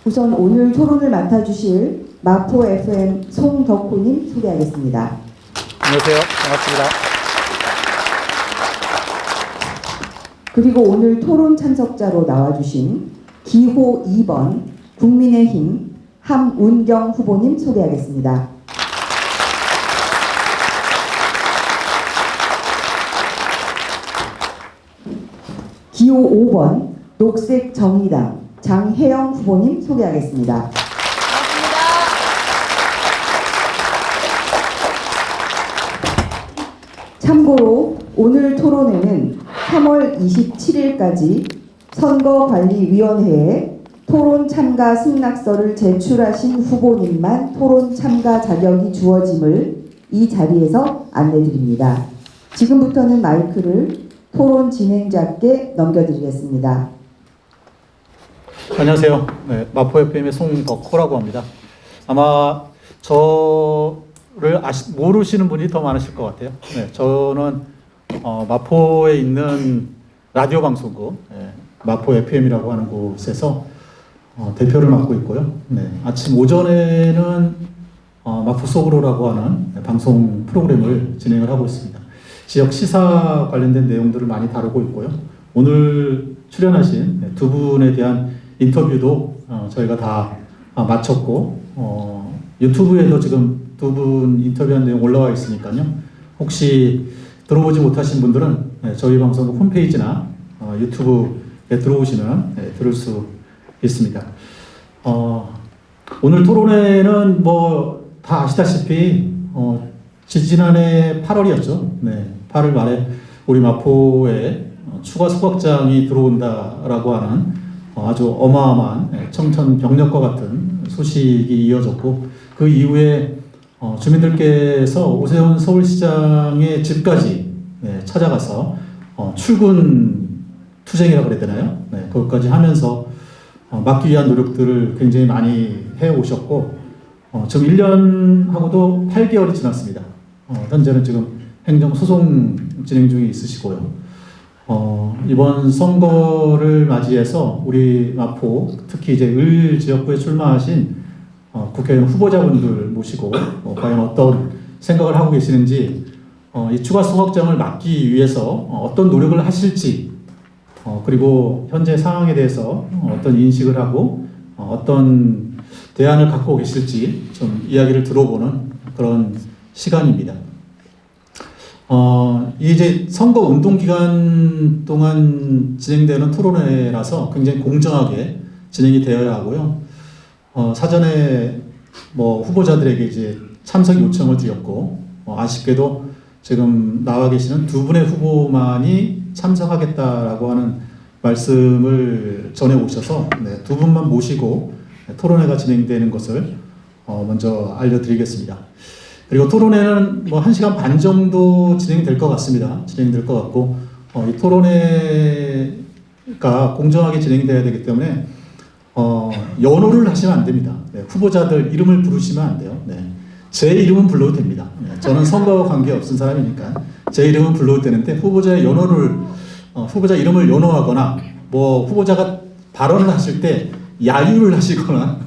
우선 오늘 토론을 맡아주실 마포 FM 송덕호님 소개하겠습니다. 안녕하세요. 반갑습니다. 그리고 오늘 토론 참석자로 나와주신 기호 2번 국민의힘 함운경 후보님 소개하겠습니다. 기호 5번 녹색정의당 장혜영 후보님 소개하겠습니다. 참고로 오늘 토론회는 3월 27일까지 선거관리위원회에 토론 참가 승낙서를 제출하신 후보님만 토론 참가 자격이 주어짐을 이 자리에서 안내드립니다. 지금부터는 마이크를 토론 진행자께 넘겨드리겠습니다. 안녕하세요. 네, 마포 FM의 송덕호라고 합니다. 아마 저를 모르시는 분이 더 많으실 것 같아요. 네, 저는 마포에 있는 라디오 방송국 마포 FM이라고 하는 곳에서 대표를 맡고 있고요. 네, 아침 오전에는 마포 속으로라고 하는 방송 프로그램을 진행을 하고 있습니다. 지역 시사 관련된 내용들을 많이 다루고 있고요. 오늘 출연하신 두 분에 대한 인터뷰도 저희가 다 마쳤고 유튜브에도 지금 두 분 인터뷰한 내용 올라와 있으니까요. 혹시 들어보지 못하신 분들은 저희 방송국 홈페이지나 유튜브에 들어오시면 들을 수 있습니다. 오늘 토론회는 뭐 다 아시다시피 지지난해 8월이었죠. 네, 8월 말에 우리 마포에 추가 소각장이 들어온다라고 하는 아주 어마어마한 청천벽력과 같은 소식이 이어졌고, 그 이후에 주민들께서 오세훈 서울시장의 집까지 찾아가서 출근 투쟁이라고 그래야 되나요? 네, 그것까지 하면서 막기 위한 노력들을 굉장히 많이 해오셨고, 지금 1년하고도 8개월이 지났습니다. 현재는 지금 행정소송 진행 중에 있으시고요. 이번 선거를 맞이해서 우리 마포, 특히 이제 을 지역구에 출마하신 국회의원 후보자분들 모시고 과연 어떤 생각을 하고 계시는지, 이 추가 소각장을 막기 위해서 어떤 노력을 하실지, 그리고 현재 상황에 대해서 어떤 인식을 하고 어떤 대안을 갖고 계실지 좀 이야기를 들어보는 그런 시간입니다. 이제 선거 운동 기간 동안 진행되는 토론회라서 굉장히 공정하게 진행이 되어야 하고요. 사전에 뭐 후보자들에게 이제 참석 요청을 드렸고, 아쉽게도 지금 나와 계시는 두 분의 후보만이 참석하겠다라고 하는 말씀을 전해 오셔서 두 분만 모시고 토론회가 진행되는 것을 먼저 알려드리겠습니다. 그리고 토론회는 뭐 1시간 반 정도 진행될 것 같습니다. 진행될 것 같고, 이 토론회가 공정하게 진행돼야 되기 때문에 연호를 하시면 안 됩니다. 후보자들 이름을 부르시면 안 돼요. 제 이름은 불러도 됩니다. 저는 선거와 관계없은 사람이니까 제 이름은 불러도 되는데, 후보자 이름을 연호하거나 뭐 후보자가 발언을 하실 때 야유를 하시거나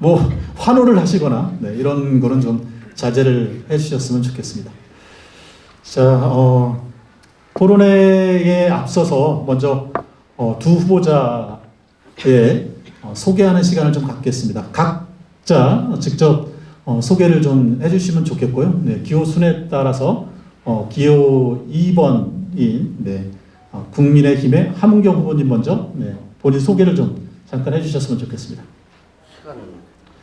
뭐 환호를 하시거나 이런 거는 좀 자제를 해주셨으면 좋겠습니다. 자, 토론회에 앞서서 먼저 두 후보자의 소개하는 시간을 좀 갖겠습니다. 각자 직접 소개를 좀 해주시면 좋겠고요. 기호 순에 따라서 기호 2번인 국민의힘의 함은경 후보님 먼저 본인 소개를 좀 잠깐 해주셨으면 좋겠습니다.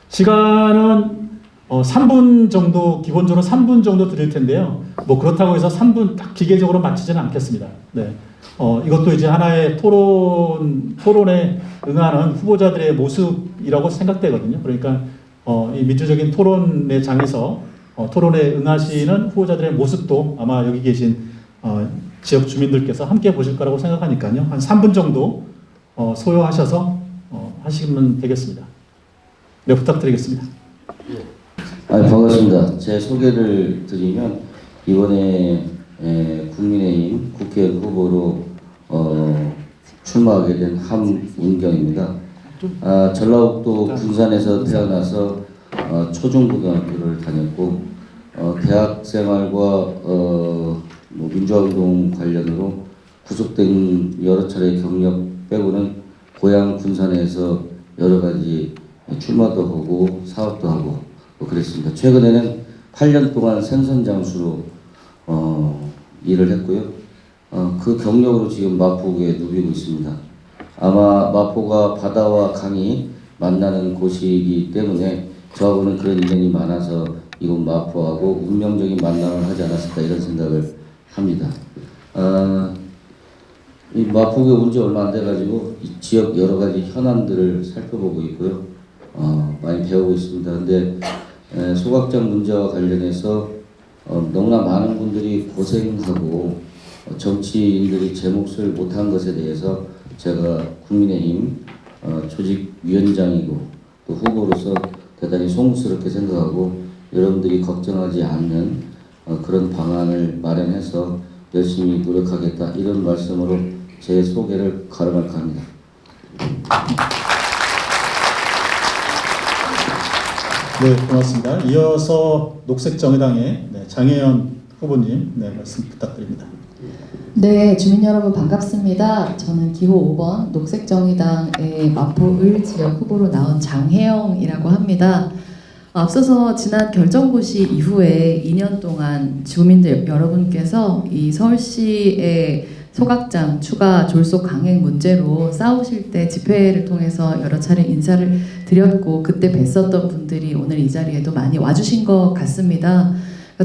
시간은 3분 정도, 기본적으로 3분 정도 드릴 텐데요. 뭐 그렇다고 해서 3분 딱 기계적으로 맞추지는 않겠습니다. 이것도 이제 하나의 토론에 응하는 후보자들의 모습이라고 생각되거든요. 그러니까 이 민주적인 토론의 장에서 토론에 응하시는 후보자들의 모습도 아마 여기 계신 지역 주민들께서 함께 보실 거라고 생각하니까요. 한 3분 정도 소요하셔서 하시면 되겠습니다. 네, 부탁드리겠습니다. 반갑습니다. 제 소개를 드리면, 이번에 국민의힘 국회 후보로 출마하게 된 함운경입니다. 전라북도 군산에서 태어나서 초중고등학교를 다녔고 대학 생활과 뭐 민주화운동 관련으로 구속된 여러 차례 경력 빼고는 고향 군산에서 여러 가지 출마도 하고 사업도 하고 뭐 그랬습니다. 최근에는 8년 동안 생선장수로 일을 했고요. 그 경력으로 지금 마포구에 누비고 있습니다. 아마 마포가 바다와 강이 만나는 곳이기 때문에 저하고는 그런 인연이 많아서 이곳 마포하고 운명적인 만남을 하지 않았을까 이런 생각을 합니다. 이 마포구에 온 지 얼마 안 돼가지고 이 지역 여러 가지 현안들을 살펴보고 있고요. 많이 배우고 있습니다. 근데 소각장 문제와 관련해서 너무나 많은 분들이 고생하고 정치인들이 제 몫을 못한 것에 대해서 제가 국민의힘 조직위원장이고 또 후보로서 대단히 송구스럽게 생각하고 여러분들이 걱정하지 않는 그런 방안을 마련해서 열심히 노력하겠다 이런 말씀으로 제 소개를 가름할까 합니다. 네, 고맙습니다. 이어서 녹색정의당의 장혜연 후보님 말씀 부탁드립니다. 네, 주민 여러분 반갑습니다. 저는 기호 5번 녹색정의당의 마포을 지역 후보로 나온 장혜영이라고 합니다. 앞서서 지난 결정고시 이후에 2년 동안 주민들 여러분께서 이 서울시의 소각장 추가 졸속 강행 문제로 싸우실 때 집회를 통해서 여러 차례 인사를 드렸고 그때 뵀었던 분들이 오늘 이 자리에도 많이 와주신 것 같습니다.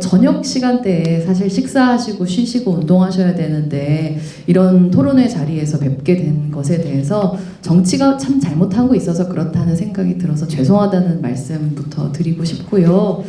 저녁 시간대에 사실 식사하시고 쉬시고 운동하셔야 되는데 이런 토론회 자리에서 뵙게 된 것에 대해서 정치가 참 잘못하고 있어서 그렇다는 생각이 들어서 죄송하다는 말씀부터 드리고 싶고요.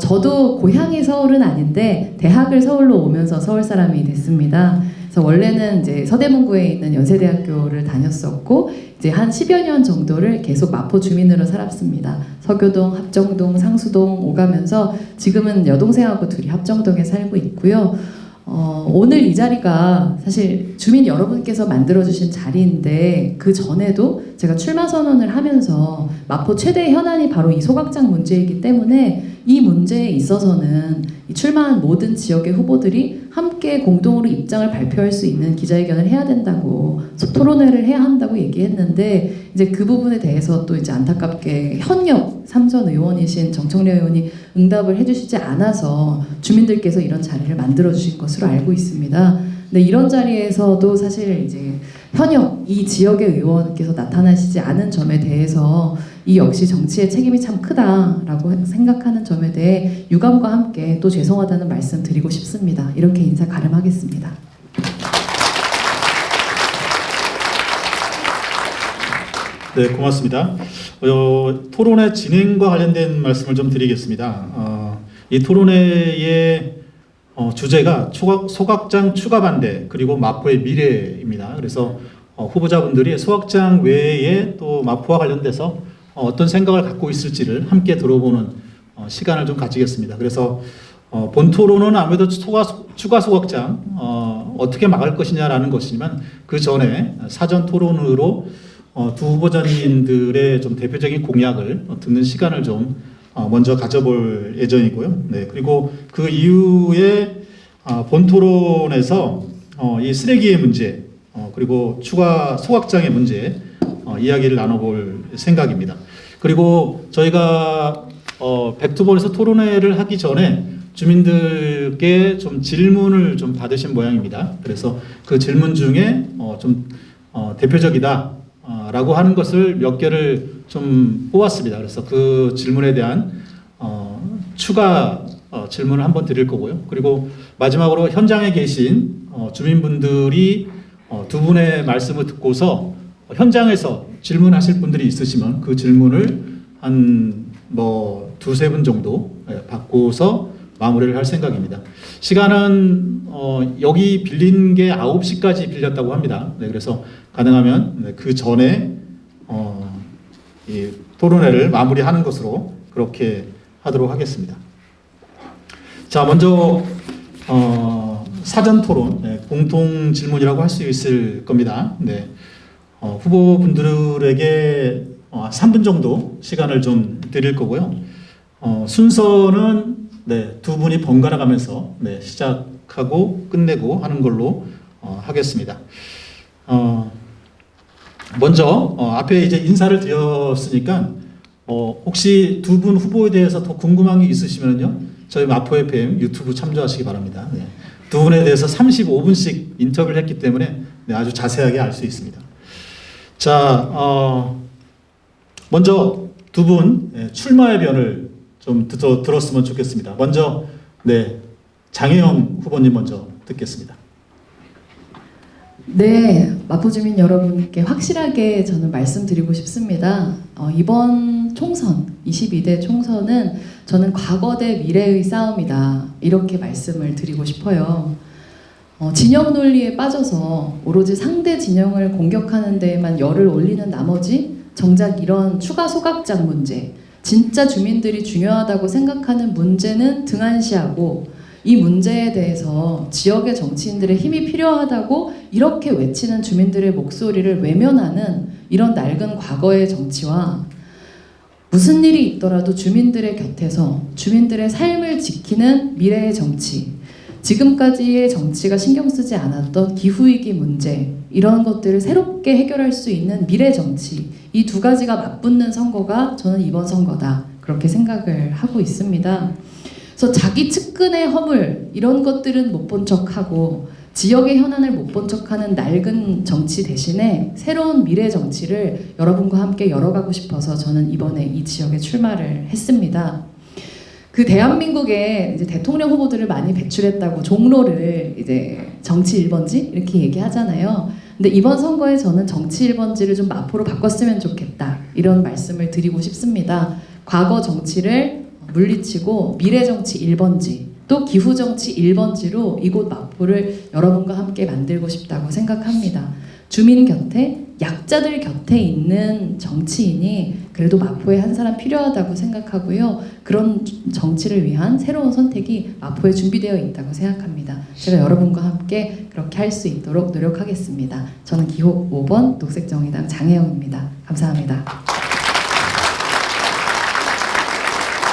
저도 고향이 서울은 아닌데 대학을 서울로 오면서 서울 사람이 됐습니다. 그래서 원래는 이제 서대문구에 있는 연세대학교를 다녔었고 이제 한 10여 년 정도를 계속 마포 주민으로 살았습니다. 서교동, 합정동, 상수동 오가면서 지금은 여동생하고 둘이 합정동에 살고 있고요. 오늘 이 자리가 사실 주민 여러분께서 만들어주신 자리인데 그 전에도 제가 출마 선언을 하면서 마포 최대 현안이 바로 이 소각장 문제이기 때문에 이 문제에 있어서는 이 출마한 모든 지역의 후보들이 함께 공동으로 입장을 발표할 수 있는 기자회견을 해야 된다고 토론회를 해야 한다고 얘기했는데 이제 그 부분에 대해서 또 이제 안타깝게 현역 3선 의원이신 정청래 의원이 응답을 해주시지 않아서 주민들께서 이런 자리를 만들어 주신 것으로 알고 있습니다. 근데 이런 자리에서도 사실 이제 현역 이 지역의 의원께서 나타나시지 않은 점에 대해서 이 역시 정치의 책임이 참 크다라고 생각하는 점에 대해 유감과 함께 또 죄송하다는 말씀 드리고 싶습니다. 이렇게 인사 가름하겠습니다. 네, 고맙습니다. 토론회 진행과 관련된 말씀을 좀 드리겠습니다. 이 토론회의 주제가 소각장 추가 반대 그리고 마포의 미래입니다. 그래서 후보자분들이 소각장 외에 또 마포와 관련돼서 어떤 생각을 갖고 있을지를 함께 들어보는 시간을 좀 가지겠습니다. 그래서 본 토론은 아무래도 추가 소각장 어떻게 막을 것이냐라는 것이지만 그 전에 사전 토론으로 두 후보자님들의 좀 대표적인 공약을 듣는 시간을 좀 먼저 가져볼 예정이고요. 네, 그리고 그 이후에 본 토론에서 이 쓰레기의 문제 그리고 추가 소각장의 문제 이야기를 나눠볼 생각입니다. 그리고 저희가 백두번에서 토론회를 하기 전에 주민들께 좀 질문을 좀 받으신 모양입니다. 그래서 그 질문 중에 좀 대표적이다 라고 하는 것을 몇 개를 좀 뽑았습니다. 그래서 그 질문에 대한 추가 질문을 한번 드릴 거고요. 그리고 마지막으로 현장에 계신 주민분들이 두 분의 말씀을 듣고서 현장에서 질문하실 분들이 있으시면 그 질문을 한 두세 분 정도 받고서 마무리를 할 생각입니다. 시간은 여기 빌린 게 9시까지 빌렸다고 합니다. 네, 그래서 가능하면 그 전에 이 토론회를 마무리하는 것으로 그렇게 하도록 하겠습니다. 자, 먼저 사전 토론, 공통 질문이라고 할 수 있을 겁니다. 네, 후보분들에게 3분 정도 시간을 좀 드릴 거고요. 순서는 네, 두 분이 번갈아 가면서 네, 시작하고 끝내고 하는 걸로 하겠습니다. 먼저 앞에 이제 인사를 드렸으니까 혹시 두 분 후보에 대해서 더 궁금한 게 있으시면요, 저희 마포 FM 유튜브 참조하시기 바랍니다. 네. 두 분에 대해서 35분씩 인터뷰를 했기 때문에 네, 아주 자세하게 알 수 있습니다. 자, 먼저 두 분 출마의 변을 좀 들었으면 좋겠습니다. 먼저 네, 장혜영 후보님 먼저 듣겠습니다. 네, 마포 주민 여러분께 확실하게 저는 말씀드리고 싶습니다. 이번 총선, 22대 총선은 저는 과거 대 미래의 싸움이다. 이렇게 말씀을 드리고 싶어요. 진영 논리에 빠져서 오로지 상대 진영을 공격하는 데에만 열을 올리는 나머지 정작 이런 추가 소각장 문제, 진짜 주민들이 중요하다고 생각하는 문제는 등한시하고 이 문제에 대해서 지역의 정치인들의 힘이 필요하다고 이렇게 외치는 주민들의 목소리를 외면하는 이런 낡은 과거의 정치와 무슨 일이 있더라도 주민들의 곁에서 주민들의 삶을 지키는 미래의 정치, 지금까지의 정치가 신경 쓰지 않았던 기후위기 문제, 이런 것들을 새롭게 해결할 수 있는 미래 정치, 이 두 가지가 맞붙는 선거가 저는 이번 선거다, 그렇게 생각을 하고 있습니다. 그래서 자기 측근의 허물, 이런 것들은 못 본 척하고 지역의 현안을 못 본 척하는 낡은 정치 대신에 새로운 미래 정치를 여러분과 함께 열어가고 싶어서 저는 이번에 이 지역에 출마를 했습니다. 그 대한민국에 이제 대통령 후보들을 많이 배출했다고 종로를 이제 정치 1번지 이렇게 얘기하잖아요. 근데 이번 선거에 저는 정치 1번지를 좀 마포로 바꿨으면 좋겠다, 이런 말씀을 드리고 싶습니다. 과거 정치를 물리치고 미래 정치 1번지, 또 기후 정치 1번지로 이곳 마포를 여러분과 함께 만들고 싶다고 생각합니다. 주민 곁에, 약자들 곁에 있는 정치인이 그래도 마포에 한 사람 필요하다고 생각하고요. 그런 정치를 위한 새로운 선택이 마포에 준비되어 있다고 생각합니다. 제가 여러분과 함께 그렇게 할 수 있도록 노력하겠습니다. 저는 기호 5번 녹색정의당 장혜영입니다. 감사합니다.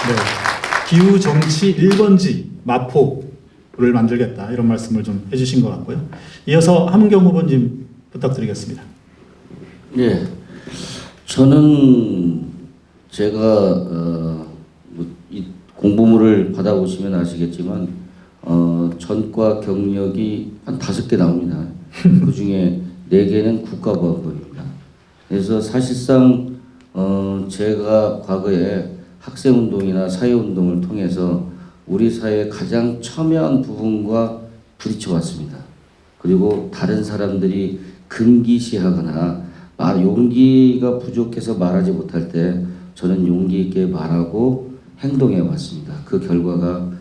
네, 기후 정치 1번지 마포를 만들겠다, 이런 말씀을 좀 해주신 것 같고요. 이어서 함은경 후보님 부탁드리겠습니다. 네, 저는 제가 이 공보물을 받아보시면 아시겠지만 전과 경력이 한 5개 나옵니다. 그 중에 4개는 국가보안법입니다. 그래서 사실상 제가 과거에 학생운동이나 사회운동을 통해서 우리 사회의 가장 첨예한 부분과 부딪혀 왔습니다. 그리고 다른 사람들이 금기시하거나 용기가 부족해서 말하지 못할 때 저는 용기 있게 말하고 행동해 왔습니다. 그 결과가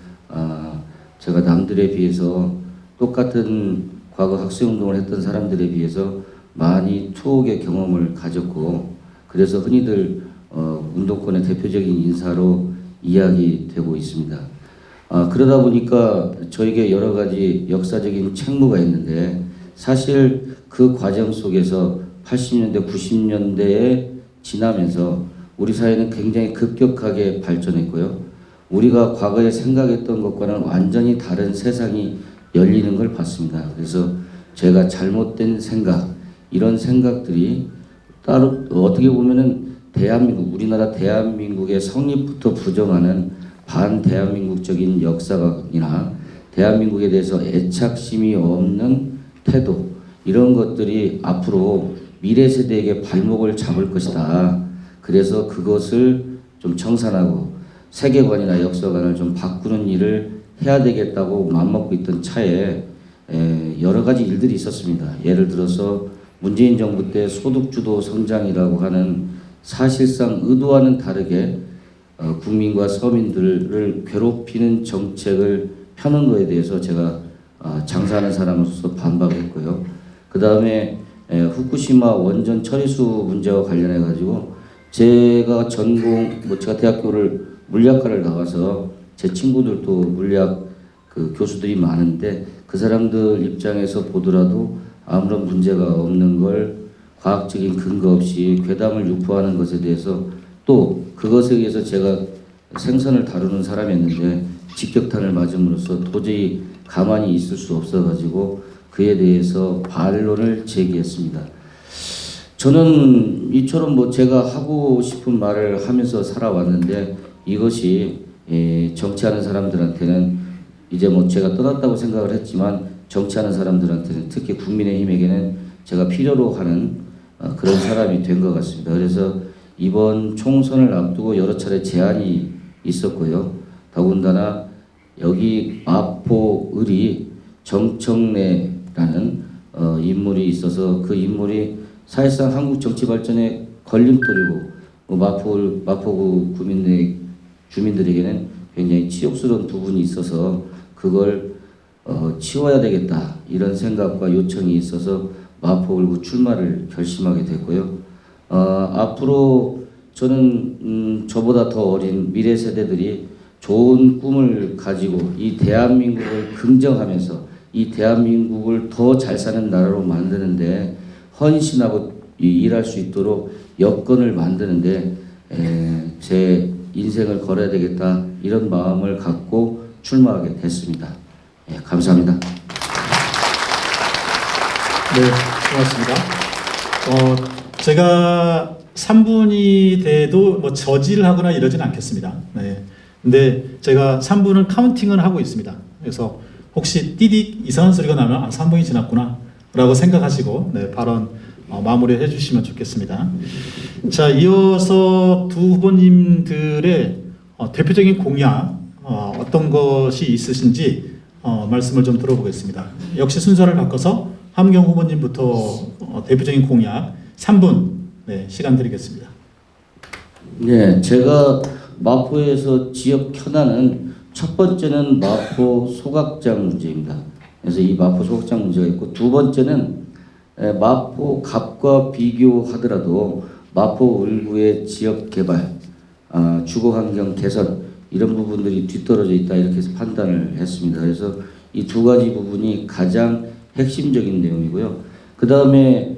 제가 남들에 비해서 똑같은 과거 학생운동을 했던 사람들에 비해서 많이 투옥의 경험을 가졌고, 그래서 흔히들 운동권의 대표적인 인사로 이야기되고 있습니다. 그러다 보니까 저에게 여러 가지 역사적인 책무가 있는데, 사실 그 과정 속에서 80년대, 90년대에 지나면서 우리 사회는 굉장히 급격하게 발전했고요. 우리가 과거에 생각했던 것과는 완전히 다른 세상이 열리는 걸 봤습니다. 그래서 제가 잘못된 생각, 이런 생각들이 따로 어떻게 보면은 대한민국, 우리나라 대한민국의 성립부터 부정하는 반대한민국적인 역사관이나 대한민국에 대해서 애착심이 없는 태도, 이런 것들이 앞으로 미래 세대에게 발목을 잡을 것이다. 그래서 그것을 좀 청산하고 세계관이나 역사관을 좀 바꾸는 일을 해야 되겠다고 맘먹고 있던 차에 여러 가지 일들이 있었습니다. 예를 들어서 문재인 정부 때 소득주도 성장이라고 하는 사실상 의도와는 다르게 국민과 서민들을 괴롭히는 정책을 펴는 것에 대해서 제가 장사하는 사람으로서 반박했고요. 그 다음에 후쿠시마 원전 처리수 문제와 관련해 가지고 제가 제가 대학교를 물리학과를 나와서 제 친구들도 물리학 교수들이 많은데 그 사람들 입장에서 보더라도 아무런 문제가 없는 걸 과학적인 근거 없이 괴담을 유포하는 것에 대해서 또 그것에 의해서 제가 생선을 다루는 사람이었는데 직격탄을 맞음으로써 도저히 가만히 있을 수 없어가지고 그에 대해서 반론을 제기했습니다. 저는 이처럼 뭐 제가 하고 싶은 말을 하면서 살아왔는데 이것이 정치하는 사람들한테는 이제 뭐 제가 떠났다고 생각을 했지만 정치하는 사람들한테는 특히 국민의힘에게는 제가 필요로 하는 그런 사람이 된 것 같습니다. 그래서 이번 총선을 앞두고 여러 차례 제안이 있었고요. 더군다나 여기 마포을이 정청래라는 인물이 있어서 그 인물이 사실상 한국 정치 발전의 걸림돌이고 마포구 주민들에게는 굉장히 치욕스러운 부분이 있어서 그걸 치워야 되겠다 이런 생각과 요청이 있어서 마포을구 출마를 결심하게 됐고요. 앞으로 저는 저보다 더 어린 미래 세대들이 좋은 꿈을 가지고 이 대한민국을 긍정하면서 이 대한민국을 더 잘 사는 나라로 만드는데 헌신하고 일할 수 있도록 여건을 만드는데 제 인생을 걸어야 되겠다 이런 마음을 갖고 출마하게 됐습니다. 감사합니다. 네, 고맙습니다. 제가 3분이 돼도 뭐 저지를 하거나 이러진 않겠습니다. 네. 근데 제가 3분을 카운팅을 하고 있습니다. 그래서 혹시 띠딕 이상한 소리가 나면 3분이 지났구나 라고 생각하시고 네, 발언 마무리해 주시면 좋겠습니다. 자, 이어서 두 후보님들의 대표적인 공약 어떤 것이 있으신지 말씀을 좀 들어보겠습니다. 역시 순서를 바꿔서 함경 후보님부터 대표적인 공약 3분 네, 시간 드리겠습니다. 네, 제가 마포에서 지역 현안은 첫 번째는 마포 소각장 문제입니다. 그래서 이 마포 소각장 문제가 있고 두 번째는 마포 갑과 비교하더라도 마포 을구의 지역 개발, 주거 환경 개선 이런 부분들이 뒤떨어져 있다 이렇게 해서 판단을 했습니다. 그래서 이 두 가지 부분이 가장 핵심적인 내용이고요. 그 다음에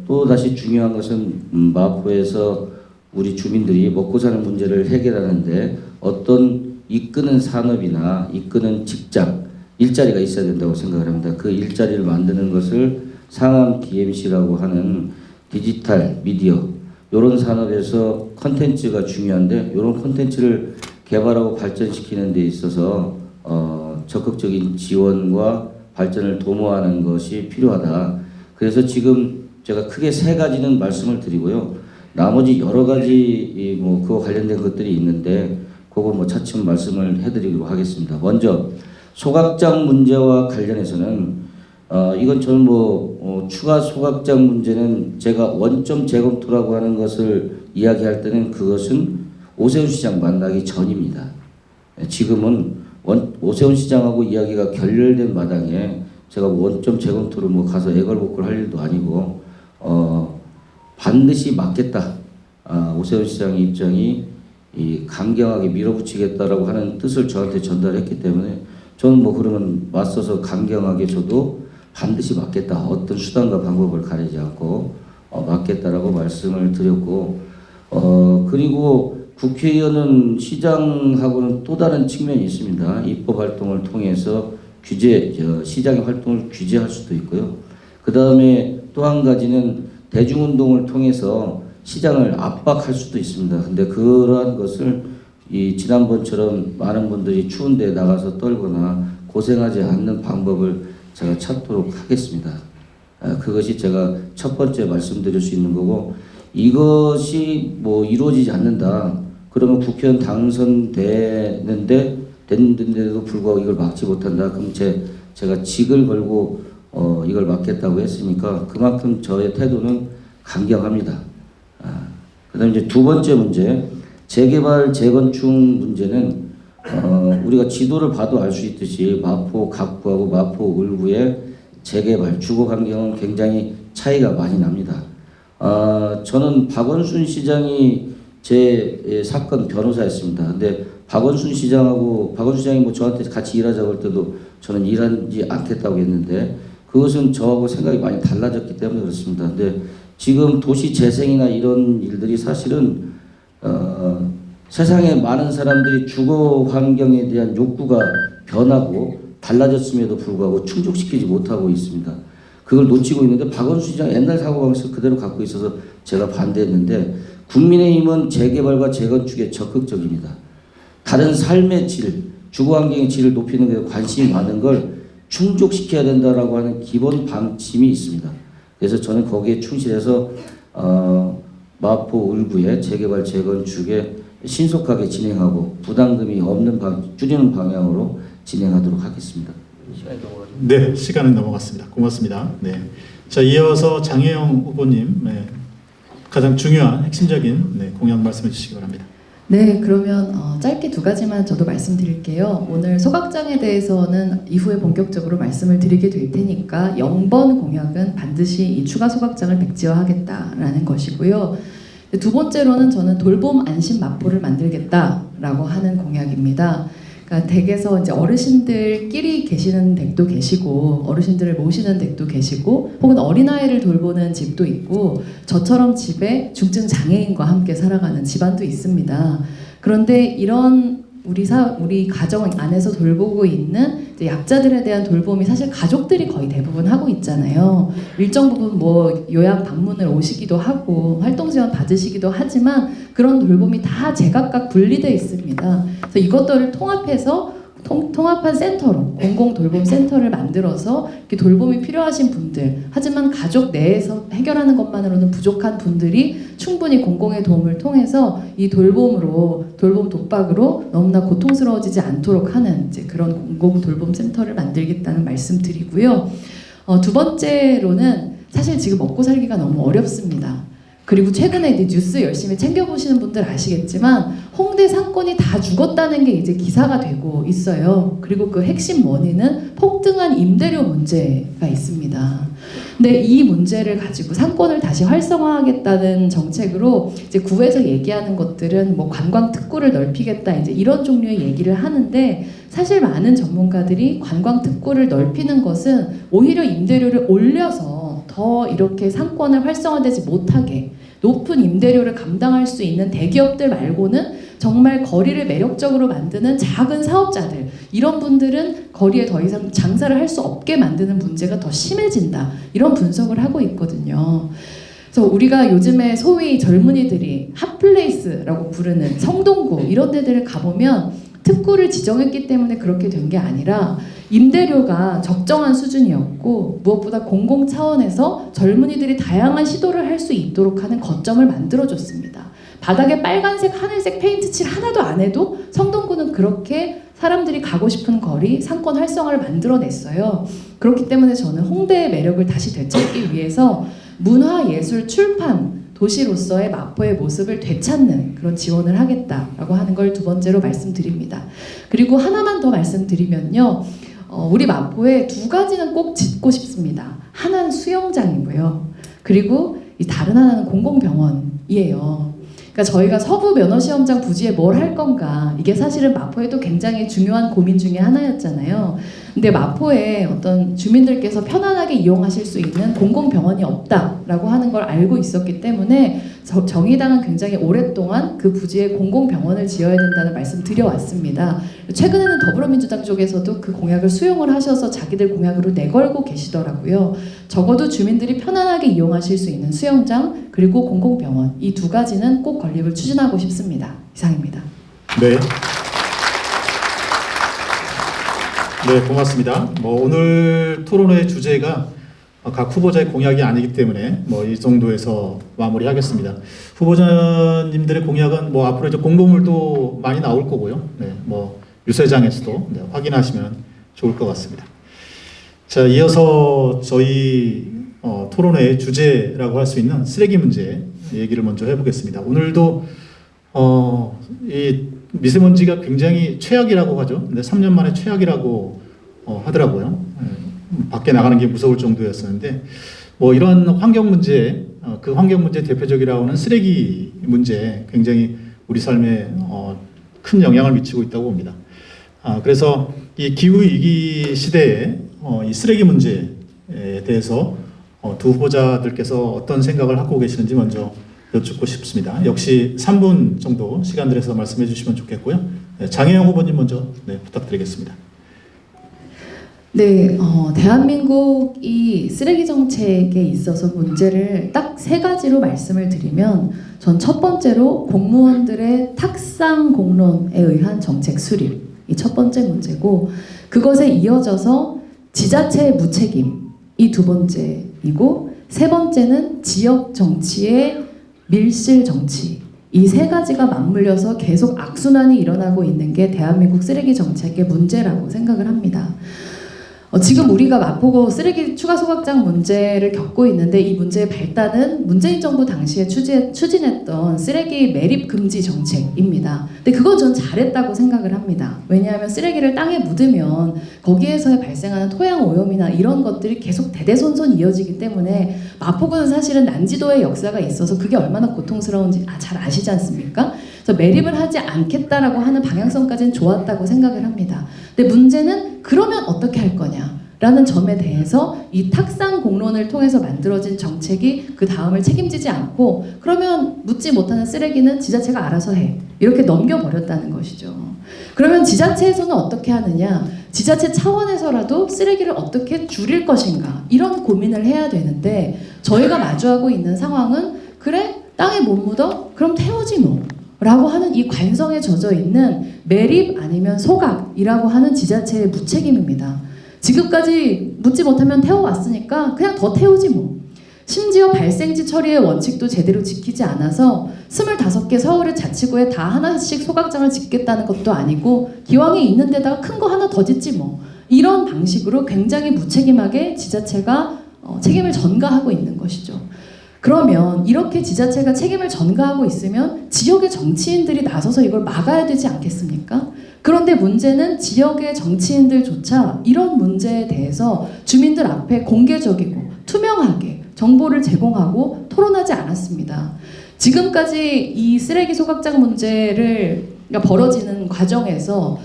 또 다시 중요한 것은 마포에서 우리 주민들이 먹고 사는 문제를 해결하는데 어떤 이끄는 산업이나 이끄는 직장, 일자리가 있어야 된다고 생각을 합니다. 그 일자리를 만드는 것을 상암 DMC라고 하는 디지털 미디어 이런 산업에서 컨텐츠가 중요한데 이런 컨텐츠를 개발하고 발전시키는 데 있어서 적극적인 지원과 발전을 도모하는 것이 필요하다. 그래서 지금 제가 크게 세 가지는 말씀을 드리고요. 나머지 여러 가지 뭐 그와 관련된 것들이 있는데 그거 뭐 차츰 말씀을 해드리도록 하겠습니다. 먼저 소각장 문제와 관련해서는 이건 저는 추가 소각장 문제는 제가 원점 재검토라고 하는 것을 이야기할 때는 그것은 오세훈 시장 만나기 전입니다. 지금은 오세훈 시장하고 이야기가 결렬된 마당에 제가 원점 재검토를 가서 애걸복걸 할 일도 아니고 반드시 막겠다. 오세훈 시장의 입장이 강경하게 밀어붙이겠다라고 하는 뜻을 저한테 전달했기 때문에 저는 그러면 맞서서 강경하게 저도 반드시 막겠다. 어떤 수단과 방법을 가리지 않고 막겠다라고 말씀을 드렸고 그리고 국회의원은 시장하고는 또 다른 측면이 있습니다. 입법 활동을 통해서 시장의 활동을 규제할 수도 있고요. 그 다음에 또 한 가지는 대중운동을 통해서 시장을 압박할 수도 있습니다. 근데 그러한 것을 지난번처럼 많은 분들이 추운 데 나가서 떨거나 고생하지 않는 방법을 제가 찾도록 하겠습니다. 그것이 제가 첫 번째 말씀드릴 수 있는 거고 이것이 이루어지지 않는다. 그러면 국회의원 됐는데도 불구하고 이걸 막지 못한다. 그럼 제가 직을 걸고 이걸 막겠다고 했으니까 그만큼 저의 태도는 강경합니다. 그다음 이제 두 번째 문제, 재개발 재건축 문제는 우리가 지도를 봐도 알 수 있듯이 마포 갑구하고 마포 을구의 재개발 주거 환경은 굉장히 차이가 많이 납니다. 저는 박원순 시장이 제 사건 변호사였습니다. 근데 박원순 시장이 저한테 같이 일하자고 할 때도 저는 일하지 않겠다고 했는데 그것은 저하고 생각이 많이 달라졌기 때문에 그렇습니다. 근데 지금 도시 재생이나 이런 일들이 사실은 세상에 많은 사람들이 주거 환경에 대한 욕구가 변하고 달라졌음에도 불구하고 충족시키지 못하고 있습니다. 그걸 놓치고 있는데 박원순 시장 옛날 사고방식을 그대로 갖고 있어서 제가 반대했는데 국민의힘은 재개발과 재건축에 적극적입니다. 다른 삶의 질, 주거환경의 질을 높이는 데 관심이 많은 걸 충족시켜야 된다라고 하는 기본 방침이 있습니다. 그래서 저는 거기에 충실해서 마포 을구의 재개발 재건축에 신속하게 진행하고 부담금이 없는 줄이는 방향으로 진행하도록 하겠습니다. 시간이 넘어가죠. 네, 시간은 넘어갔습니다. 고맙습니다. 네, 자 이어서 장혜영 후보님 가장 중요한 핵심적인 공약 말씀해 주시기 바랍니다. 네, 그러면 짧게 두 가지만 저도 말씀드릴게요. 오늘 소각장에 대해서는 이후에 본격적으로 말씀을 드리게 될 테니까 0번 공약은 반드시 이 추가 소각장을 백지화하겠다라는 것이고요. 두 번째로는 저는 돌봄 안심 마포를 만들겠다라고 하는 공약입니다. 그러니까 댁에서 이제 어르신들끼리 계시는 댁도 계시고 어르신들을 모시는 댁도 계시고 혹은 어린아이를 돌보는 집도 있고 저처럼 집에 중증 장애인과 함께 살아가는 집안도 있습니다. 그런데 이런 우리 가정 안에서 돌보고 있는 이제 약자들에 대한 돌봄이 사실 가족들이 거의 대부분 하고 있잖아요. 일정 부분 뭐 요양 방문을 오시기도 하고 활동 지원 받으시기도 하지만 그런 돌봄이 다 제각각 분리되어 있습니다. 그래서 이것들을 통합해서 통합한 센터로 공공 돌봄 센터를 만들어서 이렇게 돌봄이 필요하신 분들 하지만 가족 내에서 해결하는 것만으로는 부족한 분들이 충분히 공공의 도움을 통해서 이 돌봄으로 돌봄 독박으로 너무나 고통스러워지지 않도록 하는 이제 그런 공공 돌봄 센터를 만들겠다는 말씀드리고요. 두 번째로는 사실 지금 먹고 살기가 너무 어렵습니다. 그리고 최근에 이제 뉴스 열심히 챙겨보시는 분들 아시겠지만 홍대 상권이 다 죽었다는 게 이제 기사가 되고 있어요. 그리고 그 핵심 원인은 폭등한 임대료 문제가 있습니다. 근데 이 문제를 가지고 상권을 다시 활성화하겠다는 정책으로 이제 구에서 얘기하는 것들은 뭐 관광 특구를 넓히겠다 이제 이런 종류의 얘기를 하는데 사실 많은 전문가들이 관광 특구를 넓히는 것은 오히려 임대료를 올려서 더 이렇게 상권을 활성화되지 못하게 높은 임대료를 감당할 수 있는 대기업들 말고는 정말 거리를 매력적으로 만드는 작은 사업자들 이런 분들은 거리에 더 이상 장사를 할 수 없게 만드는 문제가 더 심해진다 이런 분석을 하고 있거든요. 그래서 우리가 요즘에 소위 젊은이들이 핫플레이스라고 부르는 성동구 이런 데들을 가보면 특구를 지정했기 때문에 그렇게 된 게 아니라 임대료가 적정한 수준이었고 무엇보다 공공 차원에서 젊은이들이 다양한 시도를 할 수 있도록 하는 거점을 만들어줬습니다. 바닥에 빨간색, 하늘색 페인트 칠 하나도 안 해도 성동구는 그렇게 사람들이 가고 싶은 거리, 상권 활성화를 만들어냈어요. 그렇기 때문에 저는 홍대의 매력을 다시 되찾기 위해서 문화, 예술, 출판 도시로서의 마포의 모습을 되찾는 그런 지원을 하겠다라고 하는 걸 두 번째로 말씀드립니다. 그리고 하나만 더 말씀드리면요. 우리 마포에 두 가지는 꼭 짓고 싶습니다. 하나는 수영장이고요. 그리고 이 다른 하나는 공공병원이에요. 그러니까 저희가 서부 면허시험장 부지에 뭘 할 건가 이게 사실은 마포에도 굉장히 중요한 고민 중에 하나였잖아요. 근데 마포에 어떤 주민들께서 편안하게 이용하실 수 있는 공공병원이 없다라고 하는 걸 알고 있었기 때문에 정의당은 굉장히 오랫동안 그 부지에 공공병원을 지어야 된다는 말씀 드려왔습니다. 최근에는 더불어민주당 쪽에서도 그 공약을 수용을 하셔서 자기들 공약으로 내걸고 계시더라고요. 적어도 주민들이 편안하게 이용하실 수 있는 수영장 그리고 공공병원 이 두 가지는 꼭 건립을 추진하고 싶습니다. 이상입니다. 네. 네, 고맙습니다. 오늘 토론회 주제가 각 후보자의 공약이 아니기 때문에 이 정도에서 마무리하겠습니다. 후보자님들의 공약은 앞으로 이제 공보물도 많이 나올 거고요. 네, 유세장에서도 확인하시면 좋을 것 같습니다. 자, 이어서 저희 토론회의 주제라고 할 수 있는 쓰레기 문제 얘기를 먼저 해보겠습니다. 오늘도 이 미세먼지가 굉장히 최악이라고 하죠. 근데 3년 만에 최악이라고 하더라고요. 밖에 나가는 게 무서울 정도였었는데 이런 환경 문제, 그 환경 문제 대표적이라고 하는 쓰레기 문제 굉장히 우리 삶에 큰 영향을 미치고 있다고 봅니다. 그래서 이 기후 위기 시대에 이 쓰레기 문제에 대해서 두 후보자들께서 어떤 생각을 갖고 계시는지 먼저 여쭙고 싶습니다. 역시 3분 정도 시간 들여서 말씀해 주시면 좋겠고요. 네, 장혜영 후보님 먼저 부탁드리겠습니다. 네, 대한민국이 쓰레기 정책에 있어서 문제를 딱 세 가지로 말씀을 드리면 전 첫 번째로 공무원들의 탁상 공론에 의한 정책 수립, 이 첫 번째 문제고, 그것에 이어져서 지자체의 무책임, 이 두 번째이고, 세 번째는 지역 정치의 밀실 정치, 이 세 가지가 맞물려서 계속 악순환이 일어나고 있는 게 대한민국 쓰레기 정책의 문제라고 생각을 합니다. 지금 우리가 마포구 쓰레기 추가 소각장 문제를 겪고 있는데, 이 문제의 발단은 문재인 정부 당시에 추진했던 쓰레기 매립 금지 정책입니다. 근데 그건 전 잘했다고 생각을 합니다. 왜냐하면 쓰레기를 땅에 묻으면 거기에서 발생하는 토양 오염이나 이런 것들이 계속 대대손손 이어지기 때문에 마포구는 사실은 난지도의 역사가 있어서 그게 얼마나 고통스러운지 잘 아시지 않습니까? 그래서 매립을 하지 않겠다라고 하는 방향성까지는 좋았다고 생각을 합니다. 근데 문제는 그러면 어떻게 할 거냐라는 점에 대해서 이 탁상 공론을 통해서 만들어진 정책이 그 다음을 책임지지 않고, 그러면 묻지 못하는 쓰레기는 지자체가 알아서 해, 이렇게 넘겨버렸다는 것이죠. 그러면 지자체에서는 어떻게 하느냐, 지자체 차원에서라도 쓰레기를 어떻게 줄일 것인가, 이런 고민을 해야 되는데, 저희가 마주하고 있는 상황은 그래? 땅에 못 묻어? 그럼 태우지 뭐 라고 하는 이 관성에 젖어 있는 매립 아니면 소각이라고 하는 지자체의 무책임입니다. 지금까지 묻지 못하면 태워왔으니까 그냥 더 태우지 뭐. 심지어 발생지 처리의 원칙도 제대로 지키지 않아서 25개 서울의 자치구에 다 하나씩 소각장을 짓겠다는 것도 아니고, 기왕에 있는 데다가 큰 거 하나 더 짓지 뭐. 이런 방식으로 굉장히 무책임하게 지자체가 책임을 전가하고 있는 것이죠. 그러면 이렇게 지자체가 책임을 전가하고 있으면 지역의 정치인들이 나서서 이걸 막아야 되지 않겠습니까? 그런데 문제는 지역의 정치인들조차 이런 문제에 대해서 주민들 앞에 공개적이고 투명하게 정보를 제공하고 토론하지 않았습니다. 지금까지 이 쓰레기 소각장 문제를 벌어지는 과정에서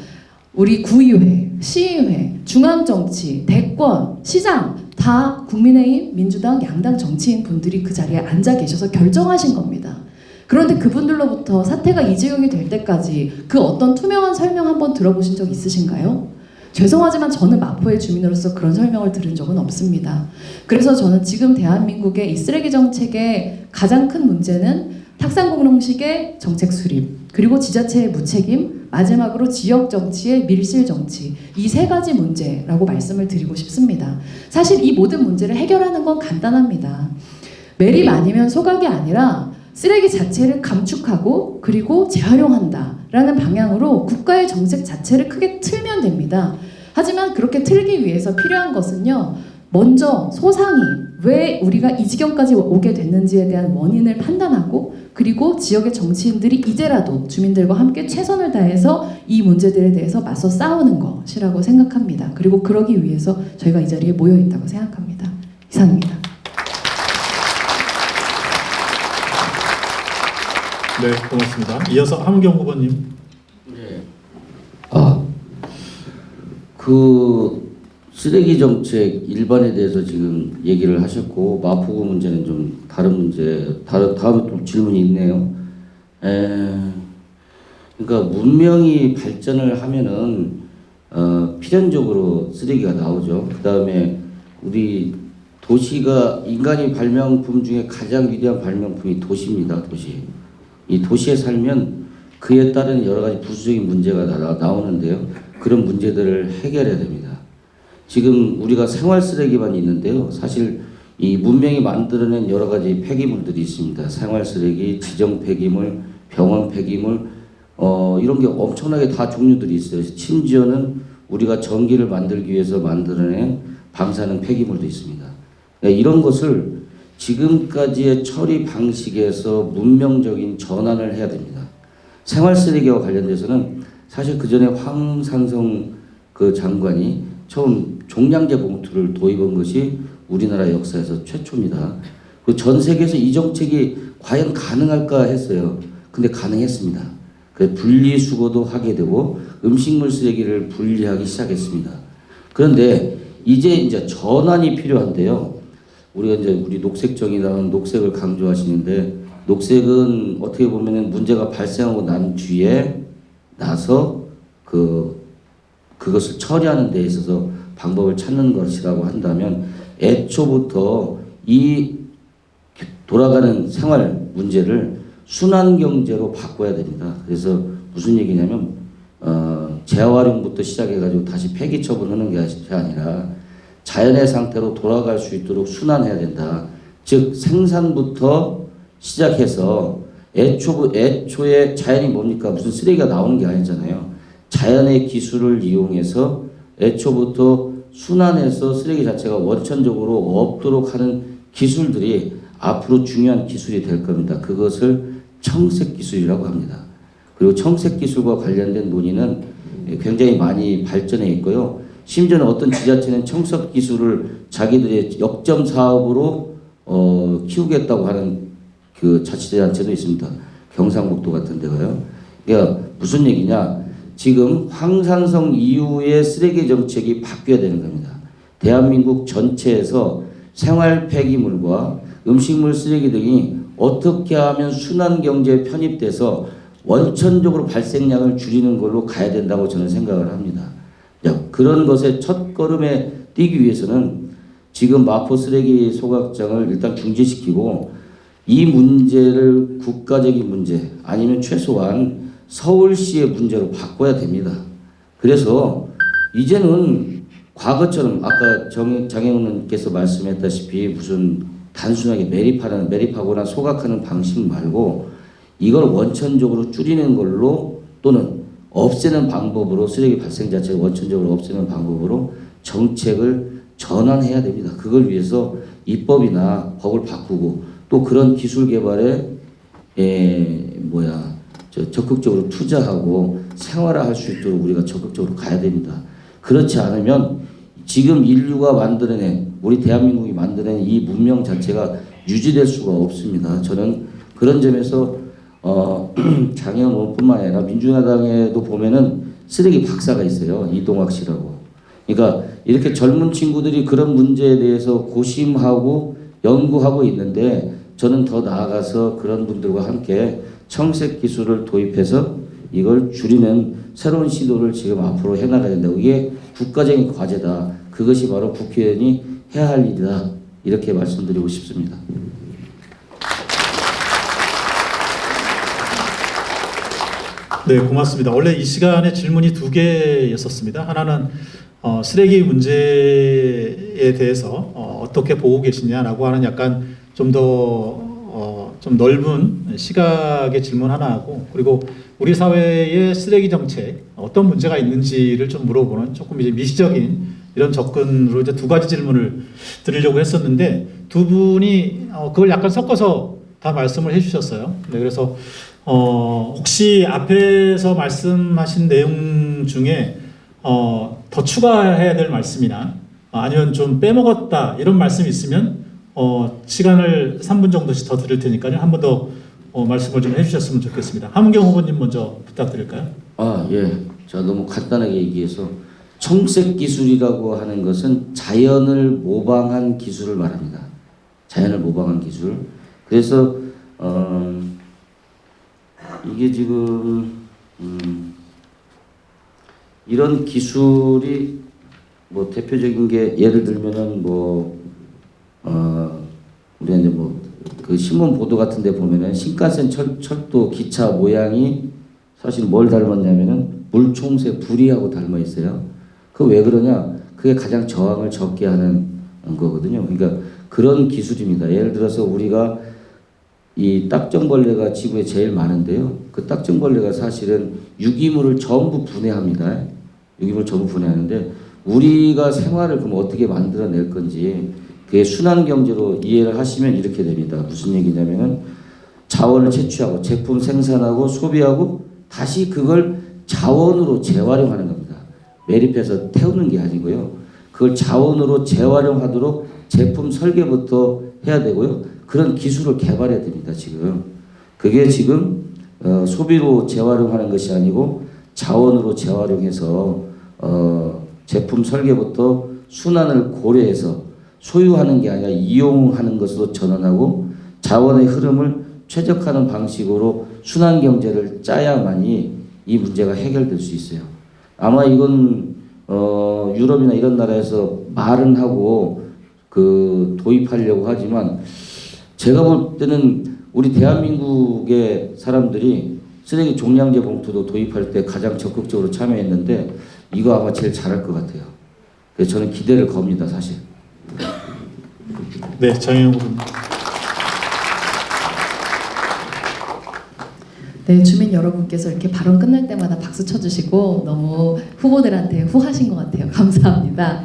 우리 구의회, 시의회, 중앙정치, 대권, 시장 다 국민의힘, 민주당, 양당 정치인 분들이 그 자리에 앉아 계셔서 결정하신 겁니다. 그런데 그분들로부터 사태가 이재용이 될 때까지 그 어떤 투명한 설명 한번 들어보신 적 있으신가요? 죄송하지만 저는 마포의 주민으로서 그런 설명을 들은 적은 없습니다. 그래서 저는 지금 대한민국의 이 쓰레기 정책의 가장 큰 문제는 탁상공론식의 정책 수립, 그리고 지자체의 무책임, 마지막으로 지역 정치의 밀실 정치, 이 세 가지 문제라고 말씀을 드리고 싶습니다. 사실 이 모든 문제를 해결하는 건 간단합니다. 매립 아니면 소각이 아니라 쓰레기 자체를 감축하고 그리고 재활용한다라는 방향으로 국가의 정책 자체를 크게 틀면 됩니다. 하지만 그렇게 틀기 위해서 필요한 것은요, 먼저 소상히 왜 우리가 이 지경까지 오게 됐는지에 대한 원인을 판단하고, 그리고 지역의 정치인들이 이제라도 주민들과 함께 최선을 다해서 이 문제들에 대해서 맞서 싸우는 것이라고 생각합니다. 그리고 그러기 위해서 저희가 이 자리에 모여 있다고 생각합니다. 이상입니다. 네, 고맙습니다. 이어서 함경 후보님. 네. 그 쓰레기 정책 일반에 대해서 지금 얘기를 하셨고, 마포구 문제는 좀 다른 문제, 다음에 또 질문이 있네요. 그러니까 문명이 발전을 하면은 필연적으로 쓰레기가 나오죠. 그 다음에 우리 도시가 인간이 발명품 중에 가장 위대한 발명품이 도시입니다. 도시. 이 도시에 살면 그에 따른 여러 가지 부수적인 문제가 나오는데요. 그런 문제들을 해결해야 됩니다. 지금 우리가 생활 쓰레기만 있는데요. 사실 이 문명이 만들어낸 여러 가지 폐기물들이 있습니다. 생활 쓰레기, 지정 폐기물, 병원 폐기물, 이런 게 엄청나게 다 종류들이 있어요. 심지어는 우리가 전기를 만들기 위해서 만들어낸 방사능 폐기물도 있습니다. 이런 것을 지금까지의 처리 방식에서 문명적인 전환을 해야 됩니다. 생활 쓰레기와 관련돼서는 사실 그 전에 황산성 그 장관이 처음 종량제 봉투를 도입한 것이 우리나라 역사에서 최초입니다. 그 전 세계에서 이 정책이 과연 가능할까 했어요. 근데 가능했습니다. 그 분리수거도 하게 되고 음식물 쓰레기를 분리하기 시작했습니다. 그런데 이제 전환이 필요한데요. 우리가 이제 우리 녹색정의당은 녹색을 강조하시는데 녹색은 어떻게 보면은 문제가 발생하고 난 뒤에 나서 그것을 처리하는 데 있어서 방법을 찾는 것이라고 한다면 애초부터 이 돌아가는 생활 문제를 순환 경제로 바꿔야 됩니다. 그래서 무슨 얘기냐면 재활용부터 시작해가지고 다시 폐기 처분하는 게 아니라 자연의 상태로 돌아갈 수 있도록 순환해야 된다. 즉 생산부터 시작해서 애초에 자연이 뭡니까? 무슨 쓰레기가 나오는 게 아니잖아요. 자연의 기술을 이용해서 애초부터 순환해서 쓰레기 자체가 원천적으로 없도록 하는 기술들이 앞으로 중요한 기술이 될 겁니다. 그것을 청색 기술이라고 합니다. 그리고 청색 기술과 관련된 논의는 굉장히 많이 발전해 있고요. 심지어는 어떤 지자체는 청색 기술을 자기들의 역점 사업으로 키우겠다고 하는 그 자치단체도 있습니다. 경상북도 같은 데가요. 그러니까 무슨 얘기냐? 지금 황산성 이후의 쓰레기 정책이 바뀌어야 되는 겁니다. 대한민국 전체에서 생활 폐기물과 음식물 쓰레기 등이 어떻게 하면 순환 경제에 편입돼서 원천적으로 발생량을 줄이는 걸로 가야 된다고 저는 생각을 합니다. 그런 것의 첫 걸음에 뛰기 위해서는 지금 마포 쓰레기 소각장을 일단 중지시키고 이 문제를 국가적인 문제 아니면 최소한 서울시의 문제로 바꿔야 됩니다. 그래서 이제는 과거처럼 아까 장혜원 의원께서 말씀했다시피 무슨 단순하게 매립하거나 소각하는 방식 말고 이걸 원천적으로 줄이는 걸로 또는 없애는 방법으로 쓰레기 발생 자체를 원천적으로 없애는 방법으로 정책을 전환해야 됩니다. 그걸 위해서 입법이나 법을 바꾸고 또 그런 기술 개발에 적극적으로 투자하고 생활화할 수 있도록 우리가 적극적으로 가야 됩니다. 그렇지 않으면 지금 인류가 만들어낸 우리 대한민국이 만들어낸 이 문명 자체가 유지될 수가 없습니다. 저는 그런 점에서 장혜원 의원뿐만 아니라 민주당에도 보면은 쓰레기 박사가 있어요. 이동학 씨라고. 그러니까 이렇게 젊은 친구들이 그런 문제에 대해서 고심하고 연구하고 있는데 저는 더 나아가서 그런 분들과 함께 청색 기술을 도입해서 이걸 줄이는 새로운 시도를 지금 앞으로 해나가야 된다. 이게 국가적인 과제다. 그것이 바로 국회의원이 해야 할 일이다. 이렇게 말씀드리고 싶습니다. 네, 고맙습니다. 원래 이 시간에 질문이 2개였었습니다. 하나는 쓰레기 문제에 대해서 어떻게 보고 계시냐라고 하는 약간 좀 넓은 시각의 질문 하나 하고, 그리고 우리 사회의 쓰레기 정책 어떤 문제가 있는지를 좀 물어보는 조금 이제 미시적인 이런 접근으로 이제 2가지 질문을 드리려고 했었는데 두 분이 그걸 약간 섞어서 다 말씀을 해주셨어요. 네, 그래서 혹시 앞에서 말씀하신 내용 중에 더 추가해야 될 말씀이나 아니면 좀 빼먹었다 이런 말씀이 있으면 시간을 3분 정도씩 더 드릴 테니까요. 한 번 더 말씀을 좀 해주셨으면 좋겠습니다. 함은경 후보님 먼저 부탁드릴까요? 예. 제가 너무 간단하게 얘기해서 청색 기술이라고 하는 것은 자연을 모방한 기술을 말합니다. 자연을 모방한 기술. 그래서 이게 지금 이런 기술이 뭐 대표적인 게 예를 들면은 우리가 이제 그 신문 보도 같은 데 보면은 신칸센 철도 기차 모양이 사실 뭘 닮았냐면은 물총새 부리하고 닮아 있어요. 그 왜 그러냐? 그게 가장 저항을 적게 하는 거거든요. 그러니까 그런 기술입니다. 예를 들어서 우리가 이 딱정벌레가 지구에 제일 많은데요. 그 딱정벌레가 사실은 유기물을 전부 분해합니다. 유기물을 전부 분해하는데 우리가 생활을 그럼 어떻게 만들어낼 건지 그게 순환 경제로 이해를 하시면 이렇게 됩니다. 무슨 얘기냐면은 자원을 채취하고 제품 생산하고 소비하고 다시 그걸 자원으로 재활용하는 겁니다. 매립해서 태우는 게 아니고요. 그걸 자원으로 재활용하도록 제품 설계부터 해야 되고요. 그런 기술을 개발해야 됩니다. 지금 그게 지금 소비로 재활용하는 것이 아니고 자원으로 재활용해서 제품 설계부터 순환을 고려해서 소유하는 게 아니라 이용하는 것으로 전환하고 자원의 흐름을 최적화하는 방식으로 순환 경제를 짜야만이 이 문제가 해결될 수 있어요. 아마 이건 유럽이나 이런 나라에서 말은 하고 그 도입하려고 하지만 제가 볼 때는 우리 대한민국의 사람들이 쓰레기 종량제 봉투도 도입할 때 가장 적극적으로 참여했는데 이거 아마 제일 잘할 것 같아요. 그래서 저는 기대를 겁니다, 사실. 네, 장혜영 후보님. 네, 주민 여러분께서 이렇게 발언 끝날 때마다 박수 쳐주시고 너무 후보들한테 후하신 것 같아요. 감사합니다.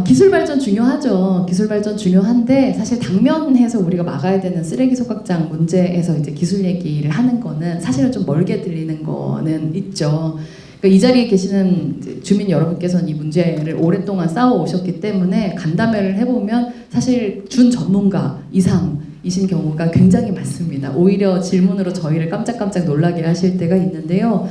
기술 발전 중요하죠. 기술 발전 중요한데 사실 당면해서 우리가 막아야 되는 쓰레기 소각장 문제에서 이제 기술 얘기를 하는 거는 사실은 좀 멀게 들리는 거는 있죠. 그러니까 이 자리에 계시는 주민 여러분께서는 이 문제를 오랫동안 싸워 오셨기 때문에 간담회를 해보면 사실 준 전문가 이상이신 경우가 굉장히 많습니다. 오히려 질문으로 저희를 깜짝깜짝 놀라게 하실 때가 있는데요.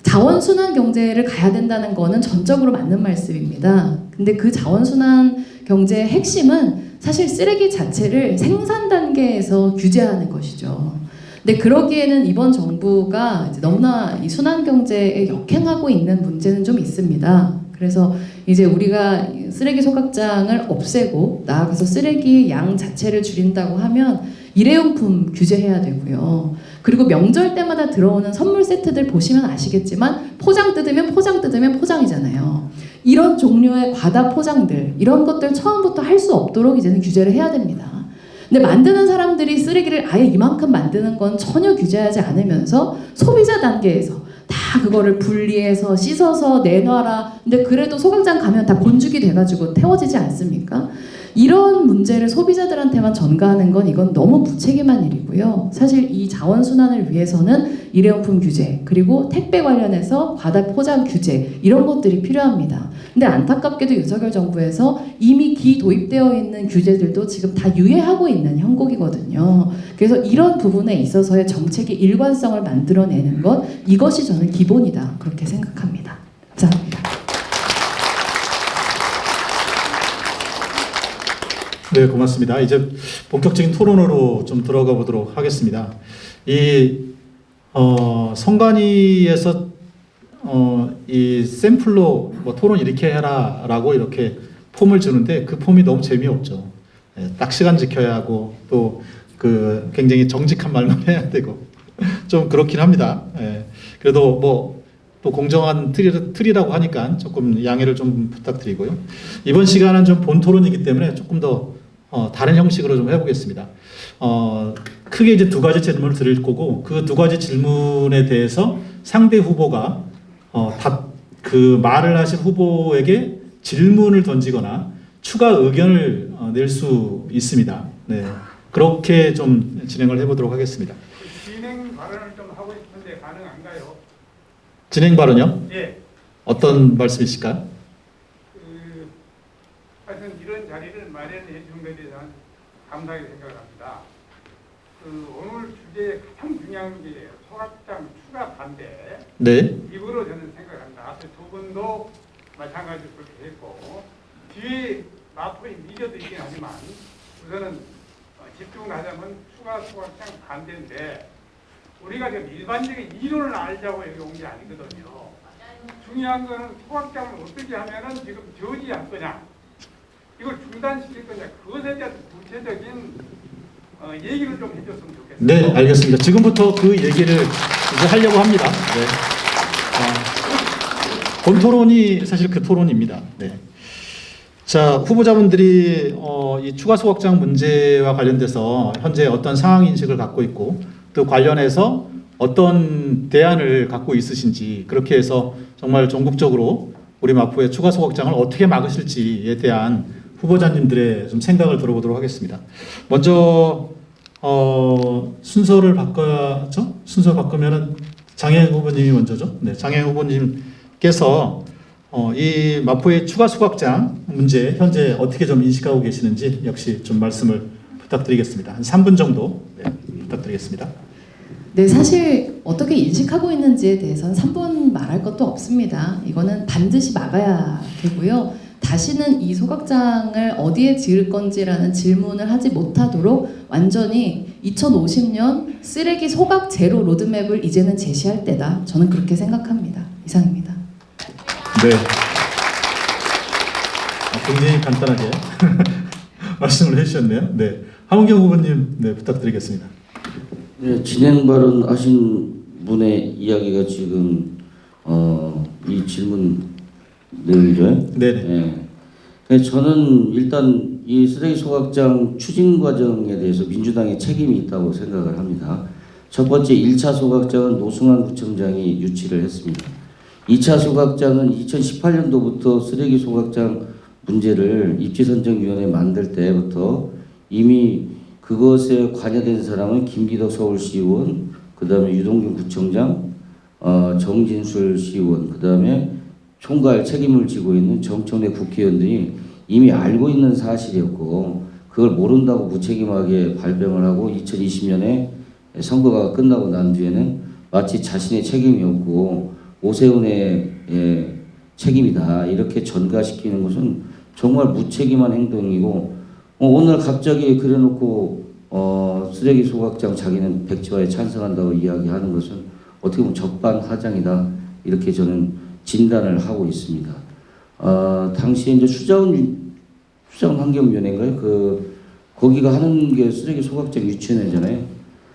자원순환 경제를 가야 된다는 거는 전적으로 맞는 말씀입니다. 근데 그 자원순환 경제의 핵심은 사실 쓰레기 자체를 생산 단계에서 규제하는 것이죠. 근데 그러기에는 이번 정부가 이제 너무나 이 순환 경제에 역행하고 있는 문제는 좀 있습니다. 그래서 이제 우리가 쓰레기 소각장을 없애고 나아가서 쓰레기 양 자체를 줄인다고 하면 일회용품 규제해야 되고요. 그리고 명절 때마다 들어오는 선물 세트들 보시면 아시겠지만 포장 뜯으면 포장이잖아요. 이런 종류의 과다 포장들 이런 것들 처음부터 할 수 없도록 이제는 규제를 해야 됩니다. 근데 만드는 사람들이 쓰레기를 아예 이만큼 만드는 건 전혀 규제하지 않으면서 소비자 단계에서 다 그거를 분리해서 씻어서 내놔라. 근데 그래도 소각장 가면 다 본죽이 돼가지고 태워지지 않습니까? 이런 문제를 소비자들한테만 전가하는 건 이건 너무 무책임한 일이고요. 사실 이 자원순환을 위해서는 일회용품 규제 그리고 택배 관련해서 과다 포장 규제 이런 것들이 필요합니다. 근데 안타깝게도 윤석열 정부에서 이미 기도입되어 있는 규제들도 지금 다 유예하고 있는 형국이거든요. 그래서 이런 부분에 있어서의 정책의 일관성을 만들어내는 것 이것이 저는 기본이다 그렇게 생각합니다. 감사합니다. 네, 고맙습니다. 이제 본격적인 토론으로 좀 들어가 보도록 하겠습니다. 이 선관위에서 이 샘플로 뭐 토론 이렇게 해라라고 이렇게 폼을 주는데 그 폼이 너무 재미없죠. 딱 시간 지켜야 하고 또 그 굉장히 정직한 말만 해야 되고 좀 그렇긴 합니다. 그래도 뭐 또 공정한 틀이라고 하니까 조금 양해를 좀 부탁드리고요. 이번 시간은 좀 본 토론이기 때문에 조금 더 다른 형식으로 좀 해보겠습니다. 크게 이제 두 가지 질문을 드릴 거고 그 두 가지 질문에 대해서 상대 후보가 그 말을 하신 후보에게 질문을 던지거나 추가 의견을 낼 수 있습니다. 네, 그렇게 좀 진행을 해보도록 하겠습니다. 진행 발언을 좀 하고 싶은데 가능한가요? 진행 발언요? 예. 어떤 말씀이실까요? 하여튼 이런 자리를 마련해 준 것에 대해서 감사하게 생각합니다. 오늘 주제의 가장 중요한 게 소각장 추가 반대. 네. 이거로 저는 생각합니다. 앞에 두 분도 마찬가지로 그렇게 했고 뒤에 마포에 미겨도 있긴 하지만 우선은 집중하자면 추가 소각장 반대인데 우리가 지금 일반적인 이론을 알자고 여기 온 게 아니거든요. 중요한 거는 소각장을 어떻게 하면은 지금 저지할 거냐, 이걸 중단시킬 거냐, 그것에 대한 구체적인 얘기를 좀 해줬으면 좋겠습니다. 네, 알겠습니다. 지금부터 그 얘기를 이제 하려고 합니다. 네. 본 토론이 사실 그 토론입니다. 네. 자, 후보자분들이 이 추가 소각장 문제와 관련돼서 현재 어떤 상황 인식을 갖고 있고 또 관련해서 어떤 대안을 갖고 있으신지 그렇게 해서 정말 전국적으로 우리 마포의 추가 소각장을 어떻게 막으실지에 대한 후보자님들의 좀 생각을 들어보도록 하겠습니다. 먼저 순서를 바꿔야죠. 순서 바꾸면은 장혜영 후보님이 먼저죠. 네, 장혜영 후보님께서 이 마포의 추가 소각장 문제 현재 어떻게 좀 인식하고 계시는지 역시 좀 말씀을 부탁드리겠습니다. 한 3분 정도 부탁드리겠습니다. 네, 사실 어떻게 인식하고 있는지에 대해서는 3분 말할 것도 없습니다. 이거는 반드시 막아야 되고요. 다시는 이 소각장을 어디에 지을 건지라는 질문을 하지 못하도록 완전히 2050년 쓰레기 소각 제로 로드맵을 이제는 제시할 때다. 저는 그렇게 생각합니다. 이상입니다. 네. 굉장히 간단하게 말씀을 해주셨네요. 네. 하문경 후보님, 네, 부탁드리겠습니다. 네, 진행 발언하신 분의 이야기가 지금 이 질문들이죠. 네네. 네. 저는 일단 이 쓰레기 소각장 추진 과정에 대해서 민주당의 책임이 있다고 생각을 합니다. 첫 번째 1차 소각장은 노승환 구청장이 유치를 했습니다. 2차 소각장은 2018년도부터 쓰레기 소각장 문제를 입지선정위원회 만들 때부터 이미 그것에 관여된 사람은 김기덕 서울시의원, 그 다음에 유동균 구청장, 정진술 시의원, 그 다음에 총괄 책임을 지고 있는 정청래 국회의원들이 이미 알고 있는 사실이었고 그걸 모른다고 무책임하게 발뺌을 하고 2020년에 선거가 끝나고 난 뒤에는 마치 자신의 책임이 없고 오세훈의 책임이다 이렇게 전가시키는 것은 정말 무책임한 행동이고 오늘 갑자기 그래놓고 쓰레기 소각장 자기는 백지화에 찬성한다고 이야기하는 것은 어떻게 보면 적반하장이다 이렇게 저는 진단을 하고 있습니다. 당시에 이제 수자원환경위원회인가요? 거기가 하는 게 쓰레기 소각장 유치원회잖아요.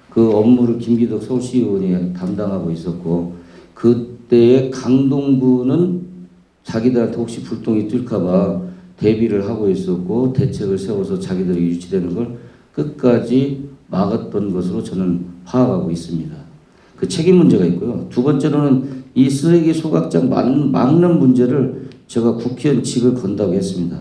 그 업무를 김기덕 서울시의원이 담당하고 있었고 그때의 강동구는 자기들한테 혹시 불똥이 뜰까봐 대비를 하고 있었고 대책을 세워서 자기들이 유치되는 걸 끝까지 막았던 것으로 저는 파악하고 있습니다. 그 책임 문제가 있고요. 두 번째로는 이 쓰레기 소각장 막는 문제를 제가 국회의원 직을 건다고 했습니다.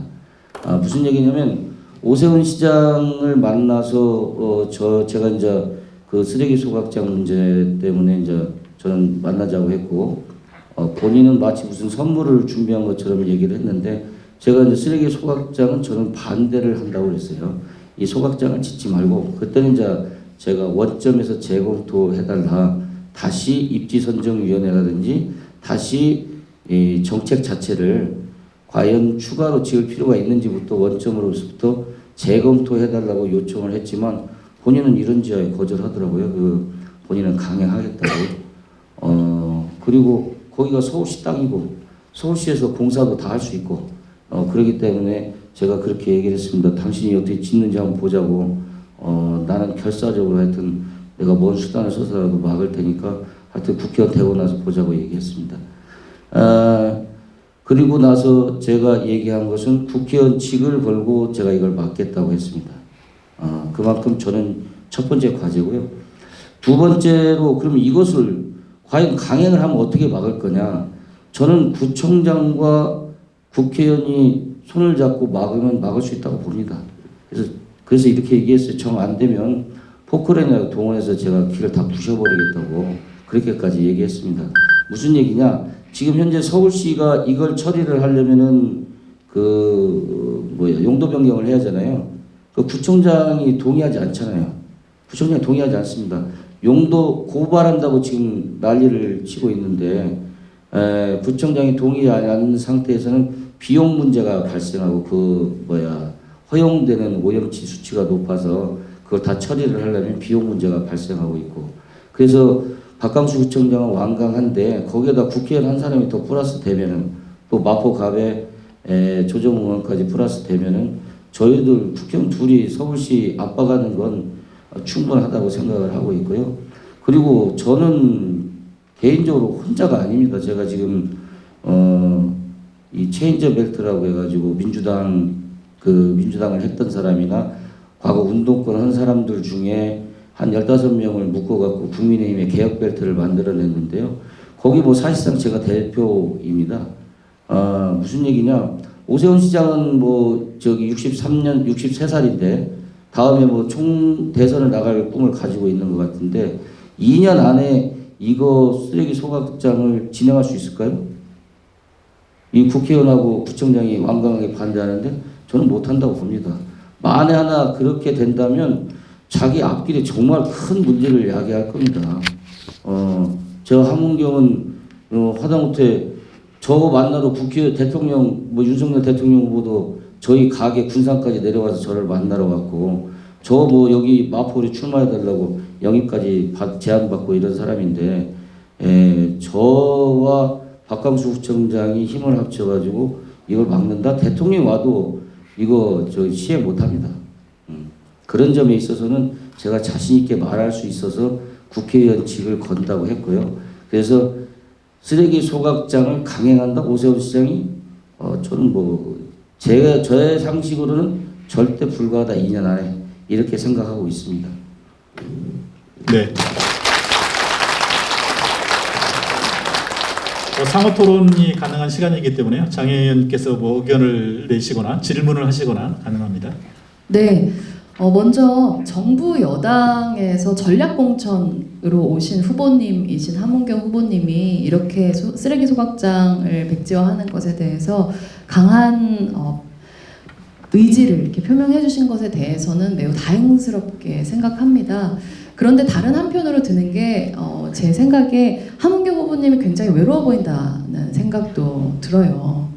무슨 얘기냐면 오세훈 시장을 만나서 제가 이제 그 쓰레기 소각장 문제 때문에 이제 저는 만나자고 했고 본인은 마치 무슨 선물을 준비한 것처럼 얘기를 했는데 제가 이제 쓰레기 소각장은 저는 반대를 한다고 그랬어요. 이 소각장을 짓지 말고 그때는 이제 제가 원점에서 재검토해달라. 다시 입지선정위원회라든지 다시 이 정책 자체를 과연 추가로 지을 필요가 있는지부터 원점으로부터 재검토해달라고 요청을 했지만 본인은 이런 지하에 거절하더라고요. 본인은 강행하겠다고. 그리고 거기가 서울시 땅이고 서울시에서 공사도 다 할 수 있고 그렇기 때문에 제가 그렇게 얘기를 했습니다. 당신이 어떻게 짓는지 한번 보자고. 나는 결사적으로 하여튼 내가 뭔 수단을 써서라도 막을 테니까 하여튼 국회의원 되고 나서 보자고 얘기했습니다. 그리고 나서 제가 얘기한 것은 국회의원 직을 걸고 제가 이걸 막겠다고 했습니다. 그만큼 저는 첫 번째 과제고요. 두 번째로 그럼 이것을 과연 강행을 하면 어떻게 막을 거냐. 저는 구청장과 국회의원이 손을 잡고 막으면 막을 수 있다고 봅니다. 그래서 이렇게 얘기했어요. 정 안 되면 포크레인을 동원해서 제가 길을 다 부셔버리겠다고 그렇게까지 얘기했습니다. 무슨 얘기냐? 지금 현재 서울시가 이걸 처리를 하려면은 용도 변경을 해야 하잖아요. 그 구청장이 동의하지 않잖아요. 구청장이 동의하지 않습니다. 용도 고발한다고 지금 난리를 치고 있는데 구청장이 동의하지 않는 상태에서는 비용 문제가 발생하고 허용되는 오염치 수치가 높아서 그걸 다 처리를 하려면 비용 문제가 발생하고 있고 그래서 박강수 구청장은 완강한데 거기에다 국회의원 한 사람이 더 플러스 되면은 또 마포갑에 조정우 의원까지 플러스 되면은 저희들 국회의원 둘이 서울시 압박하는 건 충분하다고 생각을 하고 있고요. 그리고 저는 개인적으로 혼자가 아닙니다. 제가 지금 이 체인저 벨트라고 해가지고 민주당을 했던 사람이나 과거 운동권 한 사람들 중에 한 15명을 묶어갖고 국민의힘의 개혁벨트를 만들어냈는데요. 거기 사실상 제가 대표입니다. 무슨 얘기냐. 오세훈 시장은 63살인데 다음에 총 대선을 나갈 꿈을 가지고 있는 것 같은데 2년 안에 이거 쓰레기 소각장을 진행할 수 있을까요? 이 국회의원하고 구청장이 완강하게 반대하는데 저는 못한다고 봅니다. 만에 하나 그렇게 된다면 자기 앞길에 정말 큰 문제를 야기할 겁니다. 저 하문경은 하다못해 저 만나러 국회 대통령, 뭐 윤석열 대통령 후보도 저희 가게 군산까지 내려와서 저를 만나러 갔고, 저 뭐 여기 마포로 출마해달라고 영입까지 제안받고 이런 사람인데, 저와 박광수 부총장이 힘을 합쳐가지고 이걸 막는다? 대통령이 와도 이거 저 시행 못합니다. 그런 점에 있어서는 제가 자신 있게 말할 수 있어서 국회의원직을 건다고 했고요. 그래서 쓰레기 소각장을 강행한다 오세훈 시장이 저는 뭐 저의 상식으로는 절대 불가하다 2년 안에 이렇게 생각하고 있습니다. 네. 상호 토론이 가능한 시간이기 때문에요. 장 의원께서 뭐 의견을 내시거나 질문을 하시거나 가능합니다. 네. 먼저 정부 여당에서 전략공천으로 오신 후보님이신 함은경 후보님이 이렇게 쓰레기 소각장을 백지화하는 것에 대해서 강한 의지를 이렇게 표명해 주신 것에 대해서는 매우 다행스럽게 생각합니다. 그런데 다른 한편으로 드는 게 제 생각에 함은경 후보님이 굉장히 외로워 보인다는 생각도 들어요.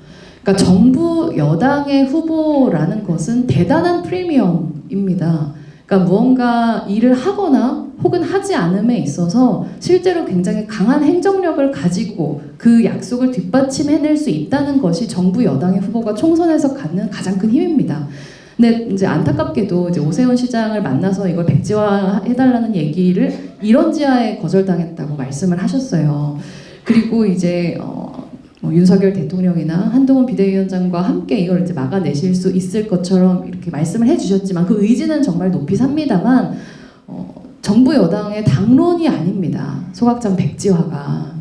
그러니까 정부 여당의 후보라는 것은 대단한 프리미엄입니다. 그러니까 무언가 일을 하거나 혹은 하지 않음에 있어서 실제로 굉장히 강한 행정력을 가지고 그 약속을 뒷받침해낼 수 있다는 것이 정부 여당의 후보가 총선에서 갖는 가장 큰 힘입니다. 근데 이제 안타깝게도 이제 오세훈 시장을 만나서 이걸 백지화해달라는 얘기를 이런지하에 거절당했다고 말씀을 하셨어요. 그리고 이제 윤석열 대통령이나 한동훈 비대위원장과 함께 이걸 이제 막아내실 수 있을 것처럼 이렇게 말씀을 해주셨지만 그 의지는 정말 높이 삽니다만 정부 여당의 당론이 아닙니다. 소각장 백지화가.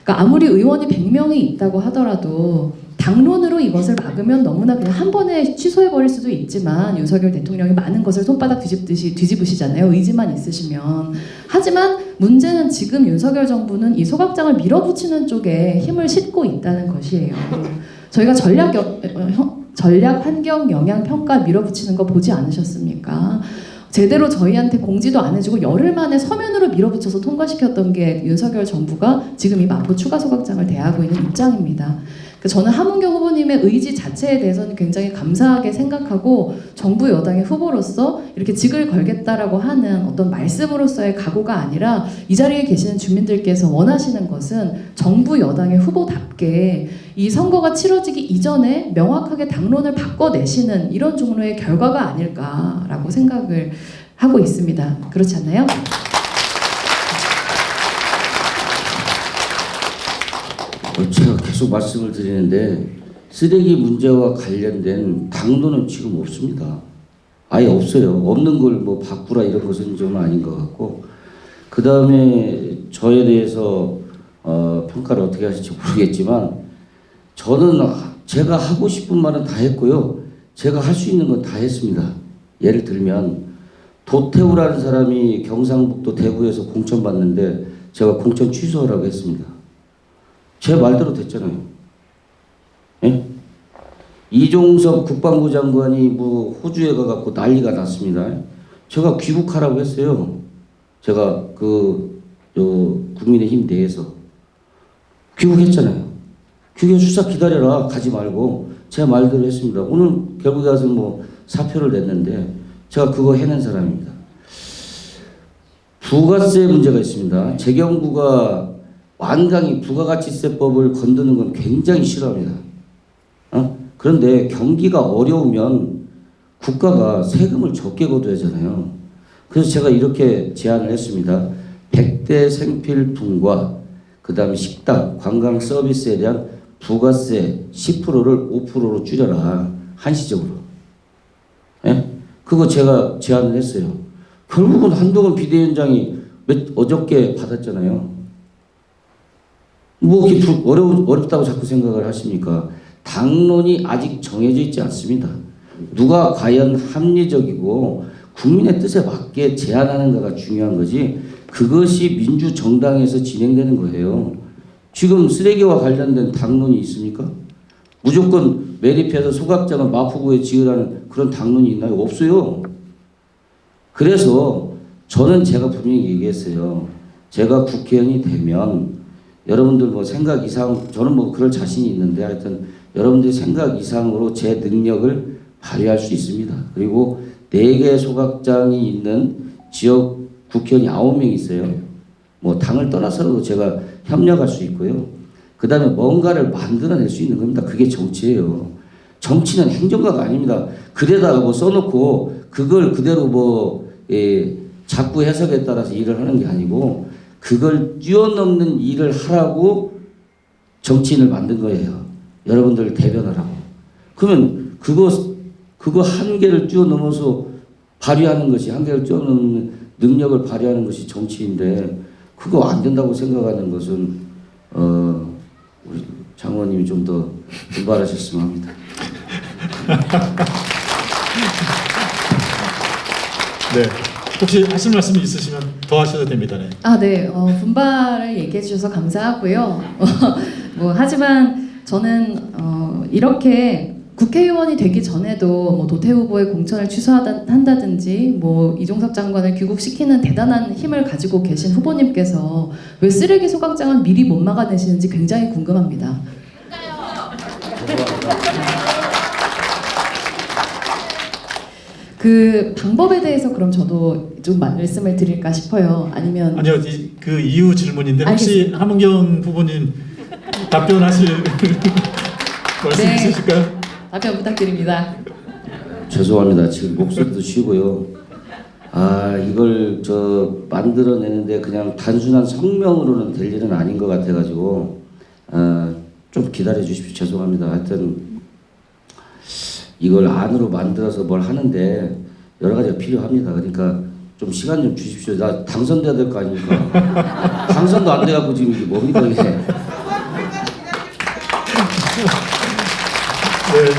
그러니까 아무리 의원이 100명이 있다고 하더라도 당론으로 이것을 막으면 너무나 그냥 한 번에 취소해버릴 수도 있지만 윤석열 대통령이 많은 것을 손바닥 뒤집듯이 뒤집으시잖아요. 의지만 있으시면. 하지만 문제는 지금 윤석열 정부는 이 소각장을 밀어붙이는 쪽에 힘을 싣고 있다는 것이에요. 저희가 전략 환경 영향 평가 밀어붙이는 거 보지 않으셨습니까? 제대로 저희한테 공지도 안 해주고 열흘 만에 서면으로 밀어붙여서 통과시켰던 게 윤석열 정부가 지금 이 마포 추가 소각장을 대하고 있는 입장입니다. 저는 함은경 후보님의 의지 자체에 대해서는 굉장히 감사하게 생각하고 정부 여당의 후보로서 이렇게 직을 걸겠다라고 하는 어떤 말씀으로서의 각오가 아니라 이 자리에 계시는 주민들께서 원하시는 것은 정부 여당의 후보답게 이 선거가 치러지기 이전에 명확하게 당론을 바꿔내시는 이런 종류의 결과가 아닐까라고 생각을 하고 있습니다. 그렇지 않나요? 제가 계속 말씀을 드리는데 쓰레기 문제와 관련된 당론은 지금 없습니다. 아예 없어요. 없는 걸 뭐 바꾸라 이런 것은 좀 아닌 것 같고, 그 다음에 저에 대해서 평가를 어떻게 하실지 모르겠지만 저는 제가 하고 싶은 말은 다 했고요. 제가 할 수 있는 건 다 했습니다. 예를 들면 도태우라는 사람이 경상북도 대구에서 공천 받는데 제가 공천 취소하라고 했습니다. 제 말대로 됐잖아요. 예? 이종섭 국방부 장관이 뭐 호주에 가갖고 난리가 났습니다. 제가 귀국하라고 했어요. 제가 국민의힘 내에서 귀국했잖아요. 귀국 수사 기다려라 가지 말고 제 말대로 했습니다. 오늘 결국에 가서 뭐 사표를 냈는데 제가 그거 해낸 사람입니다. 부가세 문제가 있습니다. 재경부가 완강히 부가가치세법을 건드는 건 굉장히 싫어합니다. 그런데 경기가 어려우면 국가가 세금을 적게 걷어야잖아요. 그래서 제가 이렇게 제안을 했습니다. 100대 생필품과 그 다음에 식당, 관광 서비스에 대한 부가세 10%를 5%로 줄여라. 한시적으로. 예? 그거 제가 제안을 했어요. 결국은 한동훈 비대위원장이 어저께 받았잖아요. 뭐 이렇게 어렵다고 자꾸 생각을 하십니까? 당론이 아직 정해져 있지 않습니다. 누가 과연 합리적이고 국민의 뜻에 맞게 제안하는가가 중요한 거지, 그것이 민주정당에서 진행되는 거예요. 지금 쓰레기와 관련된 당론이 있습니까? 무조건 매립해서 소각장을 마포구에 지으라는 그런 당론이 있나요? 없어요. 그래서 저는 제가 분명히 얘기했어요. 제가 국회의원이 되면 여러분들 뭐 생각 이상, 저는 뭐 그럴 자신이 있는데 하여튼 여러분들 생각 이상으로 제 능력을 발휘할 수 있습니다. 그리고 4개 소각장이 있는 지역 국회의원이 9명 있어요. 뭐 당을 떠나서도 제가 협력할 수 있고요. 그 다음에 뭔가를 만들어낼 수 있는 겁니다. 그게 정치예요. 정치는 행정가가 아닙니다. 글에다가 뭐 써놓고 그걸 그대로 뭐 자꾸 해석에 따라서 일을 하는 게 아니고 그걸 뛰어넘는 일을 하라고 정치인을 만든 거예요. 여러분들 대변하라고. 그러면 그거 한계를 뛰어넘어서 발휘하는 것이, 한계를 뛰어넘는 능력을 발휘하는 것이 정치인데 그거 안 된다고 생각하는 것은 우리 장관님이 좀 더 분발하셨으면 합니다. 네. 혹시 하실 말씀이 있으시면 더 하셔도 됩니다. 네. 네. 분발을 얘기해 주셔서 감사하고요. 뭐 하지만 저는 이렇게 국회의원이 되기 전에도 뭐 도태 후보의 공천을 취소한다든지 뭐 이종섭 장관을 귀국시키는 대단한 힘을 가지고 계신 후보님께서 왜 쓰레기 소각장은 미리 못 막아내시는지 굉장히 궁금합니다. 그 방법에 대해서 그럼 저도 좀 말씀을 드릴까 싶어요. 아니면 아니요, 그 이후 질문인데 혹시 함은경 후보님 답변하실 말씀 네. 있으실까요? 답변 부탁드립니다. 죄송합니다. 지금 목소리도 쉬고요. 이걸 만들어내는데 그냥 단순한 성명으로는 될 일은 아닌 것 같아가지고 좀 기다려 주십시오. 죄송합니다. 하여튼 이걸 안으로 만들어서 뭘 하는데 여러 가지가 필요합니다. 그러니까 좀 시간 좀 주십시오. 나 당선돼야 될 거 아닙니까? 당선도 안 돼갖고 지금 이게 뭡니까 이게? 네.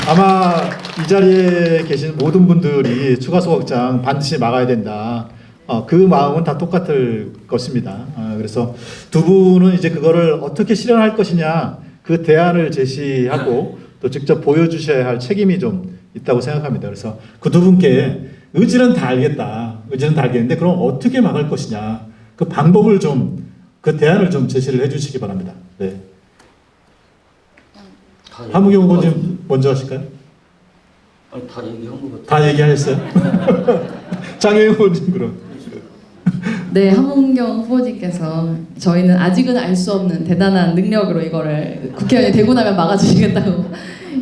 아마 이 자리에 계신 모든 분들이 추가 소각장 반드시 막아야 된다. 그 마음은 다 똑같을 것입니다. 그래서 두 분은 이제 그거를 어떻게 실현할 것이냐 그 대안을 제시하고 또 직접 보여주셔야 할 책임이 좀 있다고 생각합니다. 그래서 그 두 분께 의지는 다 알겠다. 의지는 다 알겠는데 그럼 어떻게 막을 것이냐 그 방법을 좀, 그 대안을 좀 제시를 해주시기 바랍니다. 네. 함은경 후보님 먼저 하실까요? 다 얘기한 것 같아요. 다 얘기하셨어요? 장혜영 후보님 그럼. 네, 함은경 후보님께서 저희는 아직은 알 수 없는 대단한 능력으로 이거를 국회의원이 되고 나면 막아주시겠다고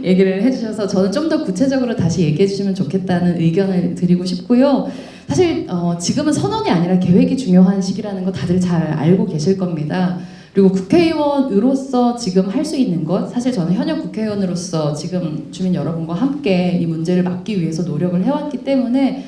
얘기를 해주셔서 저는 좀 더 구체적으로 다시 얘기해 주시면 좋겠다는 의견을 드리고 싶고요. 사실 지금은 선언이 아니라 계획이 중요한 시기라는 거 다들 잘 알고 계실 겁니다. 그리고 국회의원으로서 지금 할 수 있는 것, 사실 저는 현역 국회의원으로서 지금 주민 여러분과 함께 이 문제를 막기 위해서 노력을 해왔기 때문에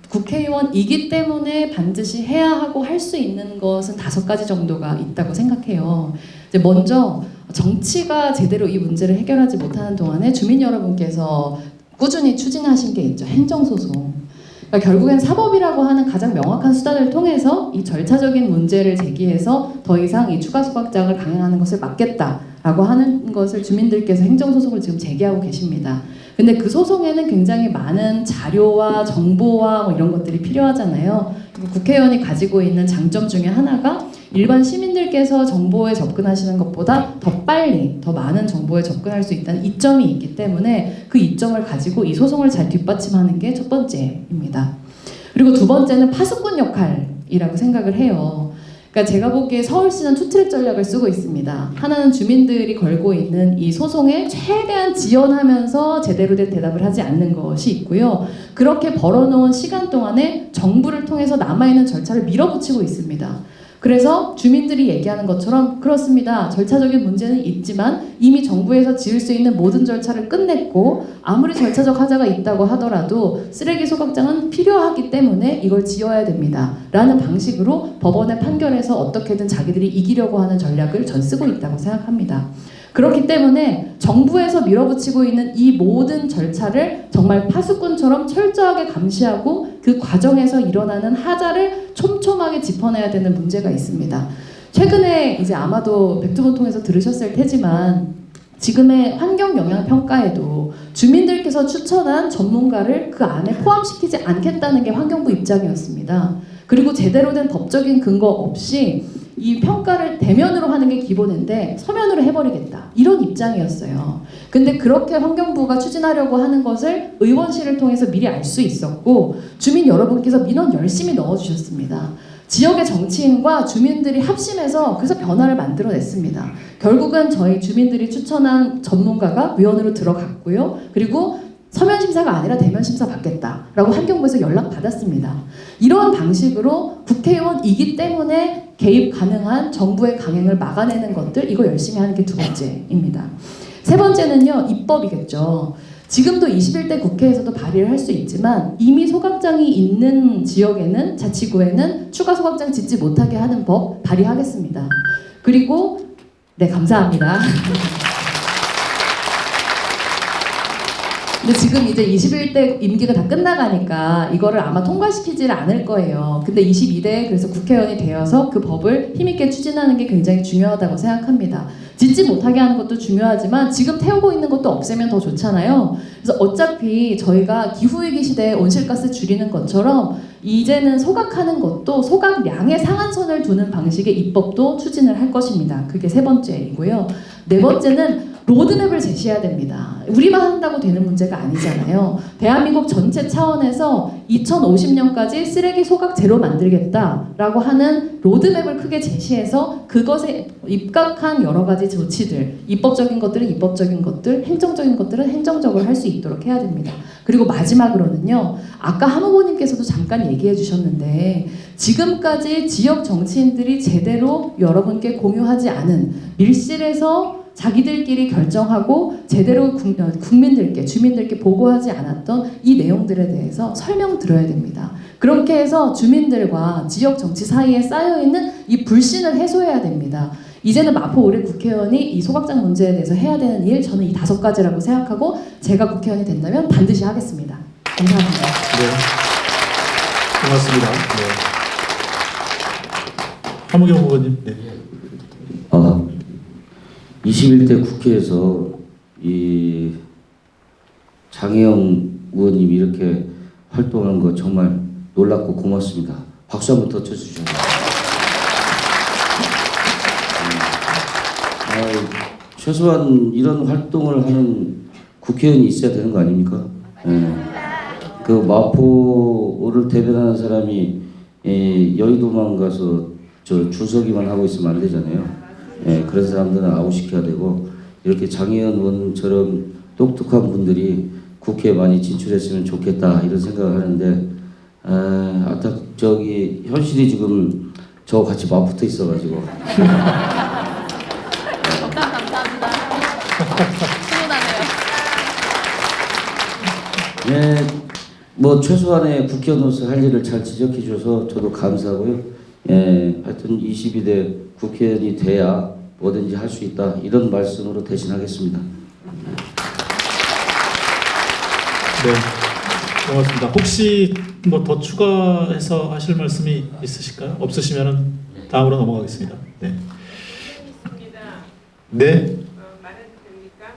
국회의원이기 때문에 반드시 해야 하고 할 수 있는 것은 5가지 정도가 있다고 생각해요. 이제 먼저 정치가 제대로 이 문제를 해결하지 못하는 동안에 주민 여러분께서 꾸준히 추진하신 게 있죠. 행정소송. 그러니까 결국엔 사법이라고 하는 가장 명확한 수단을 통해서 이 절차적인 문제를 제기해서 더 이상 이 추가 소각장을 강행하는 것을 막겠다라고 하는 것을 주민들께서 행정소송을 지금 제기하고 계십니다. 근데 그 소송에는 굉장히 많은 자료와 정보와 뭐 이런 것들이 필요하잖아요. 그리고 국회의원이 가지고 있는 장점 중에 하나가 일반 시민들께서 정보에 접근하시는 것보다 더 빨리, 더 많은 정보에 접근할 수 있다는 이점이 있기 때문에 그 이점을 가지고 이 소송을 잘 뒷받침하는 게 첫 번째입니다. 그리고 두 번째는 파수꾼 역할이라고 생각을 해요. 그러니까 제가 보기에 서울시는 투트랙 전략을 쓰고 있습니다. 하나는 주민들이 걸고 있는 이 소송에 최대한 지연하면서 제대로 된 대답을 하지 않는 것이 있고요. 그렇게 벌어놓은 시간 동안에 정부를 통해서 남아있는 절차를 밀어붙이고 있습니다. 그래서 주민들이 얘기하는 것처럼 그렇습니다. 절차적인 문제는 있지만 이미 정부에서 지을 수 있는 모든 절차를 끝냈고 아무리 절차적 하자가 있다고 하더라도 쓰레기 소각장은 필요하기 때문에 이걸 지어야 됩니다. 라는 방식으로 법원의 판결에서 어떻게든 자기들이 이기려고 하는 전략을 전 쓰고 있다고 생각합니다. 그렇기 때문에 정부에서 밀어붙이고 있는 이 모든 절차를 정말 파수꾼처럼 철저하게 감시하고 그 과정에서 일어나는 하자를 촘촘하게 짚어내야 되는 문제가 있습니다. 최근에 이제 아마도 백두본 통해서 들으셨을 테지만 지금의 환경영향평가에도 주민들께서 추천한 전문가를 그 안에 포함시키지 않겠다는 게 환경부 입장이었습니다. 그리고 제대로 된 법적인 근거 없이 이 평가를 대면으로 하는 게 기본인데 서면으로 해버리겠다 이런 입장이었어요. 근데 그렇게 환경부가 추진하려고 하는 것을 의원실을 통해서 미리 알 수 있었고 주민 여러분께서 민원 열심히 넣어주셨습니다. 지역의 정치인과 주민들이 합심해서 그래서 변화를 만들어냈습니다. 결국은 저희 주민들이 추천한 전문가가 위원으로 들어갔고요. 그리고 서면 심사가 아니라 대면 심사 받겠다라고 환경부에서 연락 받았습니다. 이러한 방식으로 국회의원이기 때문에 개입 가능한 정부의 강행을 막아내는 것들 이거 열심히 하는 게 두 번째입니다. 세 번째는요, 입법이겠죠. 지금도 21대 국회에서도 발의를 할 수 있지만 이미 소각장이 있는 지역에는 자치구에는 추가 소각장 짓지 못하게 하는 법 발의하겠습니다. 그리고 네, 감사합니다. 근데 지금 이제 21대 임기가 다 끝나가니까 이거를 아마 통과시키지를 않을 거예요. 근데 22대 그래서 국회의원이 되어서 그 법을 힘있게 추진하는 게 굉장히 중요하다고 생각합니다. 짓지 못하게 하는 것도 중요하지만 지금 태우고 있는 것도 없애면 더 좋잖아요. 그래서 어차피 저희가 기후위기 시대에 온실가스 줄이는 것처럼 이제는 소각하는 것도 소각량의 상한선을 두는 방식의 입법도 추진을 할 것입니다. 그게 세 번째이고요. 네 번째는 로드맵을 제시해야 됩니다. 우리만 한다고 되는 문제가 아니잖아요. 대한민국 전체 차원에서 2050년까지 쓰레기 소각 제로 만들겠다라고 하는 로드맵을 크게 제시해서 그것에 입각한 여러 가지 조치들, 입법적인 것들은 입법적인 것들, 행정적인 것들은 행정적으로 할 수 있도록 해야 됩니다. 그리고 마지막으로는요, 아까 한 후보님께서도 잠깐 얘기해 주셨는데 지금까지 지역 정치인들이 제대로 여러분께 공유하지 않은 밀실에서 자기들끼리 결정하고 제대로 국민들께, 주민들께 보고하지 않았던 이 내용들에 대해서 설명드려야 됩니다. 그렇게 해서 주민들과 지역 정치 사이에 쌓여있는 이 불신을 해소해야 됩니다. 이제는 마포 올해 국회의원이 이 소각장 문제에 대해서 해야 되는 일, 저는 이 5가지라고 생각하고 제가 국회의원이 된다면 반드시 하겠습니다. 감사합니다. 네, 고맙습니다. 네. 하무경 후보님. 네. 21대 국회에서 이 장혜영 의원님이 이렇게 활동하는 거 정말 놀랍고 고맙습니다. 박수 한번 더 쳐주셔야 돼요. 최소한 이런 활동을 하는 국회의원이 있어야 되는 거 아닙니까? 그 마포를 대변하는 사람이 여의도만 가서 저 줄서기만 하고 있으면 안 되잖아요. 그런 사람들은 아웃시켜야 되고 이렇게 장혜연 의원처럼 똑똑한 분들이 국회에 많이 진출했으면 좋겠다 이런 생각을 하는데 저기 현실이 지금 저 같이 맞붙어 있어가지고 감사합니다. 훈훈하네요. 네, 뭐 최소한의 국회의원으로서 할 일을 잘 지적해 주셔서 저도 감사하고요. 하여튼 22대 국회의원이 돼야 뭐든지 할 수 있다 이런 말씀으로 대신하겠습니다. 네, 고맙습니다. 혹시 뭐 더 추가해서 하실 말씀이 있으실까요? 없으시면은 다음으로 넘어가겠습니다. 네. 있습니다. 네. 말해도 됩니까?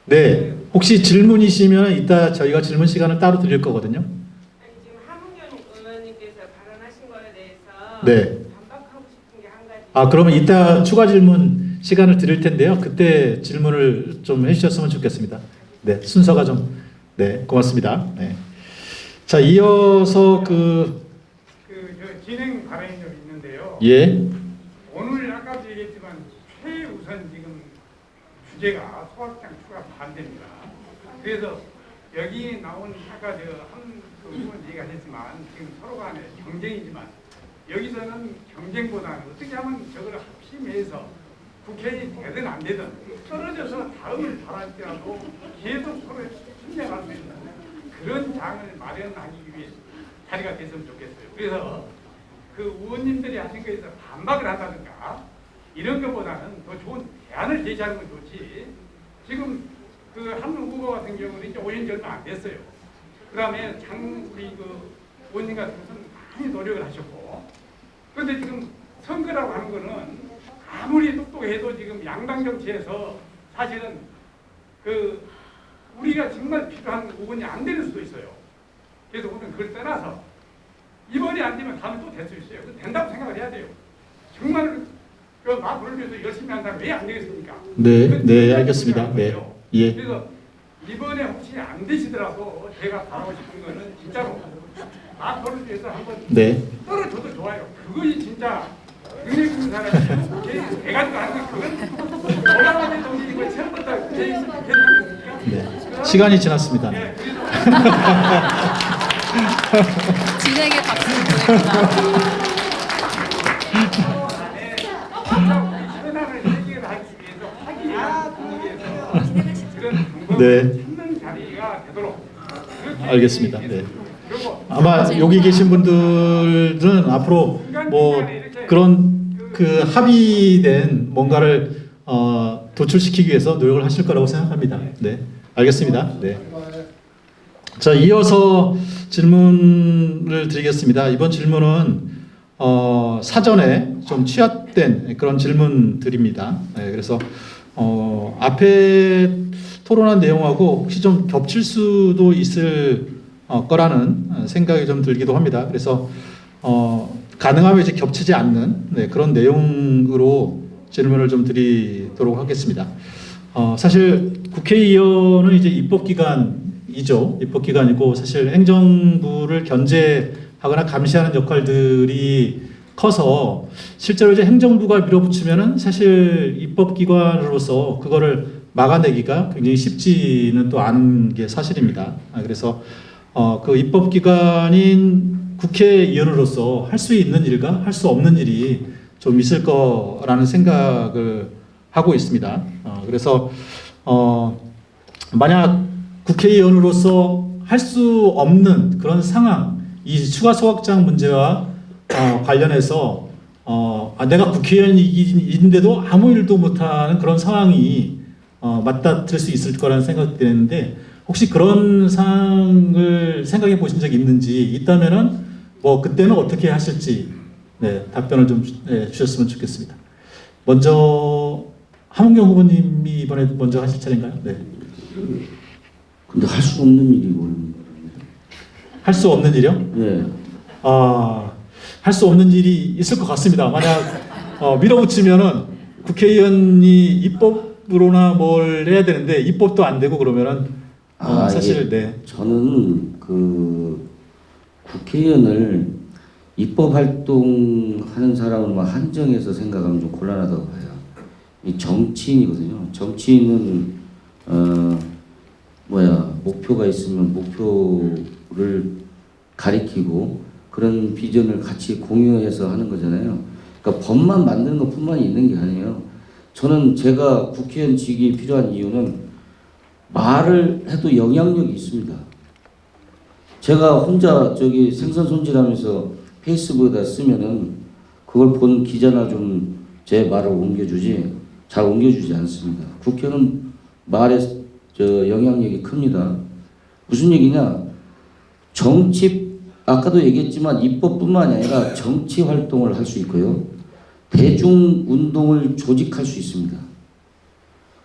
네. 혹시 질문이시면 이따 저희가 질문 시간을 따로 드릴 거거든요. 아니, 지금 하문경 의원님께서 발언하신 거에 대해서 네. 반박하고 싶은 게 한 가지. 아, 그러면 이따 추가 질문 시간을 드릴 텐데요. 그때 질문을 좀 해주셨으면 좋겠습니다. 네, 순서가 좀, 네, 고맙습니다. 네. 자, 이어서 저 진행 발언이 좀 있는데요. 예, 오늘 아까도 얘기했지만 최우선 지금 주제가 소각장 추가 반대입니다. 그래서 여기 나온 아까 한 부분 얘기하셨지만 지금 서로 간에 경쟁이지만 여기서는 경쟁보다는 어떻게 하면 저걸 합심해서 국회의원이 되든 안 되든 떨어져서 다음을 바랄지라도 계속 서로 힘내갈 수 있는 그런 장을 마련하기 위해 자리가 됐으면 좋겠어요. 그래서 그 의원님들이 하신 거에서 반박을 한다든가 이런 것보다는 더 좋은 대안을 제시하는 건 좋지. 지금 그 한 후보 같은 경우는 이제 5년 얼마 안 됐어요. 그 다음에 우리 그 의원님 같은 것은 많이 노력을 하셨고, 그런데 지금 선거라고 하는 거는 아무리 똑똑해도 지금 양당 정치에서 사실은 그 우리가 정말 필요한 의원이 안 되는 수도 있어요. 그래서 우리는 그걸 떠나서 이번이 안 되면 다음에 또 될 수 있어요. 된다고 생각을 해야 돼요. 정말 그 마포를 위해서 열심히 한다면 왜 안 되겠습니까? 네, 네, 알겠습니다. 네, 예. 그래서 이번에 혹시 안 되시더라도 제가 바라고 싶은 거는 진짜로 마포를 위해서 한번 네. 떨어져도 좋아요. 그것이 진짜 능력 있는 사람이 해가지고 하는 게 그건 돌아가는 정신이고 처음부터 제 있으면 되는 네. 시간이 지났습니다. 예, 그래서 진에게 박수를 보냅니다. 진짜 우리 현안을 해결하기 위해서 하기 위해서 그런 방법을 네. 찾는 자리가 되도록 그렇게 알겠습니다. 네. 그리고 아마 여기 계신 분들은 앞으로 뭐 그런 그 합의된 뭔가를 도출시키기 위해서 노력을 하실 거라고 생각합니다. 네, 알겠습니다. 네. 자, 이어서 질문을 드리겠습니다. 이번 질문은 사전에 좀 취합된 그런 질문들입니다. 네, 그래서 앞에 토론한 내용하고 혹시 좀 겹칠 수도 있을 거라는 생각이 좀 들기도 합니다. 그래서 가능하면 이제 겹치지 않는 네, 그런 내용으로 질문을 좀 드리도록 하겠습니다. 사실 국회의원은 이제 입법기관이죠. 입법기관이고 사실 행정부를 견제하거나 감시하는 역할들이 커서 실제로 이제 행정부가 밀어붙이면은 사실 입법기관으로서 그거를 막아내기가 굉장히 쉽지는 또 않은 게 사실입니다. 그래서 그 입법기관인 국회의원으로서 할 수 있는 일과 할 수 없는 일이 좀 있을 거라는 생각을 하고 있습니다. 그래서 만약 국회의원으로서 할 수 없는 그런 상황, 이 추가 소각장 문제와 관련해서 내가 국회의원인데도 아무 일도 못하는 그런 상황이 맞닥뜨릴 수 있을 거라는 생각이 드는데 혹시 그런 상황을 생각해 보신 적이 있는지 있다면은 뭐 그때는 어떻게 하실지 네, 답변을 좀 주셨으면 좋겠습니다. 먼저 함은경 후보님이 이번에 먼저 하실 차례인가요? 네. 근데 할 수 없는 일이 뭡니까? 할 수 없는 일이요? 예. 할 수 없는 일이 있을 것 같습니다. 만약 밀어붙이면은 국회의원이 입법으로나 뭘 해야 되는데 입법도 안 되고 그러면은 사실 네. 저는 그 국회의원을 입법 활동하는 사람을만 한정해서 생각하면 좀 곤란하다고 봐요. 이 정치인이거든요. 정치인은 목표가 있으면 목표를 가리키고 그런 비전을 같이 공유해서 하는 거잖아요. 그러니까 법만 만드는 것뿐만이 있는 게 아니에요. 저는 제가 국회의원직이 필요한 이유는 말을 해도 영향력이 있습니다. 제가 혼자 저기 생선 손질하면서 페이스북에다 쓰면은 그걸 본 기자나 좀 제 말을 옮겨주지 잘 옮겨주지 않습니다. 국회는 말에 영향력이 큽니다. 무슨 얘기냐? 아까도 얘기했지만 입법뿐만이 아니라 정치 활동을 할 수 있고요. 대중 운동을 조직할 수 있습니다.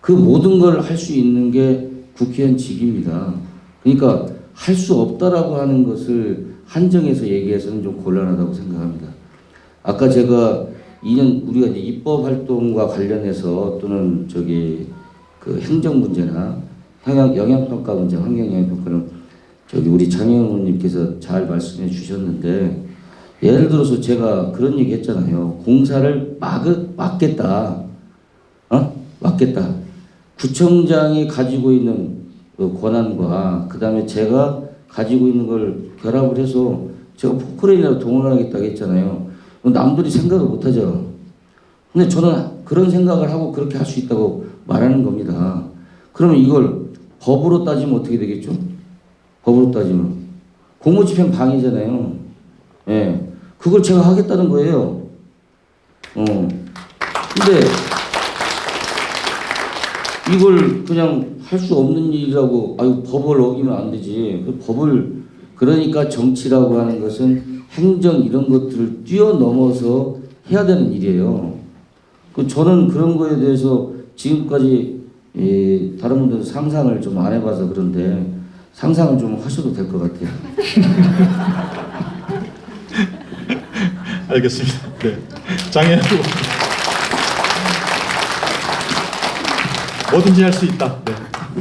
그 모든 걸 할 수 있는 게 국회의원직입니다. 그러니까 할 수 없다라고 하는 것을 한정해서 얘기해서는 좀 곤란하다고 생각합니다. 아까 제가 우리가 이제 입법 활동과 관련해서 또는 그 행정 문제나 영향평가 문제, 환경 영향평가는 우리 장혜영 의원님께서 잘 말씀해 주셨는데 예를 들어서 제가 그런 얘기 했잖아요. 공사를 막겠다. 막겠다. 구청장이 가지고 있는 그 권한과 그 다음에 제가 가지고 있는 걸 결합을 해서 제가 포크레인이라도 동원하겠다고 했잖아요. 남들이 생각을 못하죠. 근데 저는 그런 생각을 하고 그렇게 할 수 있다고 말하는 겁니다. 그러면 이걸 법으로 따지면 어떻게 되겠죠? 법으로 따지면 공무집행 방해잖아요. 예, 그걸 제가 하겠다는 거예요. 근데 이걸 그냥 할 수 없는 일이라고 법을 어기면 안 되지. 그러니까 정치라고 하는 것은 행정 이런 것들을 뛰어넘어서 해야 되는 일이에요. 저는 그런 거에 대해서 지금까지 다른 분들은 상상을 좀 안 해봐서 그런데 상상을 좀 하셔도 될 것 같아요. 알겠습니다. 네. 장애인 후보. 뭐든지 할 수 있다. 네.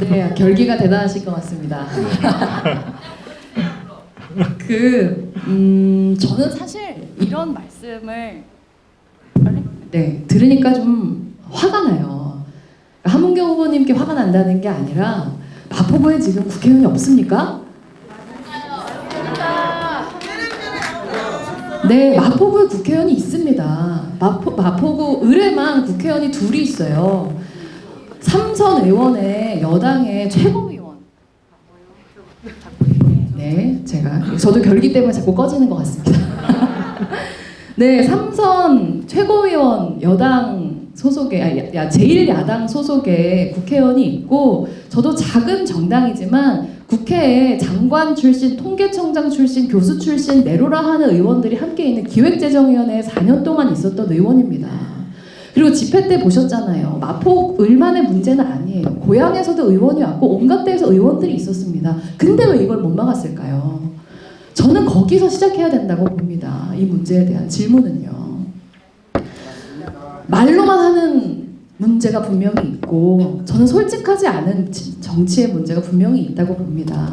네, 결기가 대단하실 것 같습니다. 저는 사실 이런 말씀을 들으니까 좀 화가 나요. 함은경 후보님께 화가 난다는 게 아니라 마포구에 지금 국회의원이 없습니까? 네, 마포구에 국회의원이 있습니다. 마포구 을에만 국회의원이 둘이 있어요. 삼선 의원의 여당의 최고위원. 네, 저도 결기 때문에 자꾸 꺼지는 것 같습니다. 네, 삼선 최고위원 여당 소속의 제1야당 소속의 국회의원이 있고, 저도 작은 정당이지만 국회에 장관 출신, 통계청장 출신, 교수 출신, 내로라 하는 의원들이 함께 있는 기획재정위원회에 4년 동안 있었던 의원입니다. 그리고 집회 때 보셨잖아요. 마포 을만의 문제는 아니에요. 고향에서도 의원이 왔고 온갖 데에서 의원들이 있었습니다. 근데 왜 이걸 못 막았을까요? 저는 거기서 시작해야 된다고 봅니다. 이 문제에 대한 질문은요. 말로만 하는 문제가 분명히 있고, 저는 솔직하지 않은 정치의 문제가 분명히 있다고 봅니다.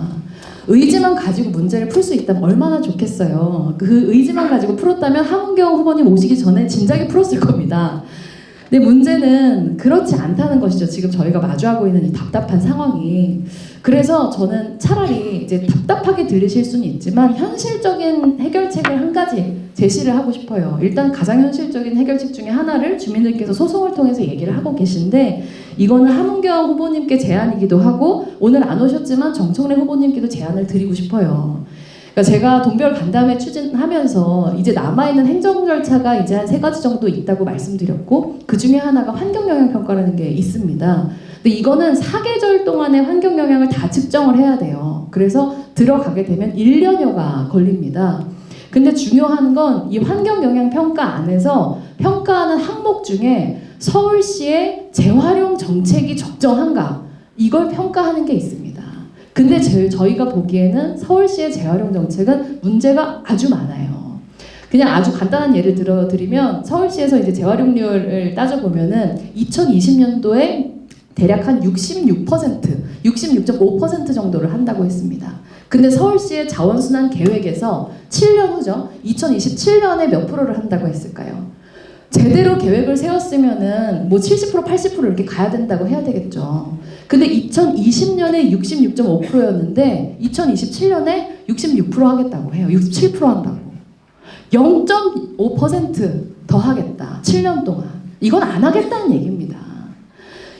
의지만 가지고 문제를 풀 수 있다면 얼마나 좋겠어요. 그 의지만 가지고 풀었다면 함은경 후보님 오시기 전에 진작에 풀었을 겁니다. 근데 문제는 그렇지 않다는 것이죠. 지금 저희가 마주하고 있는 이 답답한 상황이. 그래서 저는 차라리 이제 답답하게 들리실 수는 있지만 현실적인 해결책을 한 가지 제시를 하고 싶어요. 일단 가장 현실적인 해결책 중에 하나를 주민들께서 소송을 통해서 얘기를 하고 계신데, 이거는 함은경 후보님께 제안이기도 하고 오늘 안 오셨지만 정청래 후보님께도 제안을 드리고 싶어요. 그러니까 제가 동별 간담회 추진하면서 이제 남아있는 행정 절차가 이제 한 3가지 정도 있다고 말씀드렸고, 그 중에 하나가 환경영향평가라는 게 있습니다. 근데 이거는 4계절 동안의 환경영향을 다 측정을 해야 돼요. 그래서 들어가게 되면 1년여가 걸립니다. 근데 중요한 건 이 환경영향평가 안에서 평가하는 항목 중에 서울시의 재활용 정책이 적정한가, 이걸 평가하는 게 있습니다. 근데 저희가 보기에는 서울시의 재활용 정책은 문제가 아주 많아요. 그냥 아주 간단한 예를 들어드리면 서울시에서 이제 재활용률을 따져보면은 2020년도에 대략 한 66.5% 정도를 한다고 했습니다. 근데 서울시의 자원순환 계획에서 7년 후죠. 2027년에 몇 프로를 한다고 했을까요? 제대로 계획을 세웠으면은 뭐 70%, 80% 이렇게 가야 된다고 해야 되겠죠. 근데 2020년에 66.5%였는데 2027년에 66% 하겠다고 해요. 67% 한다고. 0.5% 더 하겠다. 7년 동안. 이건 안 하겠다는 얘기입니다.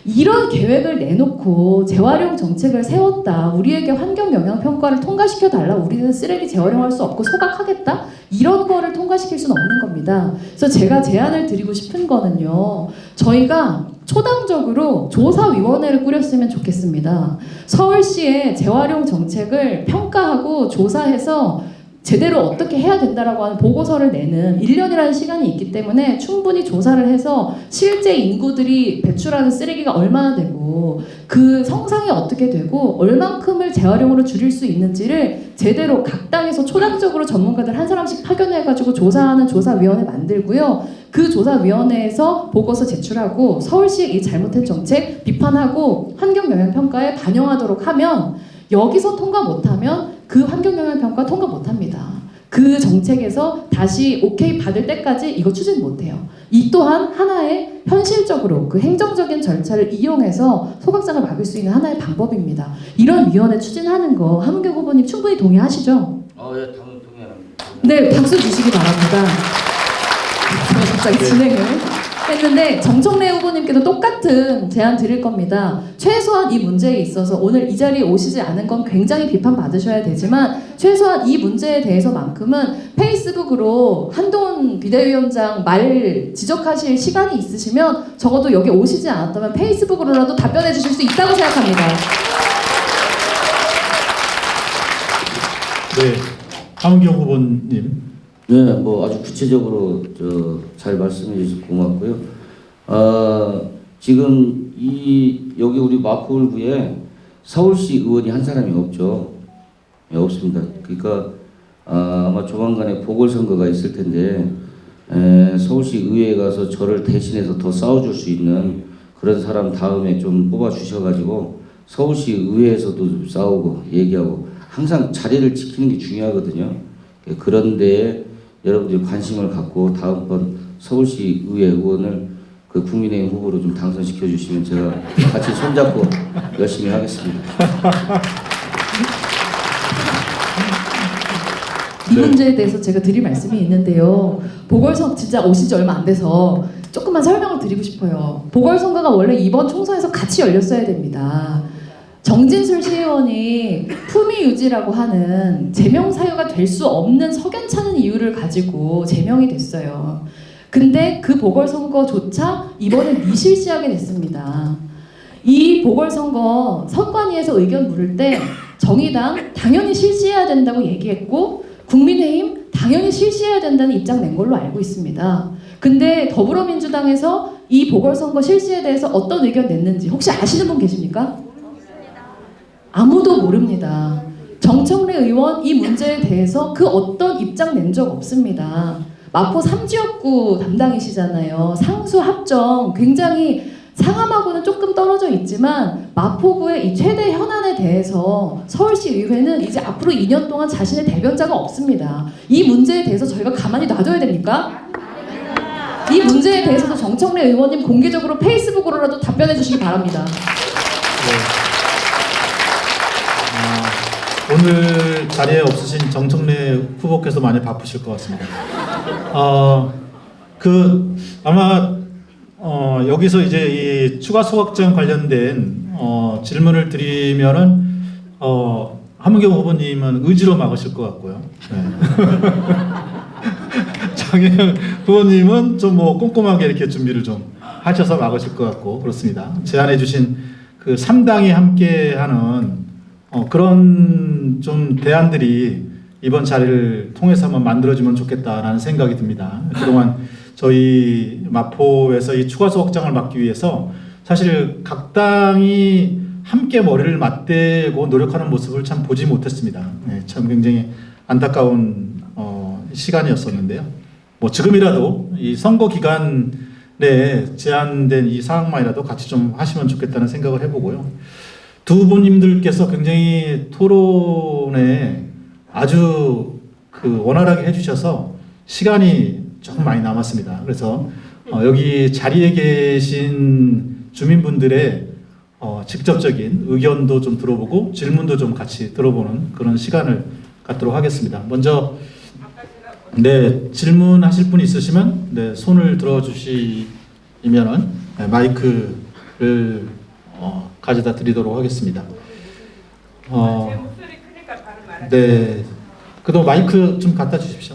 이런 계획을 내놓고 재활용 정책을 세웠다. 우리에게 환경영향평가를 통과시켜 달라. 우리는 쓰레기 재활용할 수 없고 소각하겠다. 이런 거를 통과시킬 수는 없는 겁니다. 그래서 제가 제안을 드리고 싶은 거는요. 저희가 초당적으로 조사위원회를 꾸렸으면 좋겠습니다. 서울시의 재활용 정책을 평가하고 조사해서 제대로 어떻게 해야 된다라고 하는 보고서를 내는 1년이라는 시간이 있기 때문에 충분히 조사를 해서 실제 인구들이 배출하는 쓰레기가 얼마나 되고 그 성상이 어떻게 되고 얼만큼을 재활용으로 줄일 수 있는지를 제대로 각 당에서 초당적으로 전문가들 한 사람씩 파견해가지고 조사하는 조사위원회 만들고요. 그 조사위원회에서 보고서 제출하고 서울시의 이 잘못된 정책 비판하고 환경영향평가에 반영하도록 하면, 여기서 통과 못하면 그 환경영향평가 통과 못합니다. 그 정책에서 다시 오케이 받을 때까지 이거 추진 못해요. 이 또한 하나의 현실적으로 그 행정적인 절차를 이용해서 소각장을 막을 수 있는 하나의 방법입니다. 이런 위원회 추진하는 거 함은경 후보님 충분히 동의하시죠? 예, 당연 동의합니다. 네, 박수 주시기 바랍니다. 제가 갑자기 진행을 했는데 정청래 후보님께도 똑같은 제안 드릴 겁니다. 최소한 이 문제에 있어서 오늘 이 자리에 오시지 않은 건 굉장히 비판받으셔야 되지만 최소한 이 문제에 대해서만큼은 페이스북으로 한동훈 비대위원장 말 지적하실 시간이 있으시면 적어도 여기 오시지 않았다면 페이스북으로라도 답변해 주실 수 있다고 생각합니다. 네, 함은경 후보님. 네, 뭐 아주 구체적으로 잘 말씀해 주셔서 고맙고요. 지금 여기 우리 마포울구에 서울시 의원이 한 사람이 없죠. 네, 없습니다. 그러니까 아마 조만간에 보궐선거가 있을 텐데 서울시 의회에 가서 저를 대신해서 더 싸워줄 수 있는 그런 사람 다음에 좀 뽑아주셔가지고 서울시 의회에서도 좀 싸우고 얘기하고 항상 자리를 지키는 게 중요하거든요. 그런 데에 여러분들이 관심을 갖고 다음번 서울시 의회 의원을 그 국민의힘 후보로 좀 당선시켜 주시면 제가 같이 손잡고 열심히 하겠습니다. 이 문제에 대해서 제가 드릴 말씀이 있는데요. 보궐선거 진짜 오신 지 얼마 안 돼서 조금만 설명을 드리고 싶어요. 보궐선거가 원래 이번 총선에서 같이 열렸어야 됩니다. 정진술 시의원이 품위 유지라고 하는 제명 사유가 될 수 없는 석연찮은 이유를 가지고 제명이 됐어요. 근데 그 보궐선거조차 이번에 미실시하게 됐습니다. 이 보궐선거 선관위에서 의견 물을 때 정의당 당연히 실시해야 된다고 얘기했고 국민의힘 당연히 실시해야 된다는 입장 낸 걸로 알고 있습니다. 근데 더불어민주당에서 이 보궐선거 실시에 대해서 어떤 의견 냈는지 혹시 아시는 분 계십니까? 아무도 모릅니다. 정청래 의원 이 문제에 대해서 그 어떤 입장 낸 적 없습니다. 마포 3지역구 담당이시잖아요. 상수 합정 굉장히 상암하고는 조금 떨어져 있지만 마포구의 이 최대 현안에 대해서 서울시 의회는 이제 앞으로 2년 동안 자신의 대변자가 없습니다. 이 문제에 대해서 저희가 가만히 놔둬야 됩니까? 이 문제에 대해서도 정청래 의원님 공개적으로 페이스북으로라도 답변해 주시기 바랍니다. 오늘 자리에 없으신 정청래 후보께서 많이 바쁘실 것 같습니다. 아마 여기서 이제 이 추가 소각장 관련된 질문을 드리면은 함은경 후보님은 의지로 막으실 것 같고요. 네. 장혜영 후보님은 좀 뭐 꼼꼼하게 이렇게 준비를 좀 하셔서 막으실 것 같고 그렇습니다. 제안해주신 그 3당이 함께하는 그런 좀 대안들이 이번 자리를 통해서 한번 만들어지면 좋겠다라는 생각이 듭니다. 그동안 저희 마포에서 이 추가소 확장을 막기 위해서 사실 각 당이 함께 머리를 맞대고 노력하는 모습을 참 보지 못했습니다. 네, 참 굉장히 안타까운 시간이었었는데요. 뭐 지금이라도 이 선거 기간에 제한된 이 상황만이라도 같이 좀 하시면 좋겠다는 생각을 해보고요. 두 후보님들께서 굉장히 토론에 아주 원활하게 해주셔서 시간이 조금 많이 남았습니다. 그래서 여기 자리에 계신 주민분들의 직접적인 의견도 좀 들어보고 질문도 좀 같이 들어보는 그런 시간을 갖도록 하겠습니다. 먼저 질문하실 분 있으시면 손을 들어주시면은 마이크를 가져다 드리도록 하겠습니다. 제 목소리 크니까 바로 말할게요. 네, 그동안 마이크 좀 갖다 주십시오.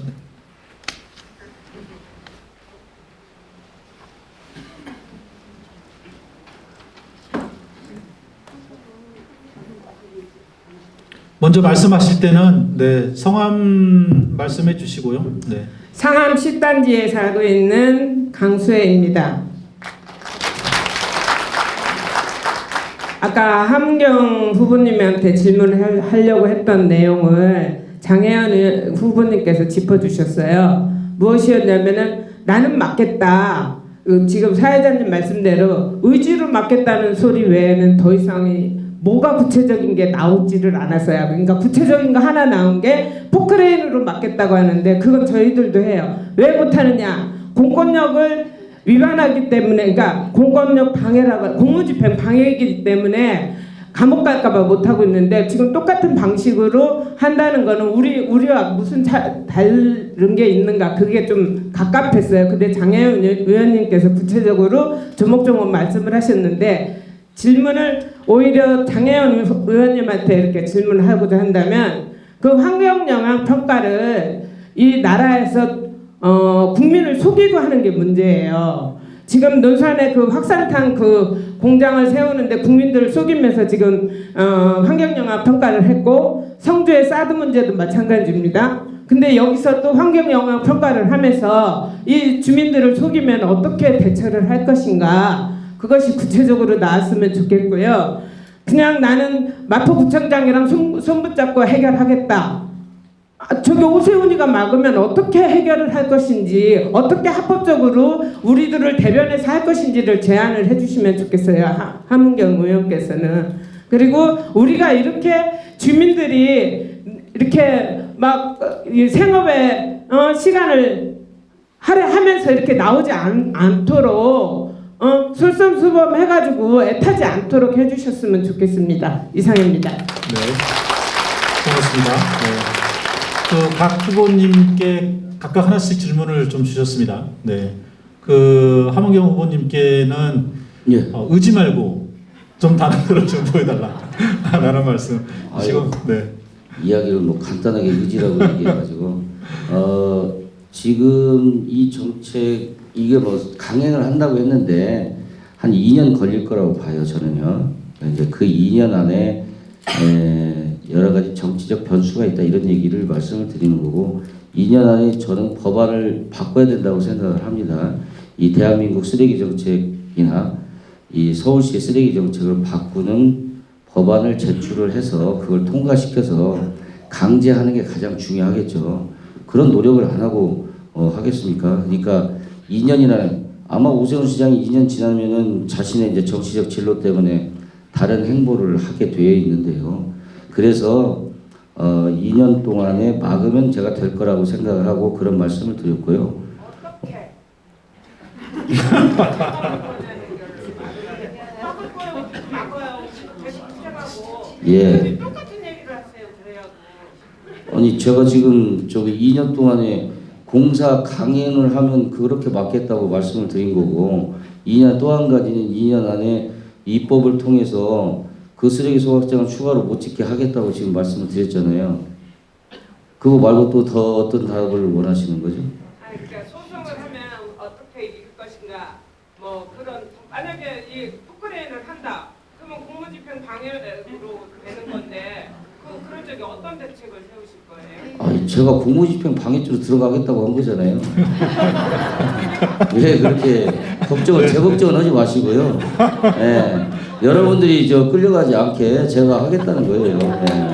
먼저 말씀하실 때는 성함 말씀해 주시고요. 네. 상암 10단지에 살고 있는 강수혜입니다. 아까 함경 후보님한테 질문을 하려고 했던 내용을 장혜연 후보님께서 짚어주셨어요. 무엇이었냐면은 나는 맞겠다. 지금 사회자님 말씀대로 의지로 맞겠다는 소리 외에는 더 이상이 뭐가 구체적인 게 나오지를 않았어요. 그러니까 구체적인 거 하나 나온 게 포크레인으로 맞겠다고 하는데 그건 저희들도 해요. 왜 못하느냐? 공권력을 위반하기 때문에, 그러니까 공권력 방해라고, 공무집행 방해이기 때문에 감옥 갈까봐 못하고 있는데 지금 똑같은 방식으로 한다는 거는 우리와 무슨 다른 게 있는가, 그게 좀 갑갑했어요. 근데 장혜연 의원님께서 구체적으로 조목조목 말씀을 하셨는데 질문을 오히려 장혜연 의원님한테 이렇게 질문을 하고자 한다면 그 환경영향 평가를 이 나라에서 국민을 속이고 하는 게 문제예요. 지금 논산에 그 확산탄 그 공장을 세우는데 국민들을 속이면서 지금 환경영향 평가를 했고 성주의 사드 문제도 마찬가지입니다. 근데 여기서 또 환경영향 평가를 하면서 이 주민들을 속이면 어떻게 대처를 할 것인가, 그것이 구체적으로 나왔으면 좋겠고요. 그냥 나는 마포구청장이랑 손 붙잡고 해결하겠다. 저기 오세훈이가 막으면 어떻게 해결을 할 것인지, 어떻게 합법적으로 우리들을 대변해서 할 것인지를 제안을 해주시면 좋겠어요. 하문경 의원께서는. 그리고 우리가 이렇게 주민들이 이렇게 막 이 생업에 시간을 할애하면서 이렇게 나오지 않도록 솔선수범 해가지고 애타지 않도록 해주셨으면 좋겠습니다. 이상입니다. 네, 고맙습니다. 네. 각 후보님께 각각 하나씩 질문을 좀 주셨습니다. 네, 하문경 후보님께는 예. 의지 말고 좀 다른 거를 좀 보여달라 라는 말씀. 지금 네. 이야기를 뭐 간단하게 의지라고 얘기해가지고 지금 이 정책 이게 뭐 강행을 한다고 했는데 한 2년 걸릴 거라고 봐요 저는요. 이제 그 2년 안에 여러 가지 정치적 변수가 있다 이런 얘기를 말씀을 드리는 거고 2년 안에 저는 법안을 바꿔야 된다고 생각을 합니다. 이 대한민국 쓰레기 정책이나 이 서울시의 쓰레기 정책을 바꾸는 법안을 제출을 해서 그걸 통과시켜서 강제하는 게 가장 중요하겠죠. 그런 노력을 안 하고 하겠습니까? 그러니까 2년이나 아마 오세훈 시장이 2년 지나면은 자신의 이제 정치적 진로 때문에 다른 행보를 하게 되어 있는데요. 그래서 2년 동안에 막으면 제가 될 거라고 생각을 하고 그런 말씀을 드렸고요. 어떻게? 예. 똑같은 얘기를 하세요. 그래요. 아니 제가 지금 저기 2년 동안에 공사 강행을 하면 그렇게 막겠다고 말씀을 드린 거고 2년 또 한 가지는 2년 안에 입법을 통해서 그 쓰레기 소각장을 추가로 못 짓게 하겠다고 지금 말씀을 드렸잖아요. 그거 말고 또 더 어떤 답을 원하시는 거죠? 아니, 그러니까 소송을 하면 어떻게 이길 것인가 뭐 그런 만약에 이 포크레인을 한다 그러면 공무집행 방해로 되는 건데 그런 적에 어떤 대책을 세우실 거예요? 아니 제가 공무집행 방해죄로 들어가겠다고 한 거잖아요. 왜 그렇게 걱정을 제 걱정은 하지 마시고요. 예, 여러분들이 저 끌려가지 않게 제가 하겠다는 거예요. 예.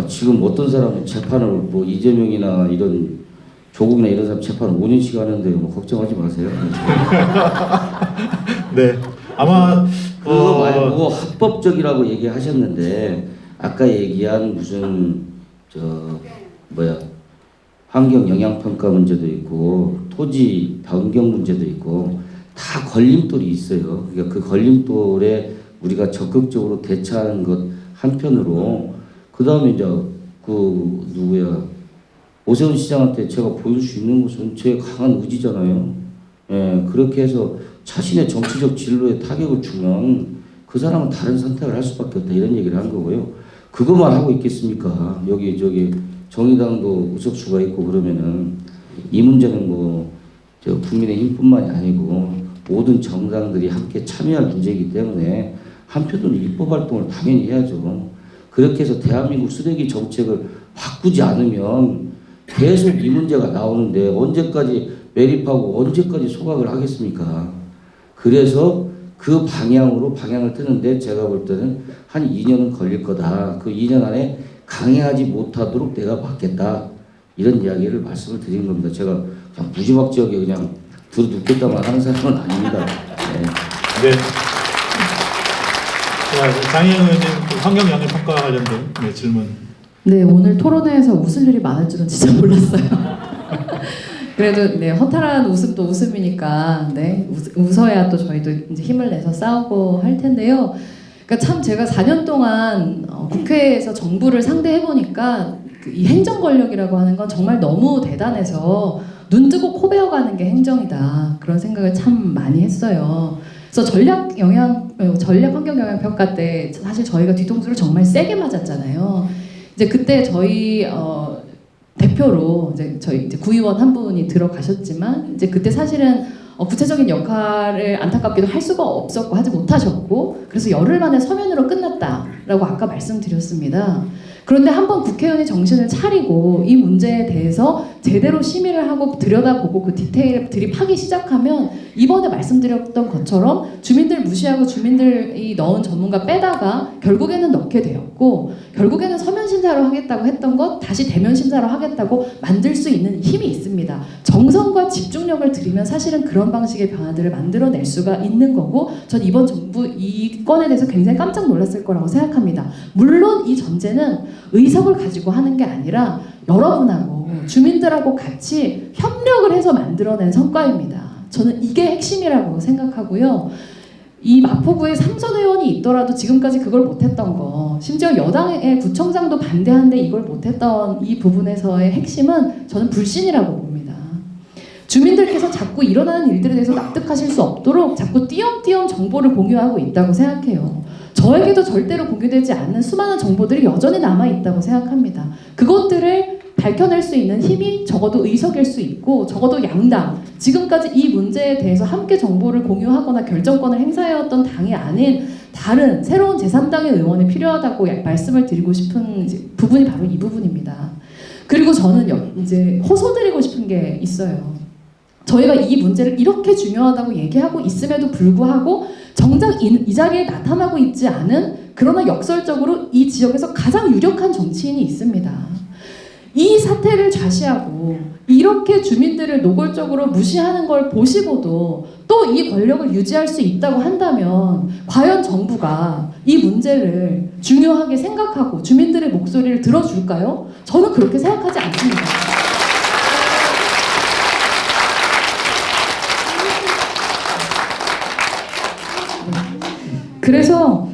지금 어떤 사람은 재판을 뭐 이재명이나 이런 조국이나 이런 사람 재판을 5년씩 하는데 뭐 걱정하지 마세요. 네, 아마 그거 말고 합법적이라고 얘기하셨는데 아까 얘기한 무슨 환경 영향 평가 문제도 있고 토지 변경 문제도 있고 다 걸림돌이 있어요. 그러니까 그 걸림돌에 우리가 적극적으로 대처하는 것 한편으로 그 다음에 이제 오세훈 시장한테 제가 보일 수 있는 것은 제 강한 의지잖아요. 예, 그렇게 해서 자신의 정치적 진로에 타격을 주면 그 사람은 다른 선택을 할 수밖에 없다 이런 얘기를 한 거고요. 그것만 하고 있겠습니까? 여기 저기 정의당도 의석수가 있고 그러면은 이 문제는 국민의힘뿐만이 아니고 모든 정당들이 함께 참여할 문제이기 때문에 한편으로 입법 활동을 당연히 해야죠. 그렇게 해서 대한민국 쓰레기 정책을 바꾸지 않으면 계속 이 문제가 나오는데 언제까지 매립하고 언제까지 소각을 하겠습니까? 그래서 그 방향을 트는데 제가 볼 때는 한 2년은 걸릴 거다. 그 2년 안에 강행하지 못하도록 내가 막겠다. 이런 이야기를 말씀을 드린 겁니다. 제가 그냥 무지막지하게 그냥 들어눕겠다만 하는 사람은 아닙니다. 네. 네. 장혜영 의원님 환경 영향 평가와 관련된 질문. 네, 오늘 토론회에서 웃을 일이 많을 줄은 진짜 몰랐어요. 그래도 네, 허탈한 웃음도 웃음이니까 네, 웃어야 또 저희도 이제 힘을 내서 싸우고 할 텐데요. 그러니까 참 제가 4년 동안 국회에서 정부를 상대해 보니까 이 행정 권력이라고 하는 건 정말 너무 대단해서 눈 뜨고 코 베어가는 게 행정이다 그런 생각을 참 많이 했어요. 그래서 전략 환경 영향 평가 때 사실 저희가 뒤통수를 정말 세게 맞았잖아요. 이제 그때 저희 대표로 저희 구의원 한 분이 들어가셨지만 이제 그때 사실은 구체적인 역할을 안타깝게도 할 수가 없었고 하지 못하셨고 그래서 열흘 만에 서면으로 끝났다라고 아까 말씀드렸습니다. 그런데 한번 국회의원이 정신을 차리고 이 문제에 대해서 제대로 심의를 하고 들여다보고 그 디테일들이 파기 시작하면 이번에 말씀드렸던 것처럼 주민들 무시하고 주민들이 넣은 전문가 빼다가 결국에는 넣게 되었고, 결국에는 서면 심사로 하겠다고 했던 것 다시 대면 심사로 하겠다고 만들 수 있는 힘이 있습니다. 정성과 집중력을 들이면 사실은 그런 방식의 변화들을 만들어낼 수가 있는 거고, 전 이번 정부 이 건에 대해서 굉장히 깜짝 놀랐을 거라고 생각합니다. 물론 이 전제는 의석을 가지고 하는 게 아니라 여러분하고 주민들하고 같이 협력을 해서 만들어낸 성과입니다. 저는 이게 핵심이라고 생각하고요. 이 마포구에 3선 의원이 있더라도 지금까지 그걸 못했던 거, 심지어 여당의 구청장도 반대하는데 이걸 못했던 이 부분에서의 핵심은 저는 불신이라고 봅니다. 주민들께서 자꾸 일어나는 일들에 대해서 납득하실 수 없도록 자꾸 띄엄띄엄 정보를 공유하고 있다고 생각해요. 저에게도 절대로 공유되지 않는 수많은 정보들이 여전히 남아있다고 생각합니다. 그것들을 밝혀낼 수 있는 힘이 적어도 의석일 수 있고, 적어도 양당, 지금까지 이 문제에 대해서 함께 정보를 공유하거나 결정권을 행사해왔던 당이 아닌 다른 새로운 제3당의 의원이 필요하다고 말씀을 드리고 싶은 부분이 바로 이 부분입니다. 그리고 저는 이제 호소드리고 싶은 게 있어요. 저희가 이 문제를 이렇게 중요하다고 얘기하고 있음에도 불구하고 정작 이 자리에 나타나고 있지 않은, 그러나 역설적으로 이 지역에서 가장 유력한 정치인이 있습니다. 이 사태를 좌시하고 이렇게 주민들을 노골적으로 무시하는 걸 보시고도 또 이 권력을 유지할 수 있다고 한다면 과연 정부가 이 문제를 중요하게 생각하고 주민들의 목소리를 들어줄까요? 저는 그렇게 생각하지 않습니다. 그래서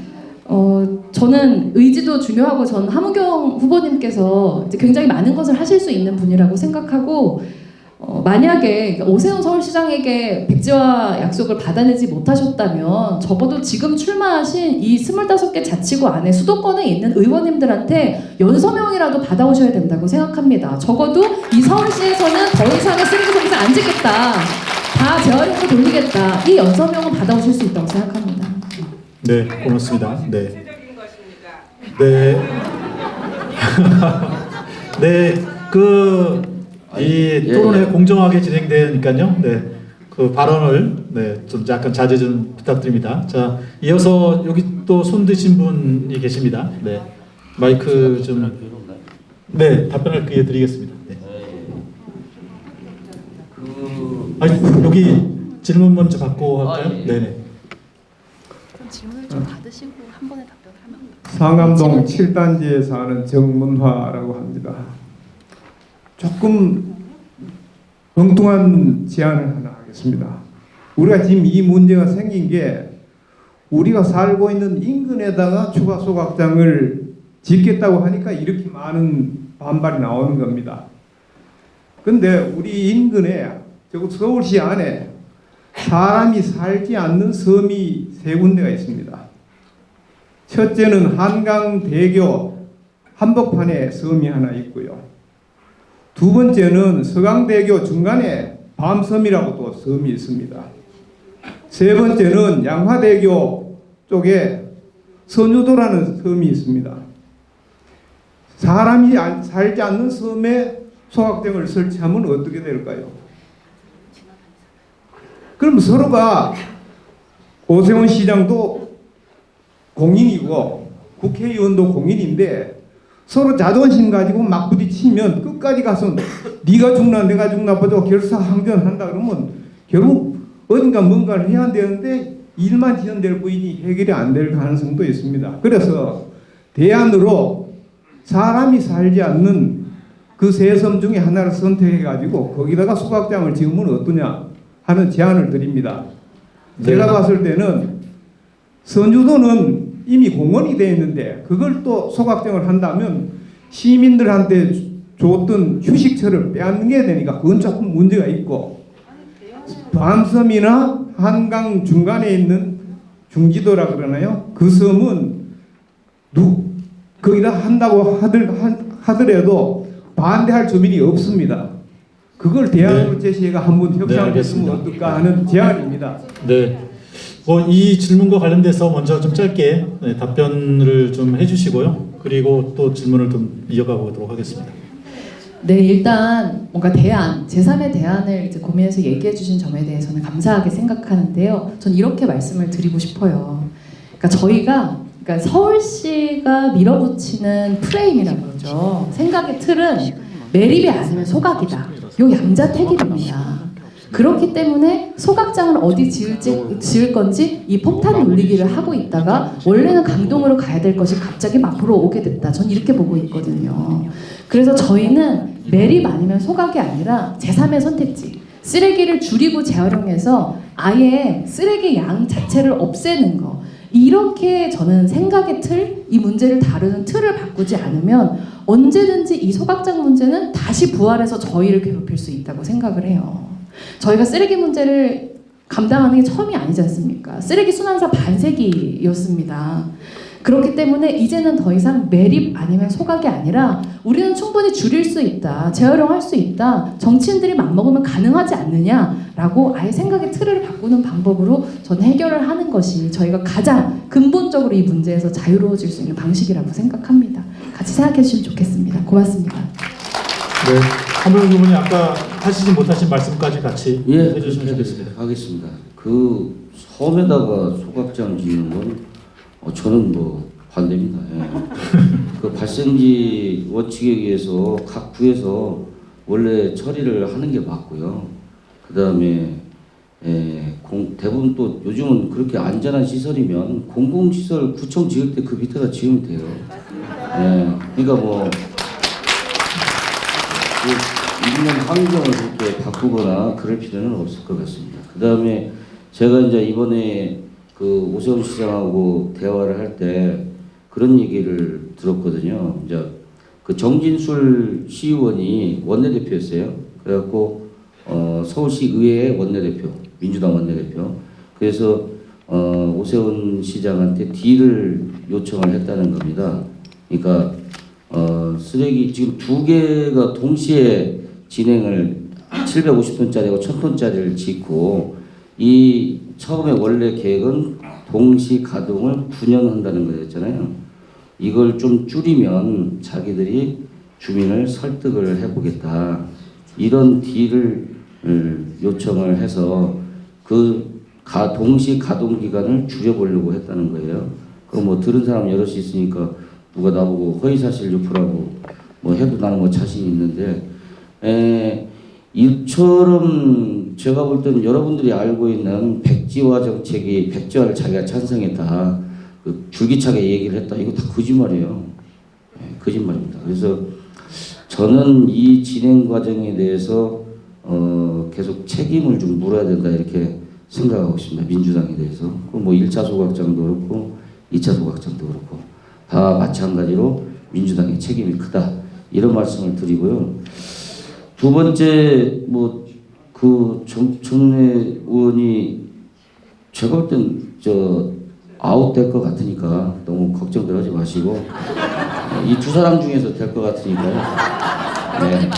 저는 의지도 중요하고, 저는 하문경 후보님께서 이제 굉장히 많은 것을 하실 수 있는 분이라고 생각하고, 만약에 오세훈 서울시장에게 백지화 약속을 받아내지 못하셨다면 적어도 지금 출마하신 이 25개 자치구 안에 수도권에 있는 의원님들한테 연서명이라도 받아오셔야 된다고 생각합니다. 적어도 이 서울시에서는 더 이상의 쓰레기 봉사 안 짓겠다, 다 재활용으로 돌리겠다, 이 연서명은 받아오실 수 있다고 생각합니다. 네, 고맙습니다. 네. 네. 네, 이 토론회 공정하게 진행되니까요. 네, 그 발언을 좀 약간 자제 좀 부탁드립니다. 자, 이어서 여기 또 손 드신 분이 계십니다. 네, 마이크 좀. 네, 답변을 그에 드리겠습니다. 네. 여기 질문 먼저 받고 할까요? 네네. 질문을 좀 받으시고 한 번에 답변하면. 상암동 7단지에 사는 정문화라고 합니다. 조금 엉뚱한 제안을 하나 하겠습니다. 우리가 지금 이 문제가 생긴 게 우리가 살고 있는 인근에다가 추가 소각장을 짓겠다고 하니까 이렇게 많은 반발이 나오는 겁니다. 근데 우리 인근에, 즉 서울시 안에 사람이 살지 않는 섬이 3군데가 있습니다. 첫째는 한강대교 한복판에 섬이 하나 있고요. 두 번째는 서강대교 중간에 밤섬이라고 또 섬이 있습니다. 세 번째는 양화대교 쪽에 선유도라는 섬이 있습니다. 사람이 살지 않는 섬에 소각장을 설치하면 어떻게 될까요? 그럼 서로가, 오세훈 시장도 공인이고 국회의원도 공인인데 서로 자존심 가지고 막 부딪히면 끝까지 가서 네가 죽나 내가 죽나 보자 결사항전한다 그러면 결국 어딘가 뭔가를 해야 되는데 일만 지연될 뿐이지 해결이 안 될 가능성도 있습니다. 그래서 대안으로 사람이 살지 않는 그 3섬 중에 하나를 선택해 가지고 거기다가 소각장을 지으면 어떠냐 하는 제안을 드립니다. 제가 봤을 때는 선주도는 이미 공원이 되어 있는데 그걸 또 소각장을 한다면 시민들한테 줬던 휴식처를 빼앗게 되니까 그건 조금 문제가 있고, 밤섬이나 한강 중간에 있는 중지도라 그러나요? 그 섬은 거기다 한다고 하더라도 반대할 주민이 없습니다. 그걸 대안으로 제시해가 한번 협상을 했으면 어떨까 하는 제안입니다. 네. 이 질문과 관련돼서 먼저 좀 짧게 답변을 좀 해주시고요. 그리고 또 질문을 좀 이어가 보도록 하겠습니다. 네, 일단 뭔가 대안, 제3의 대안을 이제 고민해서 얘기해 주신 점에 대해서는 감사하게 생각하는데요. 전 이렇게 말씀을 드리고 싶어요. 그러니까 저희가 그러니까 서울시가 밀어붙이는 프레임이라고 그러죠. 생각의 틀은 매립이 아니면 소각이다. 요 양자택일입니다. 그렇기 때문에 소각장을 어디 지을 건지 이 폭탄 놀리기를 하고 있다가 원래는 강동으로 가야 될 것이 갑자기 마포로 오게 됐다. 전 이렇게 보고 있거든요. 그래서 저희는 매립 아니면 소각이 아니라 제3의 선택지, 쓰레기를 줄이고 재활용해서 아예 쓰레기 양 자체를 없애는 거, 이렇게 저는 생각의 틀, 이 문제를 다루는 틀을 바꾸지 않으면 언제든지 이 소각장 문제는 다시 부활해서 저희를 괴롭힐 수 있다고 생각을 해요. 저희가 쓰레기 문제를 감당하는 게 처음이 아니지 않습니까? 쓰레기 순환사 반세기였습니다. 그렇기 때문에 이제는 더 이상 매립 아니면 소각이 아니라 우리는 충분히 줄일 수 있다, 재활용할 수 있다, 정치인들이 맘먹으면 가능하지 않느냐라고 아예 생각의 틀을 바꾸는 방법으로 저는 해결을 하는 것이 저희가 가장 근본적으로 이 문제에서 자유로워질 수 있는 방식이라고 생각합니다. 같이 생각해 주시면 좋겠습니다. 고맙습니다. 네, 한명 의원이 아까 하시지 못하신 말씀까지 같이 해주시면 좋겠습니다. 하겠습니다. 그 섬에다가 소각장 짓는 건 저는 뭐 반대입니다. 예. 그 발생지 원칙에 의해서 각 구에서 원래 처리를 하는 게 맞고요. 그 다음에 대부분 또 요즘은 그렇게 안전한 시설이면 공공시설 구청 지을 때 그 밑에다 지으면 돼요. 예. 그러니까 뭐 있는 환경을 그렇게 바꾸거나 그럴 필요는 없을 것 같습니다. 그 다음에 제가 이제 이번에 그 오세훈 시장하고 대화를 할 때 그런 얘기를 들었거든요. 이제 그 정진술 시의원이 원내대표였어요. 그래갖고 서울시 의회 원내대표, 민주당 원내대표. 그래서 오세훈 시장한테 딜을 요청을 했다는 겁니다. 그러니까 쓰레기 지금 2개가 동시에 진행을 750톤짜리하고 1000톤짜리를 짓고 이 처음에 원래 계획은 동시 가동을 9년 한다는 거였잖아요. 이걸 좀 줄이면 자기들이 주민을 설득을 해보겠다. 이런 딜을 요청을 해서 그 동시 가동 기간을 줄여보려고 했다는 거예요. 그 뭐 들은 사람 여럿이 있으니까 누가 나보고 허위사실 유포라고 뭐 해도 나는 뭐 자신 있는데 이처럼 제가 볼 때는 여러분들이 알고 있는 백지화 정책이 백지화를 자기가 찬성했다, 그 줄기차게 얘기를 했다, 이거 다 거짓말이에요. 거짓말입니다. 그래서 저는 이 진행 과정에 대해서 계속 책임을 좀 물어야 된다 이렇게 생각하고 있습니다. 민주당에 대해서. 뭐 1차 소각장도 그렇고 2차 소각장도 그렇고 다 마찬가지로 민주당의 책임이 크다 이런 말씀을 드리고요. 두 번째 뭐 그 정청래 의원이 제가 볼 땐 아웃될 것 같으니까 너무 걱정들 하지 마시고 이 두 사람 중에서 될 것 같으니까요. 네.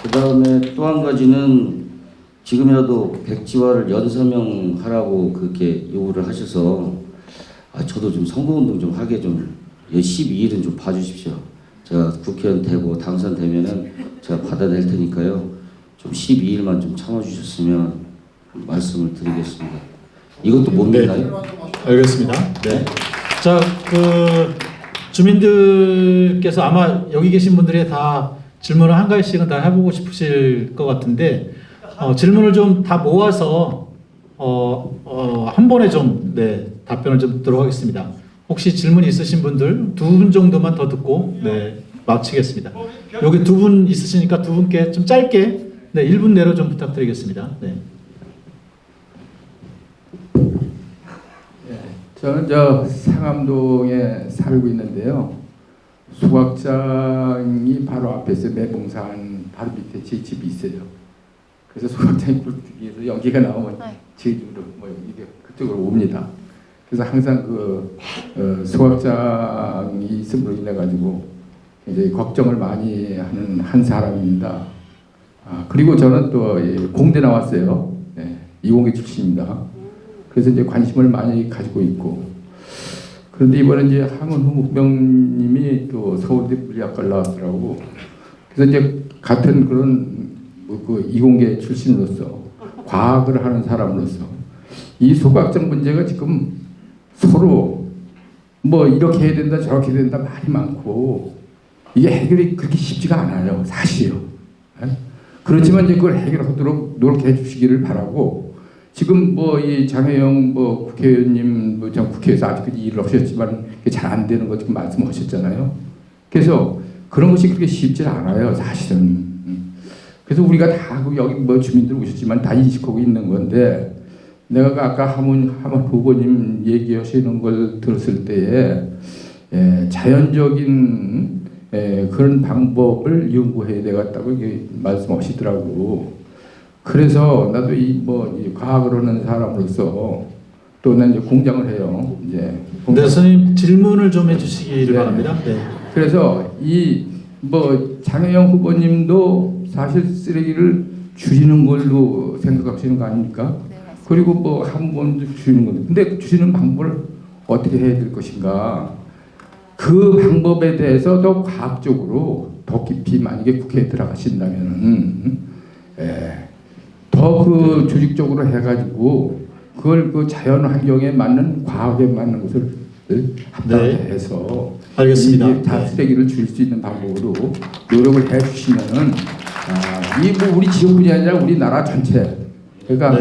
그 다음에 또 한 가지는 지금이라도 백지화를 연서명하라고 그렇게 요구를 하셔서 저도 좀 선거운동 좀 하게 좀 12일은 좀 봐주십시오. 제가 국회의원 되고 당선되면은 제가 받아낼 테니까요. 좀 12일만 좀 참아주셨으면 말씀을 드리겠습니다. 이것도 못 믿나요? 알겠습니다. 네. 자, 그 주민들께서 아마 여기 계신 분들이 다 질문을 한 가지씩은 다 해보고 싶으실 것 같은데 질문을 좀 다 모아서 한 번에 좀 답변을 좀 듣도록 하겠습니다. 혹시 질문 있으신 분들 2분 정도만 더 듣고 마치겠습니다. 여기 2분 있으시니까 2분께 좀 짧게 1분 내로 좀 부탁드리겠습니다. 네. 저는 상암동에 살고 있는데요. 소각장이 바로 앞에 있어요. 매봉산 바로 밑에 제 집이 있어요. 그래서 소각장이 불뜨기 위해서 연기가 나오면 제 집으로 이게 그쪽으로 옵니다. 그래서 항상 소각장이 있음으로 인해 가지고 굉장히 걱정을 많이 하는 한 사람입니다. 그리고 저는 또 공대 나왔어요. 이공계 출신입니다. 그래서 이제 관심을 많이 가지고 있고 그런데 이번에 이제 함은호 목병님이 또 서울대 물리학과를 나왔더라고. 그래서 이제 같은 그런 그 이공계 출신으로서 과학을 하는 사람으로서 이 소각장 문제가 지금 서로 뭐 이렇게 해야 된다 저렇게 해야 된다 말이 많고 이게 해결이 그렇게 쉽지가 않아요. 사실이요. 그렇지만 이제 그걸 해결하도록 노력해 주시기를 바라고 지금 뭐 이 장혜영 뭐 국회의원님 뭐 국회에서 아직까지 일을 하셨지만 잘 안 되는 거 지금 말씀하셨잖아요. 그래서 그런 것이 그렇게 쉽지 않아요. 사실은. 그래서 우리가 다 여기 뭐 주민들 오셨지만 다 인식하고 있는 건데 내가 아까 한번 후보님 얘기하시는 걸 들었을 때에 자연적인 그런 방법을 연구해야 되겠다고 이게 말씀하시더라고. 그래서 나도 이 과학을 하는 사람으로서 또 난 이제 공장을 해요. 이제 네, 선생님 질문을 좀 해주시기를 바랍니다. 네. 그래서 이 장혜영 후보님도 사실 쓰레기를 줄이는 걸로 생각하시는 거 아닙니까? 네, 맞습니다. 그리고 한 번 줄이는 건데, 근데 줄이는 방법을 어떻게 해야 될 것인가? 그 방법에 대해서 더 과학적으로 더 깊이 만약에 국회에 들어가신다면은 더 그 조직적으로 해가지고 그걸 그 자연 환경에 맞는 과학에 맞는 것을 합당해서 알겠습니다. 이 쓰레기를 줄일 수 있는 방법으로 노력을 해주시면은 이 우리 지역뿐이 아니라 우리나라 전체 그러니까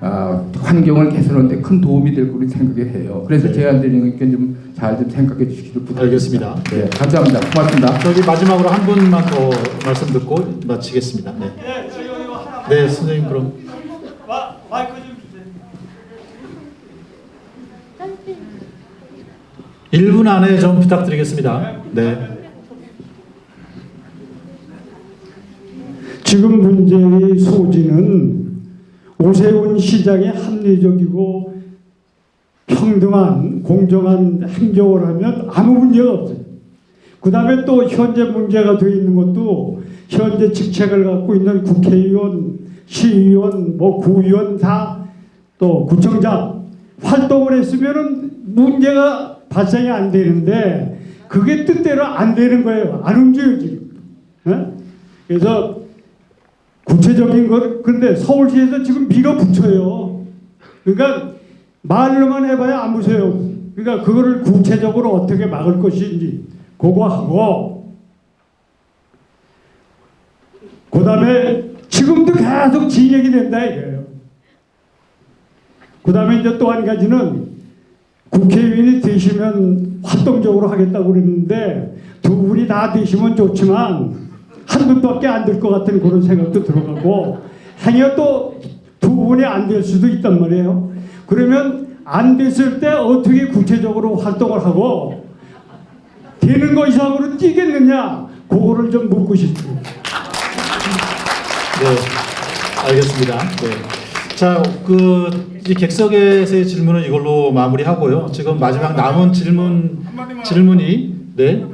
아마 환경을 개선하는데 큰 도움이 될 거로 생각해요. 그래서 제안 드리는 게 좀 잘 좀 생각해 주시기를 부탁드립니다. 알겠습니다. 네, 감사합니다. 고맙습니다. 저기 마지막으로 한 분만 더 말씀 듣고 마치겠습니다. 네. 네, 선생님 그럼. 마이크 좀 주세요. 1분 안에 좀 부탁드리겠습니다. 네. 지금 문제의 소지는 오세훈 시장의 합리적이고 평등한 공정한 행정을 하면 아무 문제가 없어요. 그 다음에 또 현재 문제가 되어 있는 것도 현재 직책을 갖고 있는 국회의원, 시의원, 구의원 다 또 구청장 활동을 했으면은 문제가 발생이 안 되는데 그게 뜻대로 안 되는 거예요. 안 움직여요 지금. 그래서 구체적인 것 근데 서울시에서 지금 밀어붙여요. 그러니까 말로만 해봐야 안 보세요. 그러니까 그거를 구체적으로 어떻게 막을 것인지 그거 하고 그 다음에 지금도 계속 진행이 된다 이거예요. 그 다음에 이제 또 한 가지는 국회의원이 되시면 활동적으로 하겠다고 그랬는데 두 분이 다 되시면 좋지만 한 분밖에 안 될 것 같은 그런 생각도 들어가고 행여 또 두 분이 안 될 수도 있단 말이에요. 그러면 안 됐을 때 어떻게 구체적으로 활동을 하고 되는 거 이상으로 뛰겠느냐 그거를 좀 묻고 싶습니다. 네, 알겠습니다. 네. 자, 이 객석에서의 질문은 이걸로 마무리하고요. 지금 마지막 남은 질문이 네,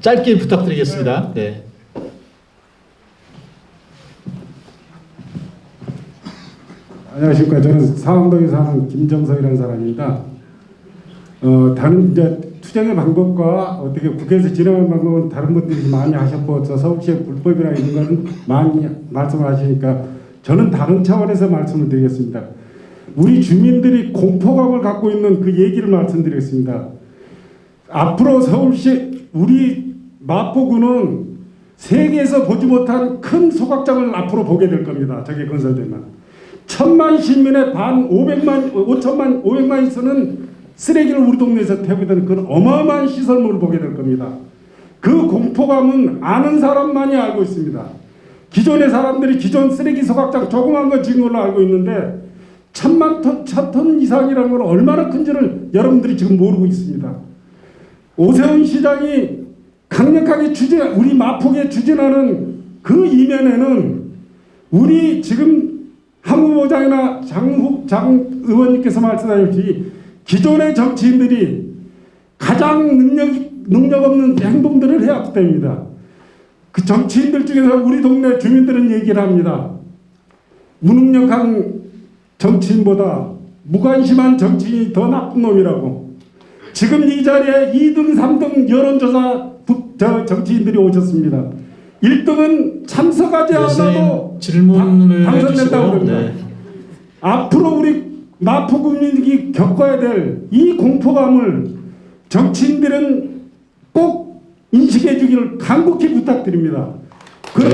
짧게 부탁드리겠습니다. 네. 안녕하십니까. 저는 상암동에 사는 김정석이라는 사람입니다. 다른 이제 투쟁의 방법과 어떻게 국회에서 진행하는 방법은 다른 분들이 많이 하셨고 서울시의 불법이나 이런 거는 많이 말씀을 하시니까 저는 다른 차원에서 말씀을 드리겠습니다. 우리 주민들이 공포감을 갖고 있는 그 얘기를 말씀드리겠습니다. 앞으로 서울시 우리 마포구는 세계에서 보지 못한 큰 소각장을 앞으로 보게 될 겁니다. 저게 건설되면 1000만 시민의 반 500만이 쓰는 쓰레기를 우리 동네에서 태우게 되는 그런 어마어마한 시설물을 보게 될 겁니다. 그 공포감은 아는 사람만이 알고 있습니다. 기존의 사람들이 기존 쓰레기 소각장 조그만 거 지은 걸로 알고 있는데 1000만 톤 이상이라는 건 얼마나 큰지를 여러분들이 지금 모르고 있습니다. 오세훈 시장이 강력하게 우리 마포구에 추진하는 그 이면에는 우리 지금 한 후보장이나 장 의원님께서 말씀하셨듯이 기존의 정치인들이 가장 능력 없는 행동들을 해왔기 때문입니다. 그 정치인들 중에서 우리 동네 주민들은 얘기를 합니다. 무능력한 정치인보다 무관심한 정치인이 더 나쁜 놈이라고. 지금 이 자리에 2등, 3등 여론조사 정치인들이 오셨습니다. 1등은 참석하지 않아도 질문을 당선된다고 해주시고요. 합니다. 네. 앞으로 우리 마포 국민이 겪어야 될 이 공포감을 정치인들은 꼭 인식해 주기를 간곡히 부탁드립니다. 네, 이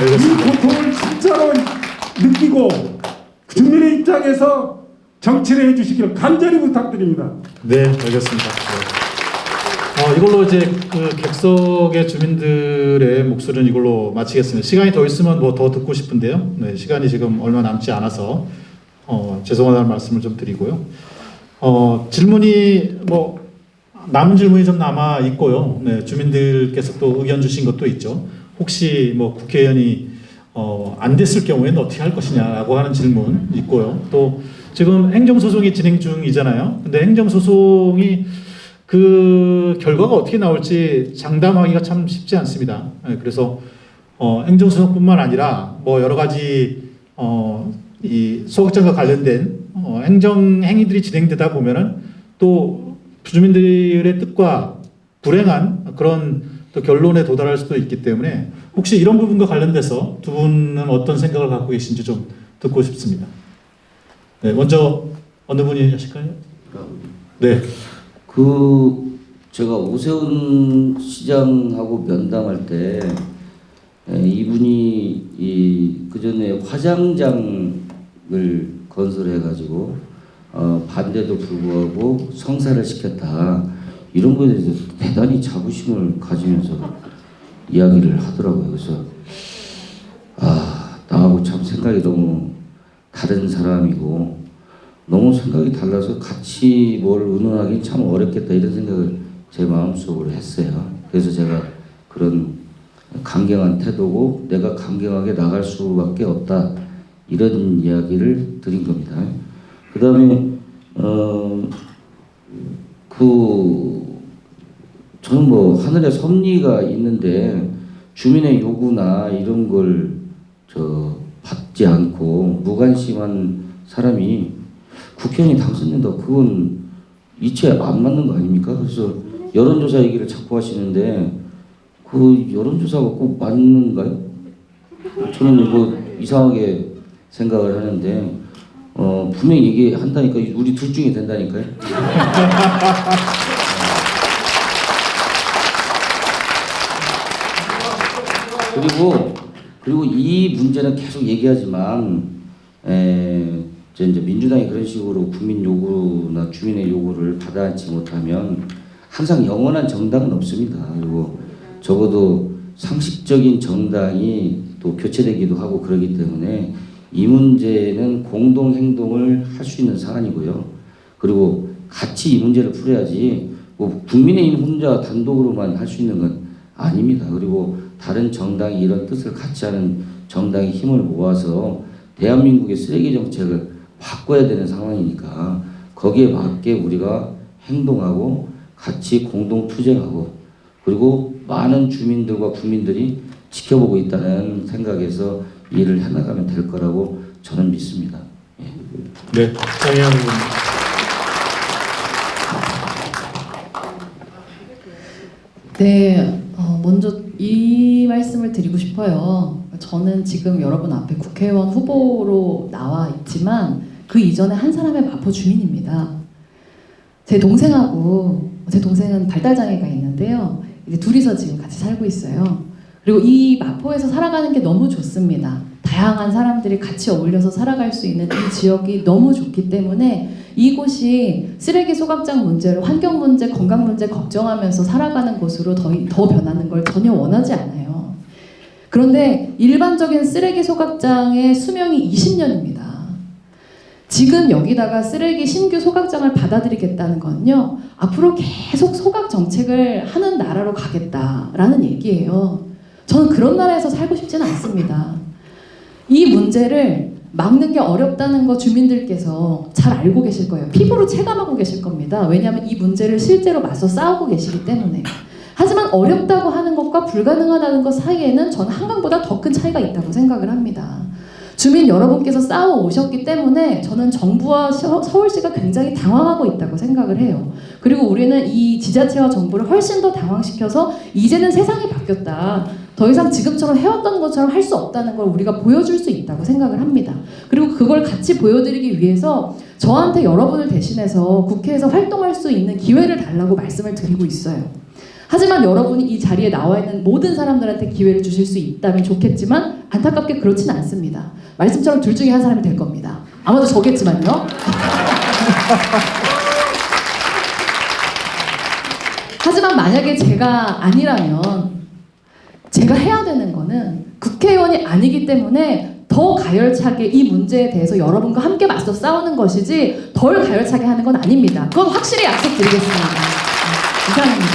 알겠습니다. 고통을 진짜로 느끼고 주민의 입장에서 정치를 해주시기를 간절히 부탁드립니다. 네, 알겠습니다. 네. 이걸로 이제 그 객석의 주민들의 목소리는 이걸로 마치겠습니다. 시간이 더 있으면 뭐 더 듣고 싶은데요. 네, 시간이 지금 얼마 남지 않아서 죄송하다는 말씀을 좀 드리고요. 질문이 뭐 남은 질문이 좀 남아 있고요. 네, 주민들께서 또 의견 주신 것도 있죠. 혹시 뭐 국회의원이 안 됐을 경우에는 어떻게 할 것이냐라고 하는 질문 있고요. 또 지금 행정소송이 진행 중이잖아요. 근데 행정소송이 그 결과가 어떻게 나올지 장담하기가 참 쉽지 않습니다. 네, 그래서 행정소송뿐만 아니라 뭐 여러 가지 이 소극장과 관련된 행정 행위들이 진행되다 보면은 또 주민들의 뜻과 불행한 그런 또 결론에 도달할 수도 있기 때문에 혹시 이런 부분과 관련돼서 두 분은 어떤 생각을 갖고 계신지 좀 듣고 싶습니다. 네, 먼저 어느 분이 하실까요? 네. 제가 오세훈 시장하고 면담할 때 이분이 그 전에 화장장을 건설해가지고 반대도 불구하고 성사를 시켰다, 이런 거에 대해서 대단히 자부심을 가지면서 이야기를 하더라고요. 그래서 나하고 참 생각이 너무 다른 사람이고 너무 생각이 달라서 같이 뭘 의논하기 참 어렵겠다, 이런 생각을 제 마음속으로 했어요. 그래서 제가 그런 강경한 태도고 내가 강경하게 나갈 수밖에 없다, 이런 이야기를 드린 겁니다. 그 다음에 저는 뭐 하늘에 섭리가 있는데 주민의 요구나 이런 걸 받지 않고 무관심한 사람이 국회의원이 당선된다, 그건 이치에 안 맞는 거 아닙니까? 그래서 여론조사 얘기를 자꾸 하시는데 그 여론조사가 꼭 맞는가요? 저는 뭐 이상하게 생각을 하는데 분명히 얘기한다니까, 우리 둘 중에 된다니까요. 그리고 이 문제는 계속 얘기하지만 이제 민주당이 그런 식으로 국민 요구나 주민의 요구를 받아안지 못하면 항상 영원한 정당은 없습니다. 그리고 적어도 상식적인 정당이 또 교체되기도 하고 그러기 때문에 이 문제는 공동 행동을 할 수 있는 사안이고요. 그리고 같이 이 문제를 풀어야지 뭐 국민의힘 혼자 단독으로만 할 수 있는 건 아닙니다. 그리고 다른 정당이 이런 뜻을 같이 하는 정당이 힘을 모아서 대한민국의 쓰레기 정책을 바꿔야 되는 상황이니까 거기에 맞게 우리가 행동하고 같이 공동 투쟁하고 그리고 많은 주민들과 국민들이 지켜보고 있다는 생각에서 일을 해나가면 될 거라고 저는 믿습니다. 예. 네, 장혜영 의원. 네, 먼저 이 말씀을 드리고 싶어요. 저는 지금 여러분 앞에 국회의원 후보로 나와 있지만 그 이전에 한 사람의 마포 주민입니다. 제 동생은 발달장애가 있는데요. 이제 둘이서 지금 같이 살고 있어요. 그리고 이 마포에서 살아가는 게 너무 좋습니다. 다양한 사람들이 같이 어울려서 살아갈 수 있는 이 지역이 너무 좋기 때문에 이곳이 쓰레기 소각장 문제를 환경 문제, 건강 문제 걱정하면서 살아가는 곳으로 더 변하는 걸 전혀 원하지 않아요. 그런데 일반적인 쓰레기 소각장의 수명이 20년입니다. 지금 여기다가 쓰레기 신규 소각장을 받아들이겠다는 건요, 앞으로 계속 소각 정책을 하는 나라로 가겠다라는 얘기예요. 저는 그런 나라에서 살고 싶지는 않습니다. 이 문제를 막는 게 어렵다는 거 주민들께서 잘 알고 계실 거예요. 피부로 체감하고 계실 겁니다. 왜냐하면 이 문제를 실제로 맞서 싸우고 계시기 때문에. 하지만 어렵다고 하는 것과 불가능하다는 것 사이에는 저는 한강보다 더 큰 차이가 있다고 생각을 합니다. 주민 여러분께서 싸워 오셨기 때문에 저는 정부와 서울시가 굉장히 당황하고 있다고 생각을 해요. 그리고 우리는 이 지자체와 정부를 훨씬 더 당황시켜서 이제는 세상이 바뀌었다. 더 이상 지금처럼 해왔던 것처럼 할 수 없다는 걸 우리가 보여줄 수 있다고 생각을 합니다. 그리고 그걸 같이 보여드리기 위해서 저한테 여러분을 대신해서 국회에서 활동할 수 있는 기회를 달라고 말씀을 드리고 있어요. 하지만 여러분이 이 자리에 나와 있는 모든 사람들한테 기회를 주실 수 있다면 좋겠지만 안타깝게 그렇진 않습니다. 말씀처럼 둘 중에 한 사람이 될 겁니다. 아마도 저겠지만요. 하지만 만약에 제가 아니라면 제가 해야 되는 거는 국회의원이 아니기 때문에 더 가열차게 이 문제에 대해서 여러분과 함께 맞서 싸우는 것이지 덜 가열차게 하는 건 아닙니다. 그건 확실히 약속드리겠습니다. 이상입니다.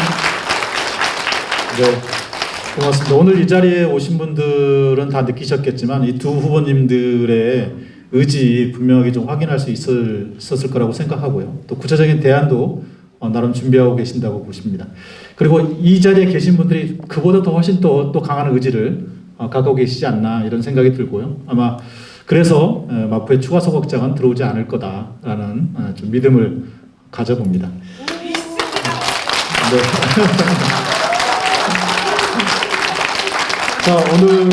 네, 고맙습니다. 오늘 이 자리에 오신 분들은 다 느끼셨겠지만 이 두 후보님들의 의지 분명하게 좀 확인할 수 있었을 거라고 생각하고요. 또 구체적인 대안도 나름 준비하고 계신다고 보십니다. 그리고 이 자리에 계신 분들이 그보다 더 훨씬 또 강한 의지를 갖고 계시지 않나 이런 생각이 들고요. 아마 그래서 마포에 추가 소극장은 들어오지 않을 거다라는 좀 믿음을 가져봅니다. 네. 자, 오늘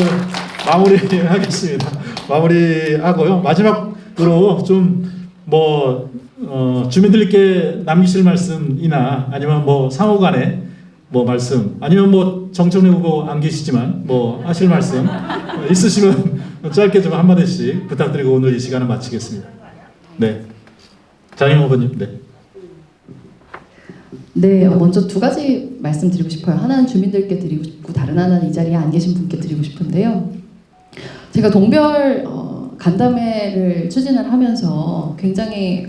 마무리하겠습니다. 마무리하고요. 마지막으로 좀 주민들께 남기실 말씀이나 아니면 상호간에 말씀 아니면 정청래 후보 안 계시지만 하실 말씀 있으시면 짧게 좀 한마디씩 부탁드리고 오늘 이 시간을 마치겠습니다. 네, 장영 후보님. 네. 네, 먼저 두 가지 말씀드리고 싶어요. 하나는 주민들께 드리고 싶고 다른 하나는 이 자리에 안 계신 분께 드리고 싶은데요. 제가 동별 간담회를 추진을 하면서 굉장히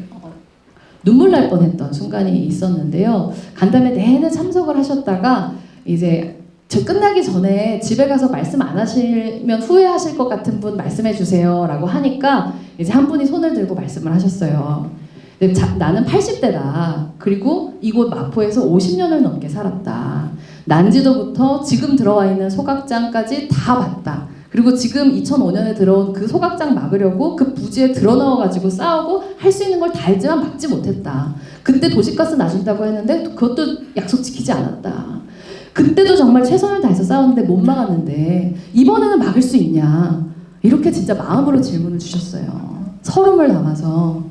눈물 날 뻔했던 순간이 있었는데요. 간담회 내내 참석을 하셨다가 이제 저 끝나기 전에 집에 가서 말씀 안 하시면 후회하실 것 같은 분 말씀해 주세요 라고 하니까 이제 한 분이 손을 들고 말씀을 하셨어요. 나는 80대다. 그리고 이곳 마포에서 50년을 넘게 살았다. 난지도부터 지금 들어와 있는 소각장까지 다 봤다. 그리고 지금 2005년에 들어온 그 소각장 막으려고 그 부지에 들어넣어가지고 싸우고 할 수 있는 걸 다 했지만 막지 못했다. 그때 도시가스 놔준다고 했는데 그것도 약속 지키지 않았다. 그때도 정말 최선을 다해서 싸웠는데 못 막았는데 이번에는 막을 수 있냐. 이렇게 진짜 마음으로 질문을 주셨어요. 서름을 담아서.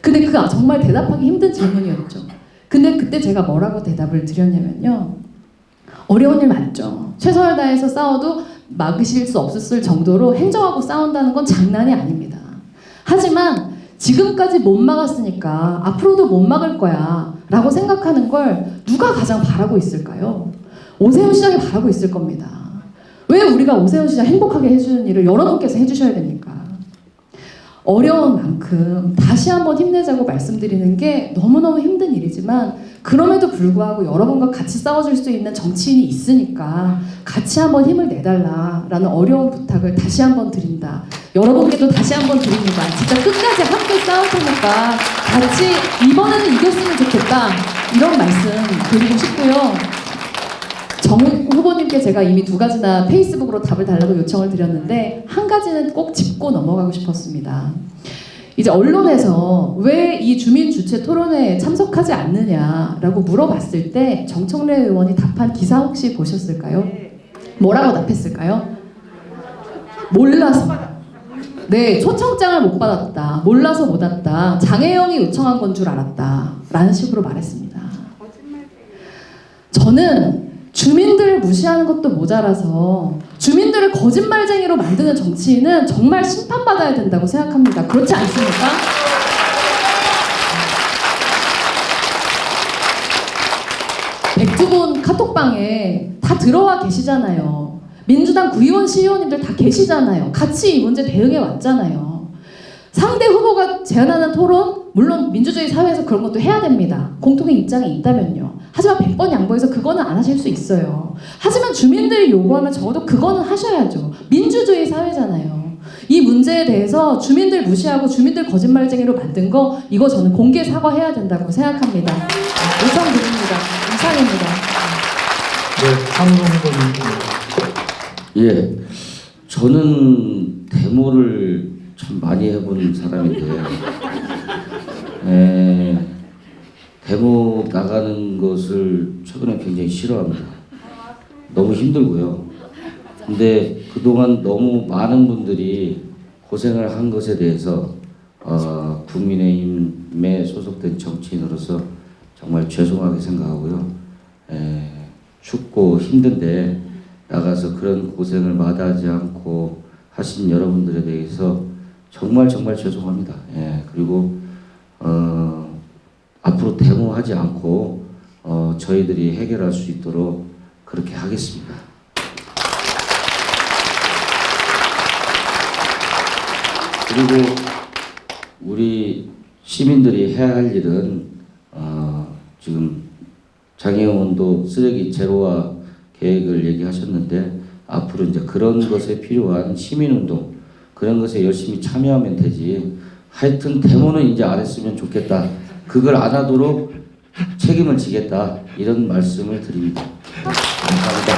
근데 그 정말 대답하기 힘든 질문이었죠. 근데 그때 제가 뭐라고 대답을 드렸냐면요. 어려운 일 맞죠. 최선을 다해서 싸워도 막으실 수 없었을 정도로 행정하고 싸운다는 건 장난이 아닙니다. 하지만 지금까지 못 막았으니까 앞으로도 못 막을 거야 라고 생각하는 걸 누가 가장 바라고 있을까요? 오세훈 시장이 바라고 있을 겁니다. 왜 우리가 오세훈 시장 행복하게 해주는 일을 여러분께서 해주셔야 됩니까? 어려운 만큼 다시 한번 힘내자고 말씀드리는 게 너무너무 힘든 일이지만 그럼에도 불구하고 여러분과 같이 싸워줄 수 있는 정치인이 있으니까 같이 한번 힘을 내달라라는 어려운 부탁을 다시 한번 드린다. 여러분께도 다시 한번 드립니다. 진짜 끝까지 함께 싸울 테니까 같이 이번에는 이겼으면 좋겠다. 이런 말씀 드리고 싶고요. 정 후보님께 제가 이미 두 가지나 페이스북으로 답을 달라고 요청을 드렸는데 한 가지는 꼭 짚고 넘어가고 싶었습니다. 이제 언론에서 왜 이 주민 주최 토론회에 참석하지 않느냐라고 물어봤을 때 정청래 의원이 답한 기사 혹시 보셨을까요? 뭐라고 답했을까요? 몰라서. 네, 초청장을 못 받았다. 몰라서 못 왔다. 장혜영이 요청한 건 줄 알았다. 라는 식으로 말했습니다. 저는 주민들을 무시하는 것도 모자라서 주민들을 거짓말쟁이로 만드는 정치인은 정말 심판받아야 된다고 생각합니다. 그렇지 않습니까? 백두분 카톡방에 다 들어와 계시잖아요. 민주당 구의원, 시의원님들 다 계시잖아요. 같이 이 문제 대응해 왔잖아요. 상대 후보가 제안하는 토론, 물론 민주주의 사회에서 그런 것도 해야 됩니다. 공통의 입장이 있다면요. 하지만 100번 양보해서 그거는 안 하실 수 있어요. 하지만 주민들이 요구하면 적어도 그거는 하셔야죠. 민주주의 사회잖아요. 이 문제에 대해서 주민들 무시하고 주민들 거짓말쟁이로 만든 거 이거 저는 공개 사과해야 된다고 생각합니다. 이상입니다. 이상입니다. 네, 상동 후보님. 예, 저는 데모를 참 많이 해본 사람인데 데모 나가는 것을 최근에 굉장히 싫어합니다. 너무 힘들고요. 근데 그동안 너무 많은 분들이 고생을 한 것에 대해서 국민의힘에 소속된 정치인으로서 정말 죄송하게 생각하고요. 춥고 힘든데 나가서 그런 고생을 마다하지 않고 하신 여러분들에 대해서 정말 죄송합니다. 그리고 앞으로 데모하지 않고 저희들이 해결할 수 있도록 그렇게 하겠습니다. 그리고 우리 시민들이 해야 할 일은 지금 장혜영 의원도 쓰레기 제로화 계획을 얘기하셨는데 앞으로 이제 그런 것에 필요한 시민운동 그런 것에 열심히 참여하면 되지. 하여튼 데모는 이제 안 했으면 좋겠다. 그걸 안 하도록 책임을 지겠다. 이런 말씀을 드립니다. 감사합니다.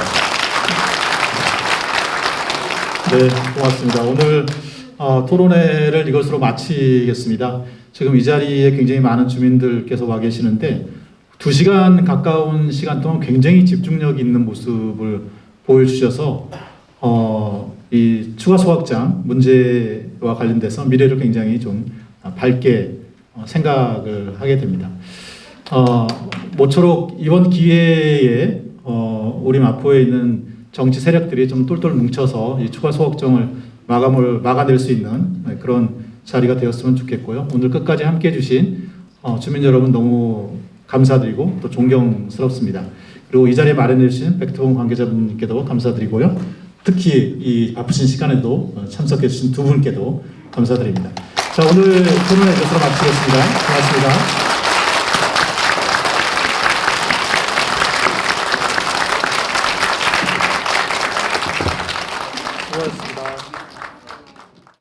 네, 고맙습니다. 오늘 토론회를 이것으로 마치겠습니다. 지금 이 자리에 굉장히 많은 주민들께서 와 계시는데 2시간 가까운 시간 동안 굉장히 집중력 있는 모습을 보여주셔서 이 추가 소확장 문제와 관련돼서 미래를 굉장히 좀 밝게 생각을 하게 됩니다. 모쪼록 이번 기회에 우리 마포에 있는 정치 세력들이 좀 똘똘 뭉쳐서 이 추가 소확정을 막아낼 수 있는 그런 자리가 되었으면 좋겠고요. 오늘 끝까지 함께해 주신 주민 여러분 너무 감사드리고 또 존경스럽습니다. 그리고 이 자리에 마련해 주신 벡터홈 관계자분께도 감사드리고요. 특히 이 바쁘신 시간에도 참석해 주신 두 분께도 감사드립니다. 자, 오늘 토론회 이것으로 마치겠습니다. 고맙습니다.